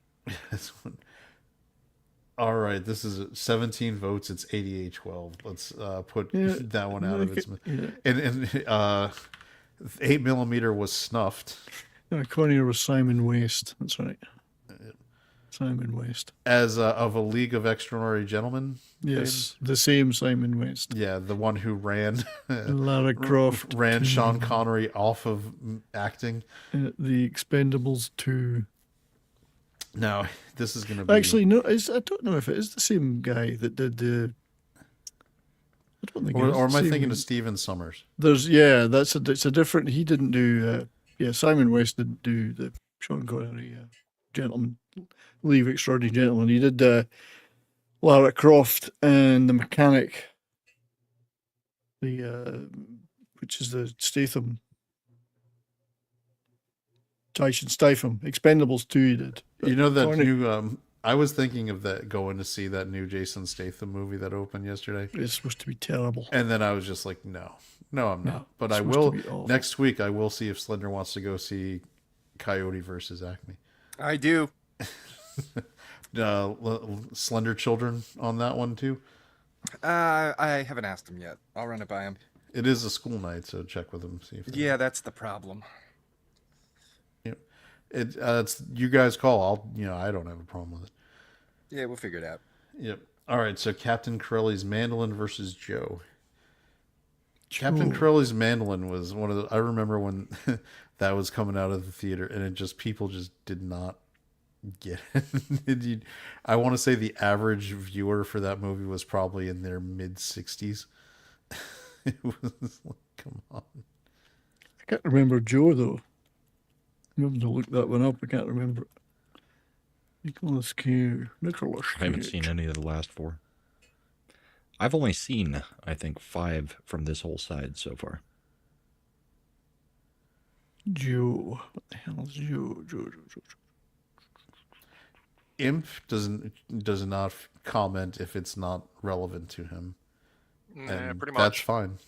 S2: All right, this is 17 votes. It's 88-12. Let's put that one out of its... And 8mm was snuffed.
S6: Connier was Simon West. That's right. Simon West.
S2: As of a League of Extraordinary Gentlemen.
S6: Yes, the same Simon West.
S2: Yeah, the one who ran
S6: Lara Croft
S2: ran
S6: to-
S2: Sean Connery off of acting.
S6: The Expendables 2.
S2: No, this is going to be
S6: Actually, no, I don't know if it is the same guy that did the. I don't think.
S2: Or,
S6: it is
S2: or am
S6: the
S2: I
S6: same-
S2: thinking of Stephen Summers?
S6: It's a different. He didn't do. Simon West didn't do the Sean Connery Gentleman, Leave Extraordinary Gentleman. He did Lara Croft and the Mechanic, which is the Statham. Tyson Statham. Expendables 2 he did.
S2: You know that
S6: Connery-
S2: new. I was thinking of that going to see that new Jason Statham movie that opened yesterday,
S6: It's supposed to be terrible.
S2: and then I was just like, no, I'm
S6: No,
S2: not. But
S6: it's
S2: I
S6: supposed to
S2: will
S6: be awful.
S2: next week. I will see if Slender wants to go see Coyote versus Acme.
S3: I do.
S2: Slender Children on that one too.
S3: I haven't asked him yet. I'll run it by him.
S2: It is a school night, so check with him. See if
S3: Yeah, that's the problem.
S2: it's you guys call. I don't have a problem with it.
S3: Yeah, we'll figure it out.
S2: Yep. All right. So Captain Corelli's mandolin versus Joe. Captain Corelli's mandolin was one of the. I remember when that was coming out of the theater, and people just did not get it. I want to say the average viewer for that movie was probably in their mid-60s. It was like, come on.
S6: I can't remember Joe though. I'm having to look that one up. I can't remember. Nicholas Cage.
S5: I haven't seen any of the last 4. I've only seen, I think, 5 from this whole side so far.
S6: Joe. What the hell is Joe? Joe.
S2: Imp does not comment if it's not relevant to him. And
S4: Pretty
S2: that's
S4: much.
S2: fine.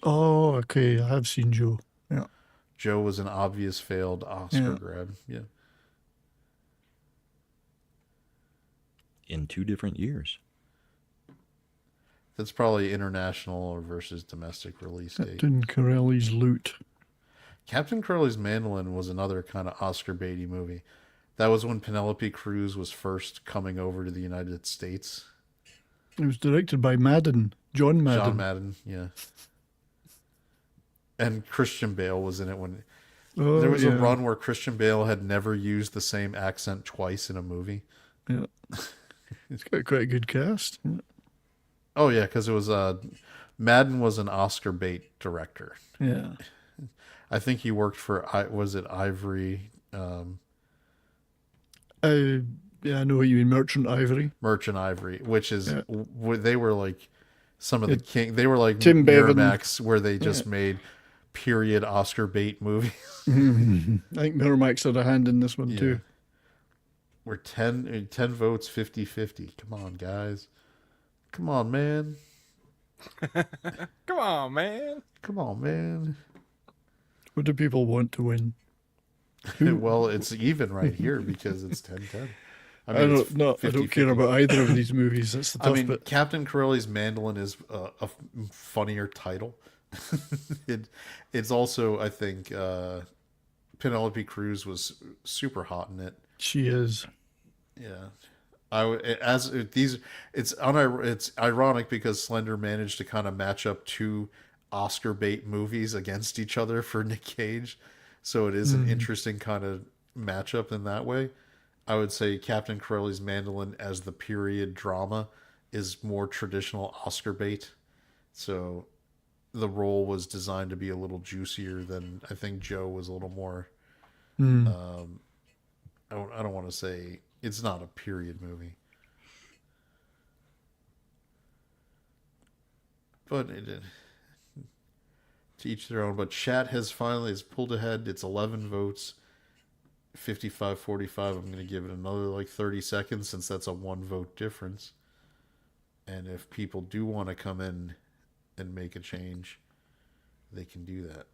S6: Oh, okay. I have seen Joe. Yeah.
S2: Joe was an obvious failed Oscar
S6: Yeah.
S2: grab. Yeah.
S5: In 2 different years.
S2: That's probably international versus domestic release date.
S6: Captain Corelli's Loot.
S2: Captain Corelli's Mandolin was another kind of Oscar baity movie. That was when Penelope Cruz was first coming over to the United States.
S6: It was directed by John Madden.
S2: John Madden, yeah. And Christian Bale was in it when
S6: Oh,
S2: there was a
S6: yeah.
S2: run where Christian Bale had never used the same accent twice in a movie.
S6: Yeah. It's got quite a good cast. Yeah.
S2: Oh yeah, because it was Madden was an Oscar bait director.
S6: Yeah.
S2: I think he worked for was it Ivory
S6: Yeah, I know what you mean. Merchant Ivory.
S2: Merchant Ivory, which is
S6: Yeah.
S2: they were like some of the king. They were like
S6: Tim Bevan.
S2: Miramax, where they just made period Oscar bait movies.
S6: I think Miramax had a hand in this one
S2: Yeah.
S6: too.
S2: We're 10 votes, 50-50. Come on, guys. Come on, man.
S3: Come on, man.
S2: Come on, man.
S6: What do people want to win?
S2: Well, it's even right here because it's 10-10.
S6: I don't care
S2: 50-50.
S6: about either of these movies. That's the tough
S2: I mean,
S6: bit.
S2: Captain Corelli's Mandolin is a funnier title. It's also, I think, Penelope Cruz was super hot in it.
S6: She is.
S2: Yeah, it's ironic because Slender managed to kind of match up 2 Oscar bait movies against each other for Nic Cage, so it is an interesting kind of matchup in that way. I would say Captain Corelli's Mandolin as the period drama is more traditional Oscar bait, so the role was designed to be a little juicier than I think Joe was a little more. I don't want to say it's not a period movie, but to each their own. But chat has pulled ahead. It's 11 votes, 55-45. I'm going to give it another like 30 seconds since that's a 1 vote difference. And if people do want to come in and make a change, they can do that.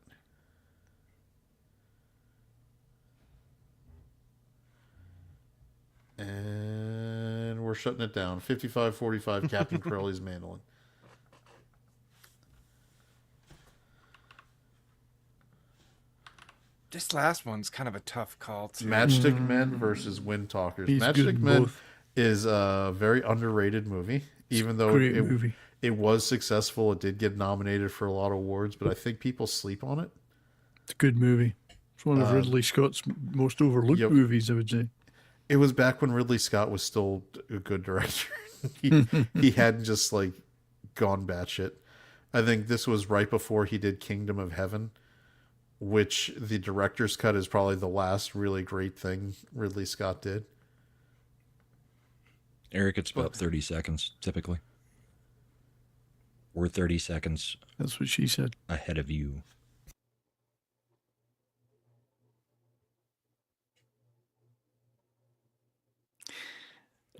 S2: And we're shutting it down. 55-45, Captain Corelli's Mandolin.
S3: This last one's kind of a tough call too.
S2: Matchstick Men versus Wind Talkers.
S6: He's good
S2: Matchstick
S6: in
S2: Men
S6: both.
S2: is a very underrated movie, even though
S6: Great movie.
S2: it was successful. It did get nominated for a lot of awards, but I think people sleep on it.
S6: It's a good movie. It's one of Ridley Scott's most overlooked
S2: yep.
S6: movies, I would say.
S2: It was back when Ridley Scott was still a good director. he hadn't just like gone batshit. I think this was right before he did Kingdom of Heaven, which the director's cut is probably the last really great thing Ridley Scott did.
S5: Eric, it's about 30 seconds typically. We're 30 seconds
S6: That's what she said.
S5: ahead of you.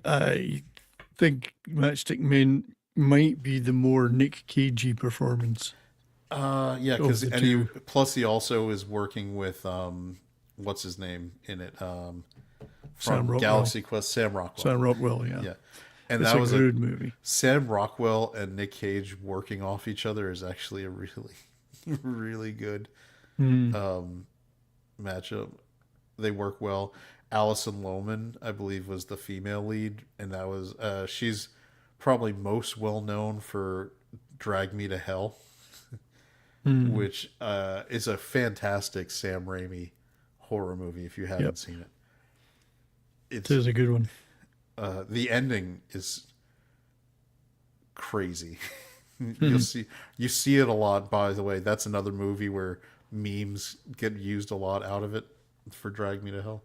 S6: I think Matchstick Men might be the more Nic Cagey performance.
S2: Yeah,
S6: Of
S2: because
S6: the
S2: and he,
S6: two.
S2: plus he also is working with what's his name in it
S6: Sam
S2: from
S6: Rockwell.
S2: Galaxy Quest, Sam Rockwell.
S6: Sam Rockwell, yeah.
S2: Yeah, and
S6: It's
S2: that
S6: a
S2: was
S6: good movie.
S2: Sam Rockwell and Nick Cage working off each other is actually a really, really good matchup. They work well. Alison Lohman, I believe, was the female lead, and that was she's probably most well known for Drag Me to Hell, which is a fantastic Sam Raimi horror movie. If you haven't seen it,
S6: It is a good one.
S2: the ending is crazy. You see it a lot. By the way, that's another movie where memes get used a lot out of it for Drag Me to Hell.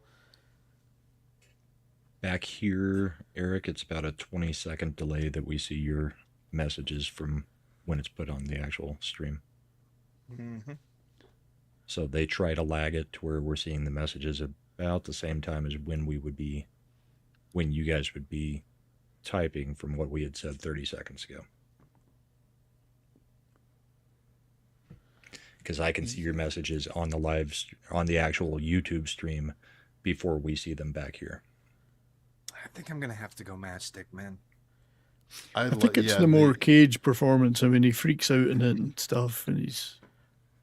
S5: Back here, Eric, it's about a 20-second delay that we see your messages from when it's put on the actual stream. So they try to lag it to where we're seeing the messages about the same time as when you guys would be typing from what we had said 30 seconds ago. Because I can see your messages on the actual YouTube stream before we see them back here.
S3: I think I'm gonna have to go Matchstick Men.
S6: I think it's the more Cage performance. I mean, he freaks out in it and stuff, and he's...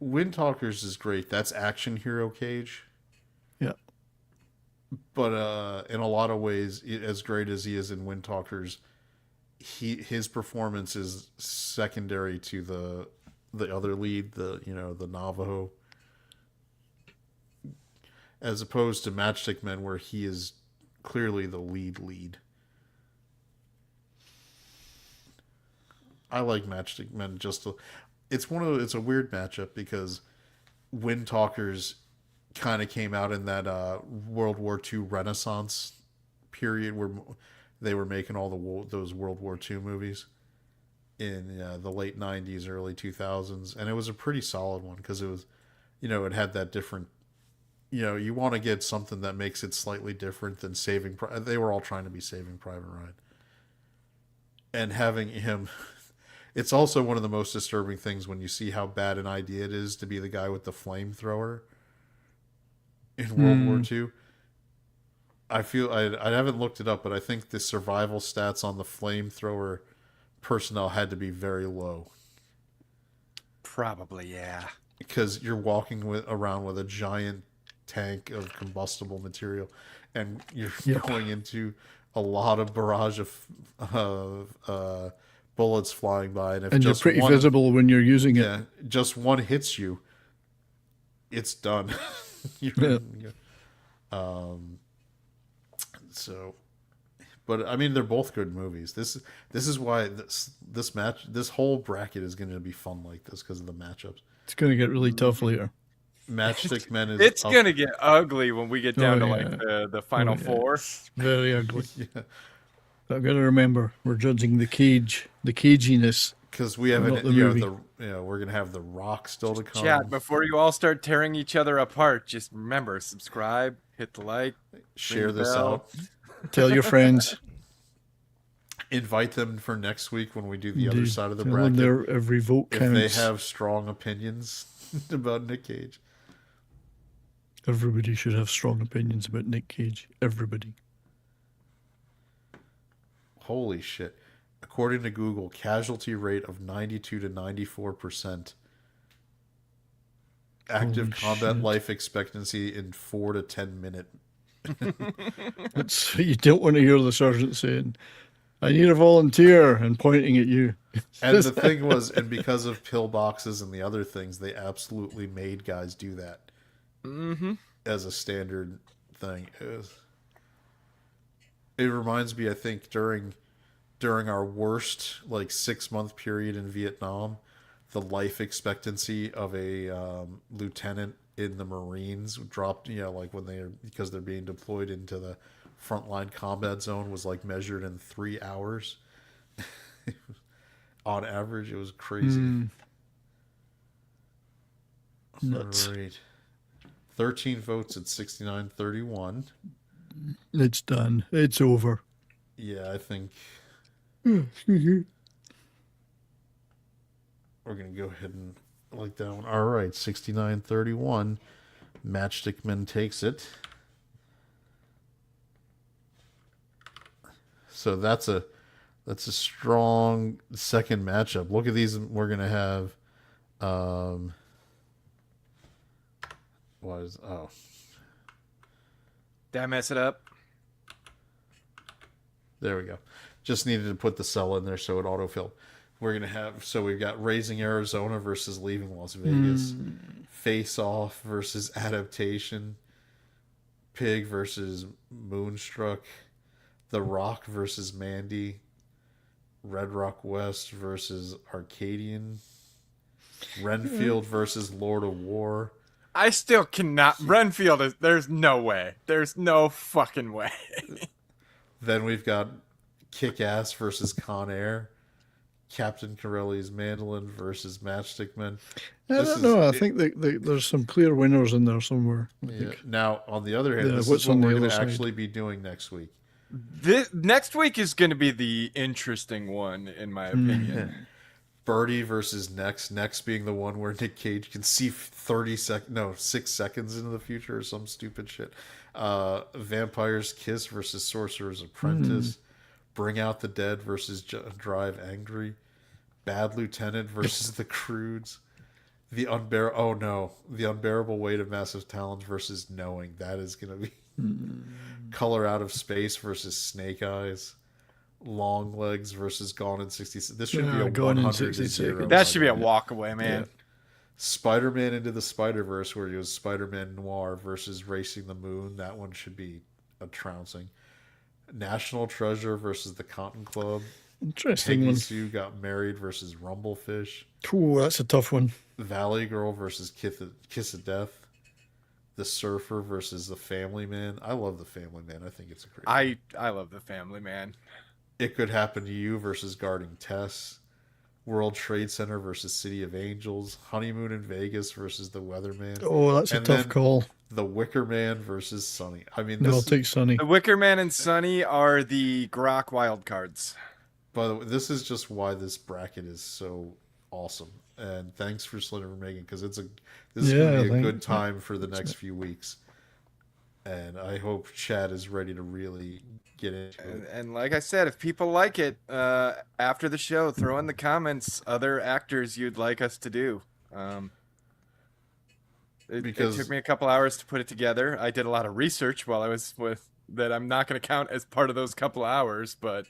S2: Wind Talkers is great. That's action hero Cage.
S6: Yeah.
S2: But in a lot of ways, as great as he is in Wind Talkers, his performance is secondary to the other lead, the Navajo, as opposed to Matchstick Men, where he is clearly the lead. I like Matchstick Men it's a weird matchup because Wind Talkers kind of came out in that World War II Renaissance period where they were making all those World War II movies in the late 90s, early 2000s, and it was a pretty solid one because it was, it had that different, you want to get something that makes it slightly different than they were all trying to be Saving Private Ryan. And having him, it's also one of the most disturbing things when you see how bad an idea it is to be the guy with the flamethrower in World War II. I haven't looked it up, but I think the survival stats on the flamethrower personnel had to be very low.
S3: Probably, yeah.
S2: Because you're walking around with a giant tank of combustible material, and you're going into a lot of barrage of bullets flying by, and if
S6: you're pretty visible when you're using it.
S2: Yeah, just one hits you, it's done. So, but I mean, they're both good movies. This is why this whole bracket is going to be fun like this because of the matchups.
S6: It's going to get really tough later.
S2: Matchstick Men is
S3: it's going to get ugly when we get down to like the final four.
S6: Very ugly. But I've got to remember, we're judging the caginess.
S2: Because we haven't, we're gonna have The Rock still to come.
S3: Chat, before you all start tearing each other apart, just remember, subscribe, hit the like,
S2: share this out,
S6: tell your friends,
S2: invite them for next week when we do the other side of the
S6: tell
S2: bracket.
S6: them every vote counts.
S2: If they have strong opinions about Nic Cage,
S6: everybody should have strong opinions about Nic Cage. Everybody.
S2: Holy shit. According to Google, casualty rate of 92 to 94%. active
S6: Holy
S2: combat
S6: shit.
S2: life expectancy in 4 to 10 minute.
S6: You don't want to hear the sergeant saying, "I need a volunteer," and pointing at you.
S2: And the thing was, and because of pillboxes and the other things, they absolutely made guys do that as a standard thing. It reminds me, I think, during our worst 6-month period in Vietnam, the life expectancy of a lieutenant in the Marines dropped. Because they're being deployed into the frontline combat zone was measured in 3 hours. On average, it was crazy.
S6: Nuts.
S2: All right. 13 votes at 69-31.
S6: It's done. It's over.
S2: Yeah, I think
S6: Excuse you.
S2: we're going to go ahead and like that one. All right, 69-31. Matchstickman takes it. So that's a strong second matchup. Look at these. We're going to have
S3: Did I mess it up?
S2: there we go. Just needed to put the cell in there so it autofilled. We're going to have, so we've got Raising Arizona versus Leaving Las Vegas. Face Off versus Adaptation. Pig versus Moonstruck. The Rock versus Mandy. Red Rock West versus Arcadian. Renfield versus Lord of War.
S3: I still cannot. Renfield is. There's no way. There's no fucking way.
S2: Then we've got Kick-Ass versus Con Air. Captain Corelli's Mandolin versus Matchstickman.
S6: I don't know. I think there's some clear winners in there somewhere. I think.
S2: Now, on the other hand,
S6: Yeah,
S2: this
S6: what's
S2: is what
S6: on the
S2: we're going
S6: other
S2: to
S6: side?
S2: actually be doing next week.
S3: This next week is going to be the interesting one, in my opinion.
S2: Birdie versus Next. Next being the one where Nic Cage can see 6 seconds into the future or some stupid shit. Vampire's Kiss versus Sorcerer's Apprentice. Bring Out the Dead versus Drive Angry. Bad Lieutenant versus The Crudes. The Unbearable Weight of Massive Talons versus Knowing. That is going to be Color Out of Space versus Snake Eyes. Long Legs versus Gone in 60. This should be a
S6: Gone in
S2: 100
S6: 60
S2: to 0.
S6: seconds.
S3: That should be a walk away, man.
S2: Yeah. Spider-Man Into the Spider-Verse, where he was Spider-Man Noir versus Racing the Moon. That one should be a trouncing. National Treasure versus the Cotton Club.
S6: Interesting
S2: Peggy
S6: one.
S2: Sue Got Married versus Rumblefish.
S6: Ooh, that's a tough one.
S2: Valley Girl versus Kiss of Death. The Surfer versus the Family Man. I love the Family Man. I think it's a great.
S3: I love the Family Man.
S2: It Could Happen to You versus Guarding Tess. World Trade Center versus City of Angels. Honeymoon in Vegas versus The Weatherman.
S6: Oh, that's a
S2: And
S6: tough
S2: then
S6: call.
S2: The Wicker Man versus Sunny. I mean,
S6: No, I'll
S2: this,
S6: take Sonny.
S3: The Wicker Man and Sunny are the Grok wild cards.
S2: by the way, this is just why this bracket is so awesome. And thanks for Slender for making, because this is going to be a good time for the next few weeks. And I hope Chad is ready to really get into it.
S3: And like I said, if people like it, after the show, throw in the comments other actors you'd like us to do. It took me a couple hours to put it together. I did a lot of research while I was with that. I'm not going to count as part of those couple hours, but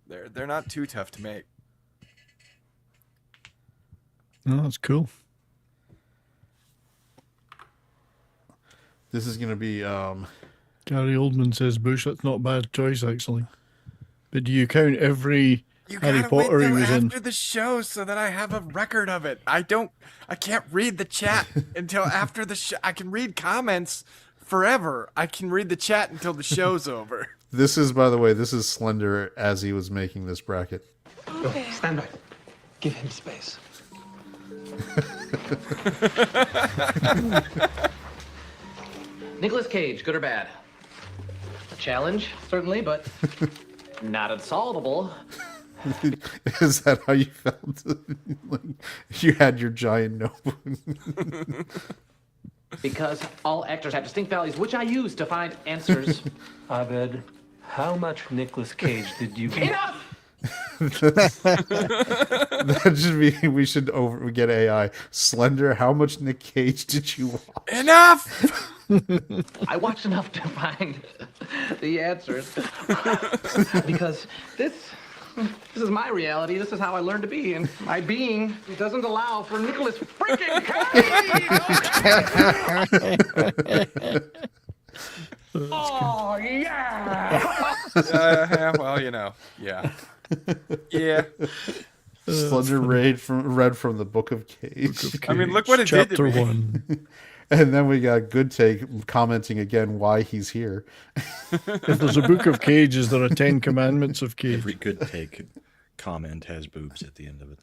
S3: they're not too tough to make.
S6: Oh, that's cool.
S2: This is going to be
S6: Gary Oldman says Bush. That's not a bad choice, actually. But do you count every
S3: You
S6: Harry
S3: gotta wait
S6: Potter he
S3: till
S6: was in?
S3: after the show so that I have a record of it. I can't read the chat until after the show. I can read comments forever. I can read the chat until the show's over.
S2: This is, by the way, this is Slender as he was making this bracket.
S8: Okay. Stand by. Give him space. Nicolas Cage, good or bad? A challenge, certainly, but not unsolvable.
S2: Is that how you felt? Like, you had your giant notebook.
S8: Because all actors have distinct values, which I use to find answers.
S9: Abed, how much Nicolas Cage did you get?
S8: Enough!
S2: That should be. We should we get AI. Slender. How much Nic Cage did you watch?
S3: Enough.
S8: I watched enough to find the answers. Because this is my reality. This is how I learned to be. And my being doesn't allow for Nicholas freaking Cage! Oh, yeah!
S3: Yeah, well, yeah. Yeah.
S2: Slender read from the Book of Cage.
S3: I mean, look what it did to
S6: Chapter
S3: me.
S6: 1.
S2: And then we got Good Take commenting again why he's here.
S6: If there's a book of cages, there are 10 commandments of cage.
S5: Every good take comment has boobs at the end of it.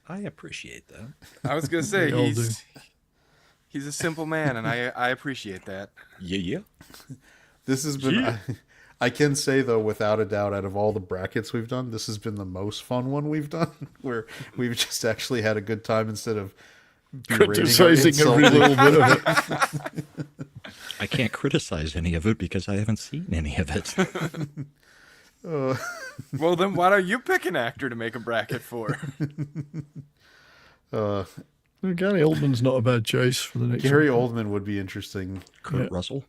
S5: I appreciate that.
S3: I was gonna say
S6: We all do.
S3: he's a simple man, and I appreciate that.
S5: Yeah.
S2: This has been. I can say though, without a doubt, out of all the brackets we've done, this has been the most fun one we've done, where we've just actually had a good time instead of
S6: Criticizing every little bit of it.
S5: I can't criticize any of it because I haven't seen any of it.
S3: Well, then why don't you pick an actor to make a bracket for?
S6: Gary Oldman's not a bad choice for the next
S2: Gary
S6: one.
S2: Oldman would be interesting.
S5: Kurt Russell.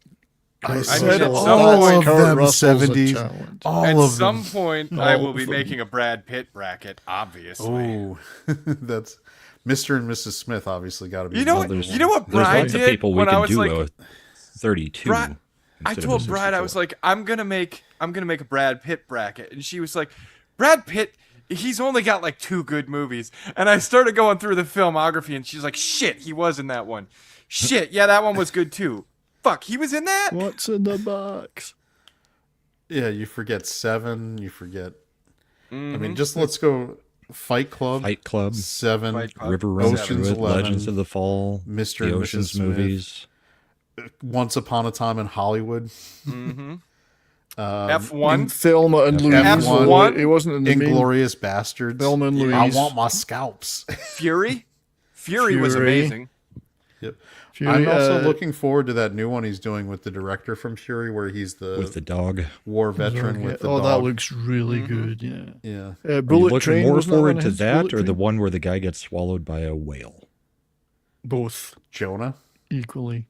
S2: I
S3: said
S2: said
S3: at some
S2: all
S3: point,
S2: of
S6: Kurt
S2: them
S6: Russell's a
S2: 70s.
S6: challenge.
S2: All
S3: At
S2: of
S3: some
S2: them.
S3: point, I
S6: All
S3: will be
S6: of them.
S3: making a Brad Pitt bracket, obviously.
S2: Oh, that's Mr. and Mrs. Smith. Obviously, got to be.
S3: You know
S2: one
S3: what?
S2: of them.
S3: You know what
S5: There's
S3: Brad
S5: lots of
S3: did
S5: people we
S3: when I
S5: can
S3: was
S5: do
S3: like,
S5: a 32.
S3: Brad- I
S5: instead of
S3: told
S5: a
S3: Brad, I was
S5: 64.
S3: like, I'm gonna make a Brad Pitt bracket, and she was like, Brad Pitt, he's only got like 2 good movies, and I started going through the filmography, and she's like, shit, he was in that one. Shit, yeah, that one was good too. Fuck, he was in that.
S6: What's in the box?
S2: Yeah, you forget Seven. You forget. I
S3: Mm-hmm.
S2: mean, just let's go. Fight Club.
S5: Fight Club,
S2: Seven.
S3: Fight Club.
S5: River Runs
S2: Ocean's
S5: Through It,
S2: 11,
S5: Legends of the Fall,
S2: Mr.
S5: the
S2: and Mrs.
S5: Ocean's
S2: Smith.
S5: movies.
S2: Once Upon a Time in Hollywood.
S3: Mm-hmm.
S2: Um,
S6: In
S3: F1.
S6: Thelma and Louise.
S2: F1.
S6: He wasn't in the main.
S2: Inglorious Bastards.
S6: Thelma and Louise.
S2: I want my scalps.
S3: Fury. Fury was
S6: Fury.
S3: amazing.
S2: Yep.
S6: Fury,
S2: I'm also looking forward to that new one he's doing with the director from Fury, where he's
S5: With the dog.
S2: war veteran with the
S6: oh,
S2: dog.
S6: that looks really good. Yeah.
S2: Yeah.
S5: Are you
S6: Bullet
S5: looking
S6: Train.
S5: more
S6: wasn't that
S5: forward
S6: one of
S5: to
S6: his?
S5: that
S6: Bullet
S5: or the
S6: Train?
S5: one where the guy gets swallowed by a whale?
S6: Both
S2: Jonah.
S6: equally.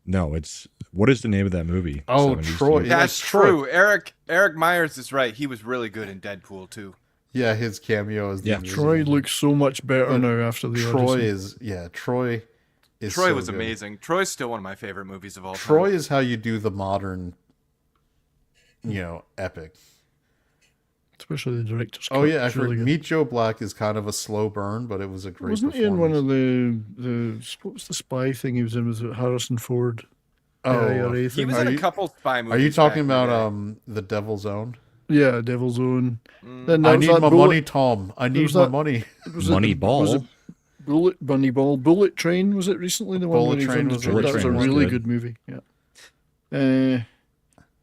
S5: No, it's what is the name of that movie?
S2: Oh,
S5: 70s
S2: Troy.
S5: movie?
S2: Yeah,
S3: That's
S2: Troy.
S3: true. Eric Myers is right. He was really good in Deadpool too.
S2: Yeah, his cameo is the
S5: Yeah.
S2: Invisible
S6: Troy
S2: Man.
S6: looks so much better now after the
S2: Troy
S6: Odyssey.
S2: is Troy is
S3: Troy
S2: so
S3: was
S2: good.
S3: amazing. Troy's still one of my favorite movies of all
S2: Troy
S3: time.
S2: is how you do the modern, epic.
S6: Especially the director's cut.
S2: Oh yeah, I
S6: It's really
S2: forgot.
S6: good.
S2: Meet Joe Black is kind of a slow burn, but it was a great
S6: Wasn't he
S2: performance.
S6: in one of the what was the spy thing he was in? Was it Harrison Ford?
S2: Oh,
S6: IRA
S3: He
S6: thing?
S3: was
S2: Are
S3: in a
S2: you-
S3: couple spy movies.
S2: Are you talking
S3: back in
S2: about
S3: the day.
S2: The Devil's Own?
S6: Yeah, Devil's Own.
S3: Mm.
S6: Then
S2: I
S6: there was
S2: need
S6: that
S2: my
S6: bullet,
S2: money, Tom. I need
S6: was
S2: my
S6: that-
S2: money.
S6: was
S5: Money
S6: it, Was it
S5: Ball.
S6: Bullet Train, was it recently? The one
S2: Bullet
S6: where he
S2: Train
S6: filmed
S2: was
S6: his-
S5: really
S6: That was a
S5: good.
S6: really
S5: Good.
S6: good movie. Yeah.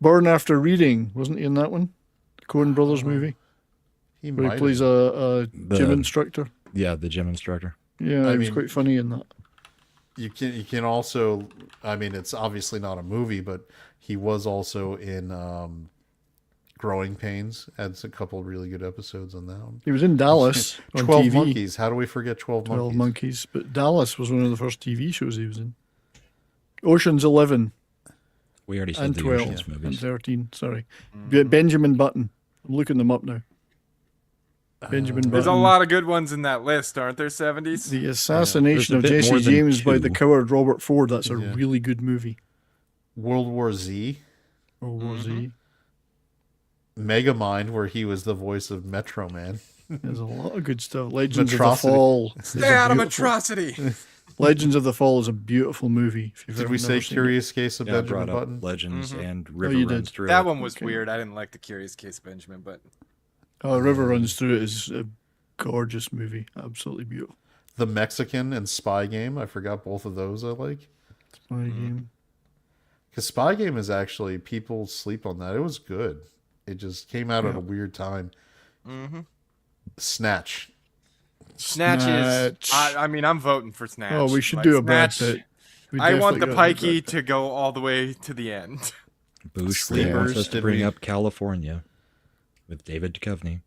S6: Burn After Reading, wasn't he in that one? The Coen Brothers movie
S2: He
S6: where
S2: might
S6: he plays
S2: have.
S6: a gym
S5: The-
S6: instructor.
S5: Yeah, the gym instructor.
S6: Yeah,
S2: I
S6: he was
S2: mean-
S6: quite funny in that.
S2: You can also. I mean, it's obviously not a movie, but he was also in Growing Pains. Had a couple really good episodes on that one.
S6: He was in Dallas on
S2: 12
S6: TV.
S2: Monkeys. How do we forget 12
S6: 12
S2: Monkeys?
S6: Monkeys. But Dallas was one of the first TV shows he was in. Ocean's 11
S5: We already said
S6: and
S5: the
S6: 12
S5: Ocean's
S6: and
S5: movies.
S6: 13. Sorry. Benjamin Button. I'm looking them up now. Benjamin
S3: There's a
S6: Button.
S3: lot of good ones in that list, aren't there? 70s.
S6: The Assassination of
S5: There's a bit more
S6: Jesse
S5: than
S6: James by the
S5: two.
S6: coward Robert Ford. That's a
S2: Yeah.
S6: really good movie.
S2: World War Z.
S6: World War Z.
S2: Megamind, where he was the voice of Metro Man.
S6: There's a lot of good stuff. Legends of the
S2: Atrocity.
S6: Fall. is
S3: Stay
S6: a
S3: out of
S6: beautiful-
S3: atrocity.
S6: Legends of the Fall is a beautiful movie. If you've
S2: Did
S6: ever
S2: we
S6: never
S2: say
S6: seen it.
S2: Curious Case of
S5: Yeah, I
S2: Benjamin
S5: brought up
S2: Button?
S5: Legends
S3: Mhm.
S5: and River
S6: you
S5: Runs
S6: did.
S5: Through
S3: That
S5: It.
S3: one was
S6: Okay.
S3: weird. I didn't like the Curious Case of Benjamin, but
S6: River Runs Through It is a gorgeous movie. Absolutely beautiful.
S2: The Mexican and Spy Game. I forgot both of those I like.
S6: My game.
S2: Because Spy Game is actually, people sleep on that. It was good. It just came out at a weird time.
S3: mm-hmm.
S2: Snatch.
S3: Snatch is.
S6: Snatch.
S3: I mean, I'm voting for Snatch.
S6: Oh, we should
S3: Like,
S6: do a Brad
S3: Snatch.
S6: Pitt. We
S3: I want
S6: definitely
S3: the
S6: gotta do Brad
S3: pikey
S6: Pitt.
S3: to go all the way to the end.
S5: Boosh really wants
S2: Sleepers,
S5: us to
S2: did
S5: bring
S2: we-
S5: up California. with David Duchovny.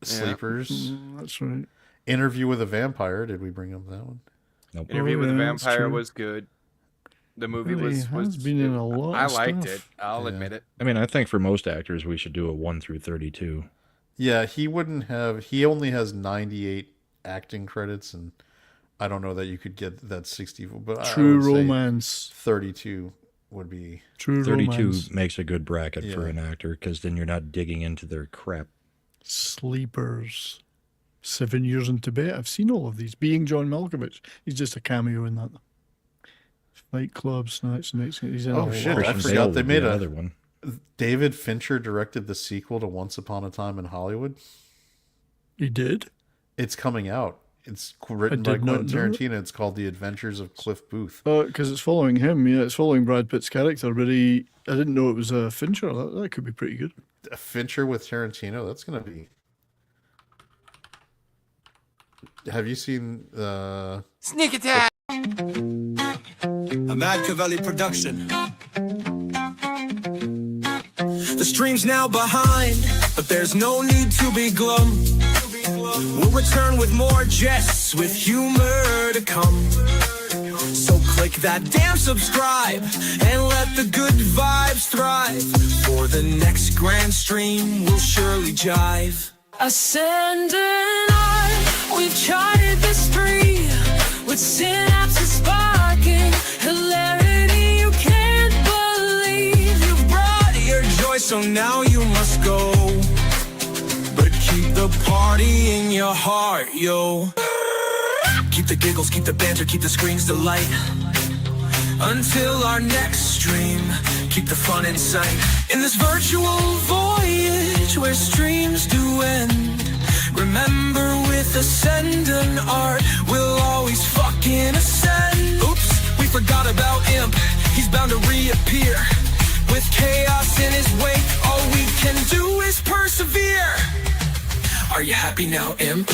S2: Sleepers.
S6: That's right.
S2: Interview with a Vampire. Did we bring up that one?
S5: Nope.
S3: Interview with a
S6: yeah, that's
S3: Vampire
S6: true.
S3: was good. The movie
S6: Well, he
S3: was
S6: has been in a lot
S3: I
S6: of
S3: liked
S6: stuff.
S3: it. I'll
S2: Yeah.
S3: admit it.
S5: I mean, I think for most actors, we should do a 1 through 32.
S2: Yeah, he wouldn't have. He only has 98 acting credits, and I don't know that you could get that 60. But
S6: True
S2: I would say
S6: romance.
S2: 32 would be.
S6: True
S5: 32
S6: romance.
S5: makes a good bracket for
S2: Yeah.
S5: an actor because then you're not digging into their crap.
S6: Sleepers. 7 Years in Tibet. I've seen all of these. Being John Malkovich. He's just a cameo in that. Fight Club, Snatch, Next. He's in
S2: Oh,
S6: a lot.
S2: shit, I
S5: Christian
S2: forgot
S5: Bale
S2: they
S5: would be
S2: made a-
S5: another one.
S2: David Fincher directed the sequel to Once Upon a Time in Hollywood.
S6: He did?
S2: It's coming out. It's written by
S6: did not
S2: Quentin
S6: know it.
S2: Tarantino. It's called The Adventures of Cliff Booth.
S6: Because it's following him. Yeah, it's following Brad Pitt's character, but I didn't know it was a Fincher. That could be pretty good.
S2: Fincher with Tarantino. That's gonna be. Have you seen
S1: Sneak attack!
S9: A Machiavelli production. The stream's now behind, but there's no need to be glum. We'll return with more jests, with humor to come. So click that damn subscribe and let the good vibes thrive. For the next grand stream, we'll surely jive.
S1: Ascend and I, we've charted the spree with synapses sparking, hilarity you can't believe.
S9: You brought your joy, so now you must go. But keep the party in your heart, yo. Keep the giggles, keep the banter, keep the screens delight. Until our next stream, keep the fun in sight. In this virtual voyage where streams do end, remember with ascendant art, we'll always fucking ascend. Oops, we forgot about Imp, he's bound to reappear. With chaos in his wake, all we can do is persevere. Are you happy now, Imp?